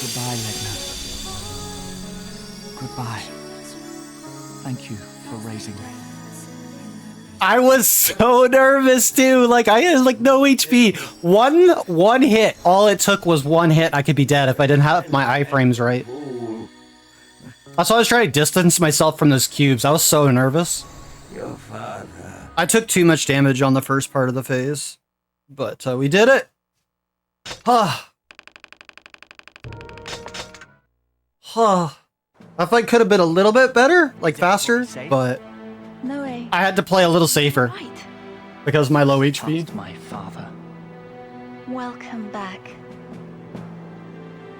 Goodbye, Legna. Goodbye. Thank you for raising me. I was so nervous too. Like I had like no HP. One hit. All it took was one hit. I could be dead if I didn't have my iframes right. That's why I was trying to distance myself from those cubes. I was so nervous. Your father. I took too much damage on the first part of the phase, but we did it. That fight could have been a little bit better, like faster, but No way. I had to play a little safer because of my low HP. My father. Welcome back.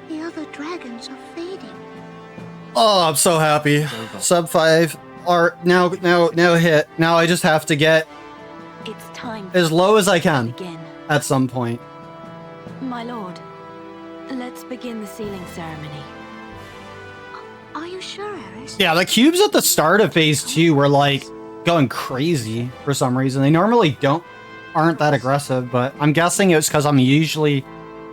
The other dragons are fading. Oh, I'm so happy. Sub 5 are now hit. Now I just have to get It's time as low as I can begin. at some point. My lord, let's begin the sealing ceremony. Are you sure, Eris? Yeah, the cubes at the start of phase 2 were like going crazy for some reason. They normally aren't that aggressive, but I'm guessing it's because I'm usually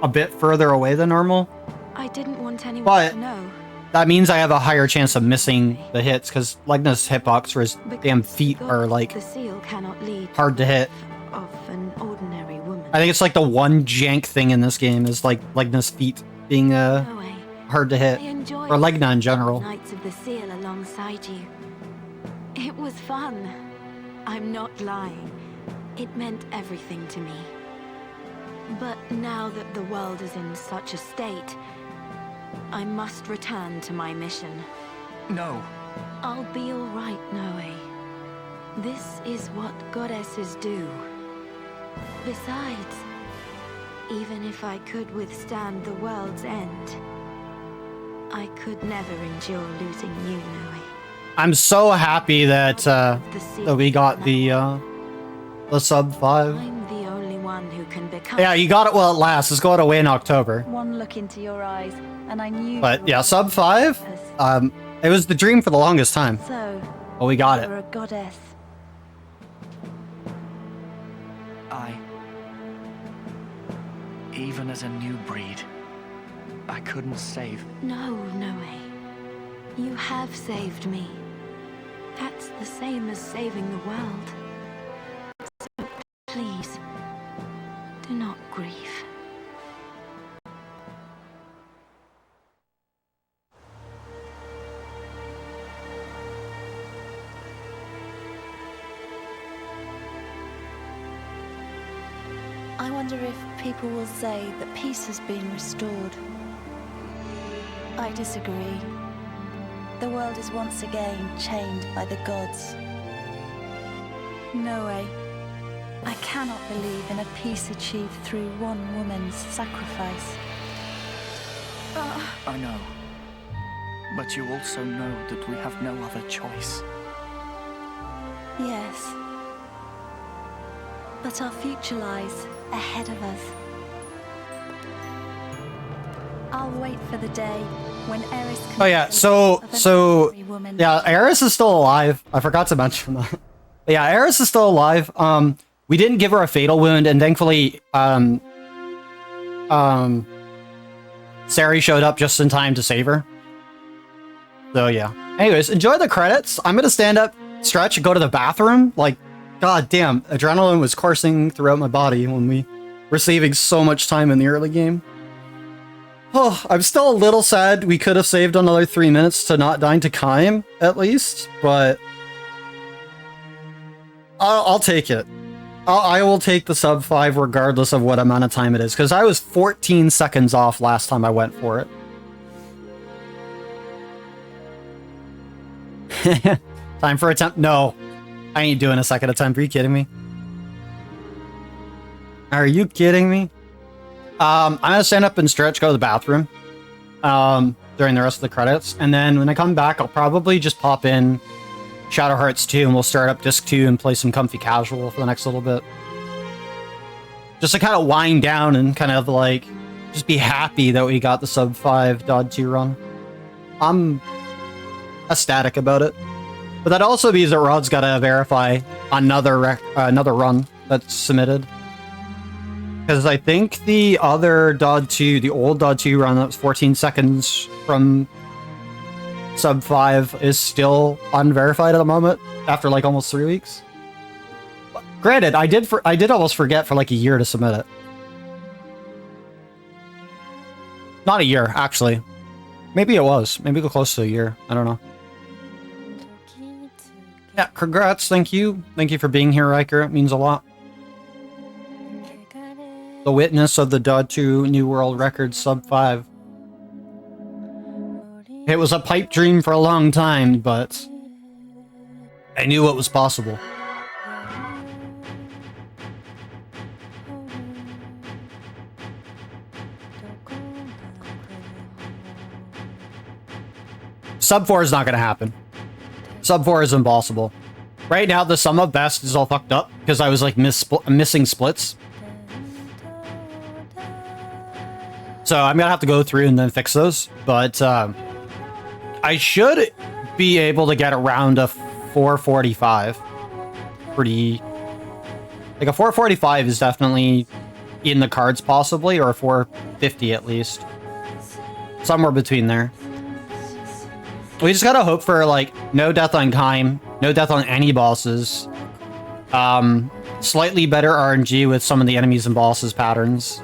a bit further away than normal. I didn't want anyone But to know. that means I have a higher chance of missing the hits because Legna's hitbox for his damn feet are like The seal cannot lead hard to hit. of an ordinary woman. I think it's like the one jank thing in this game is like Legna's feet being hard to hit. I enjoyed Or Legna in general. Knights of the Seal alongside you. It was fun. I'm not lying. It meant everything to me. But now that the world is in such a state, I must return to my mission. No. I'll be all right, Noe. This is what goddesses do. Besides, even if I could withstand the world's end, I could never endure losing you, Noe. I'm so happy that that we got the sub 5. I'm the only one who can become... Yeah, you got it while it lasts. It's going away in October. One look into your eyes, and I knew. But yeah, sub 5. It was the dream for the longest time. So. Well, we got You're it. a goddess. Even as a new breed, I couldn't save. No, Noe. You have saved me. That's the same as saving the world. So please, do not grieve. I wonder if people will say that peace has been restored. I disagree. The world is once again chained by the gods. No way. I cannot believe in a peace achieved through one woman's sacrifice. I know. But you also know that we have no other choice. Yes. But our future lies ahead of us. I'll wait for the day when Eris can... Oh yeah, so yeah, Eris is still alive. I forgot to mention that. But yeah, Eris is still alive. We didn't give her a fatal wound, and thankfully, Sari showed up just in time to save her. So yeah. Anyways, enjoy the credits. I'm gonna stand up, stretch, and go to the bathroom. Like, god damn, adrenaline was coursing throughout my body when we were saving so much time in the early game. Oh, I'm still a little sad we could have saved another 3 minutes to not dying to Caim, at least, but I'll take it. I will take the sub 5 regardless of what amount of time it is, because I was 14 seconds off last time I went for it. Time for attempt? No. I ain't doing a second attempt. Are you kidding me? Are you kidding me? I'm gonna stand up and stretch, go to the bathroom during the rest of the credits, and then when I come back, I'll probably just pop in Shadow Hearts 2 and we'll start up Disc 2 and play some comfy casual for the next little bit. Just to kind of wind down and kind of like just be happy that we got the sub 5 Dod 2 run. I'm ecstatic about it. But that also means that Rod's gotta verify another run that's submitted. Because I think the other Dod 2, the old Dod 2 run that was 14 seconds from sub 5 is still unverified at the moment after like almost 3 weeks. Granted, I did almost forget for like a year to submit it. Not a year, actually. Maybe it was. Maybe close to a year. I don't know. Yeah, congrats. Thank you. Thank you for being here, Riker. It means a lot. The witness of the Dud 2 New World Record Sub 5. It was a pipe dream for a long time, but I knew it was possible. Sub 4 is not going to happen. Sub 4 is impossible. Right now, the sum of best is all fucked up because I was like missing splits. So I'm going to have to go through and then fix those. But I should be able to get around a 445. Pretty... Like a 445 is definitely in the cards possibly, or a 450 at least. Somewhere between there. We just gotta hope for, like, no death on Caim, no death on any bosses. Slightly better RNG with some of the enemies and bosses patterns.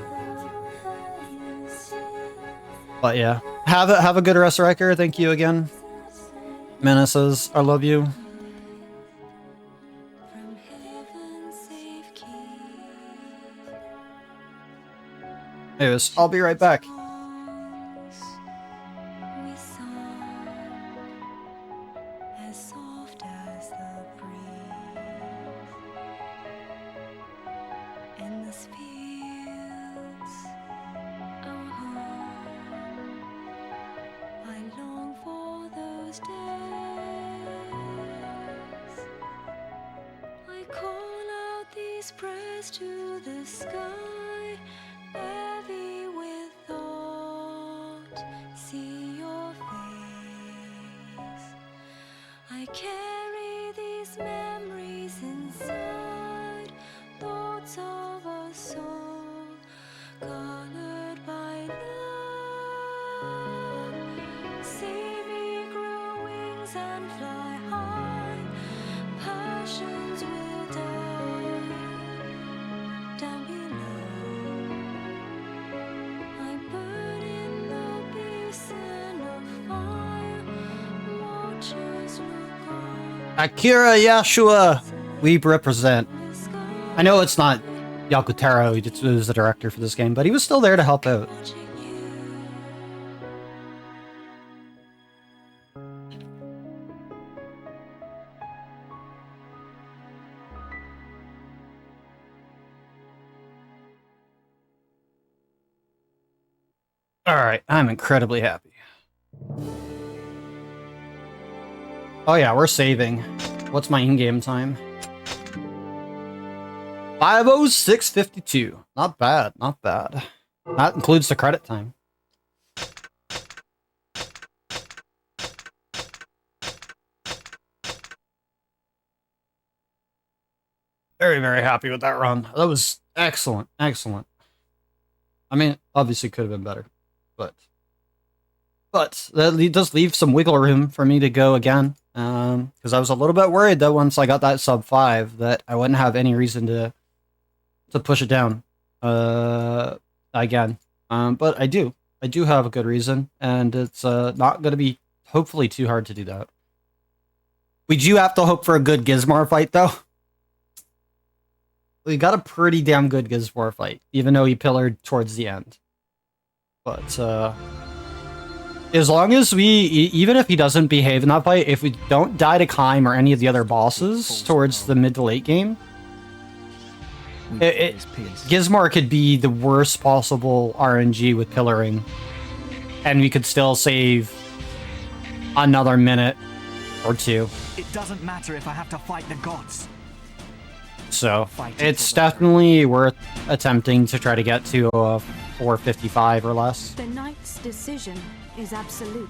But yeah. Have a good rest, Riker. Thank you again. Menaces, I love you. Anyways, I'll be right back. To the sky, heavy with thought, see your face. I carry these memories inside, thoughts of a soul, colored by love. See me grow wings and fly high, passions will die. Down below, I burn in the basin of fire. Watchers look on. Akira Yashua, we represent. I know it's not Yakutaro who's the director for this game, but he was still there to help out. Alright, I'm incredibly happy. Oh yeah, we're saving. What's my in-game time? 5:06:52. Not bad, not bad. That includes the credit time. Very, very happy with that run. That was excellent, excellent. I mean, obviously could have been better. But that does leave some wiggle room for me to go again. Because I was a little bit worried that once I got that sub 5 that I wouldn't have any reason to push it down again. But I do. I do have a good reason, and it's not going to be hopefully too hard to do that. We do have to hope for a good Gizmar fight, though. We got a pretty damn good Gizmar fight, even though he pillared towards the end. But, as long as even if he doesn't behave in that fight, if we don't die to Caim or any of the other bosses towards the mid to late game, Gizmar could be the worst possible RNG with pillaring, and we could still save another minute or two. It doesn't matter if I have to fight the gods. So, it's definitely worth attempting to try to get to a 455 or less. The knight's decision is absolute.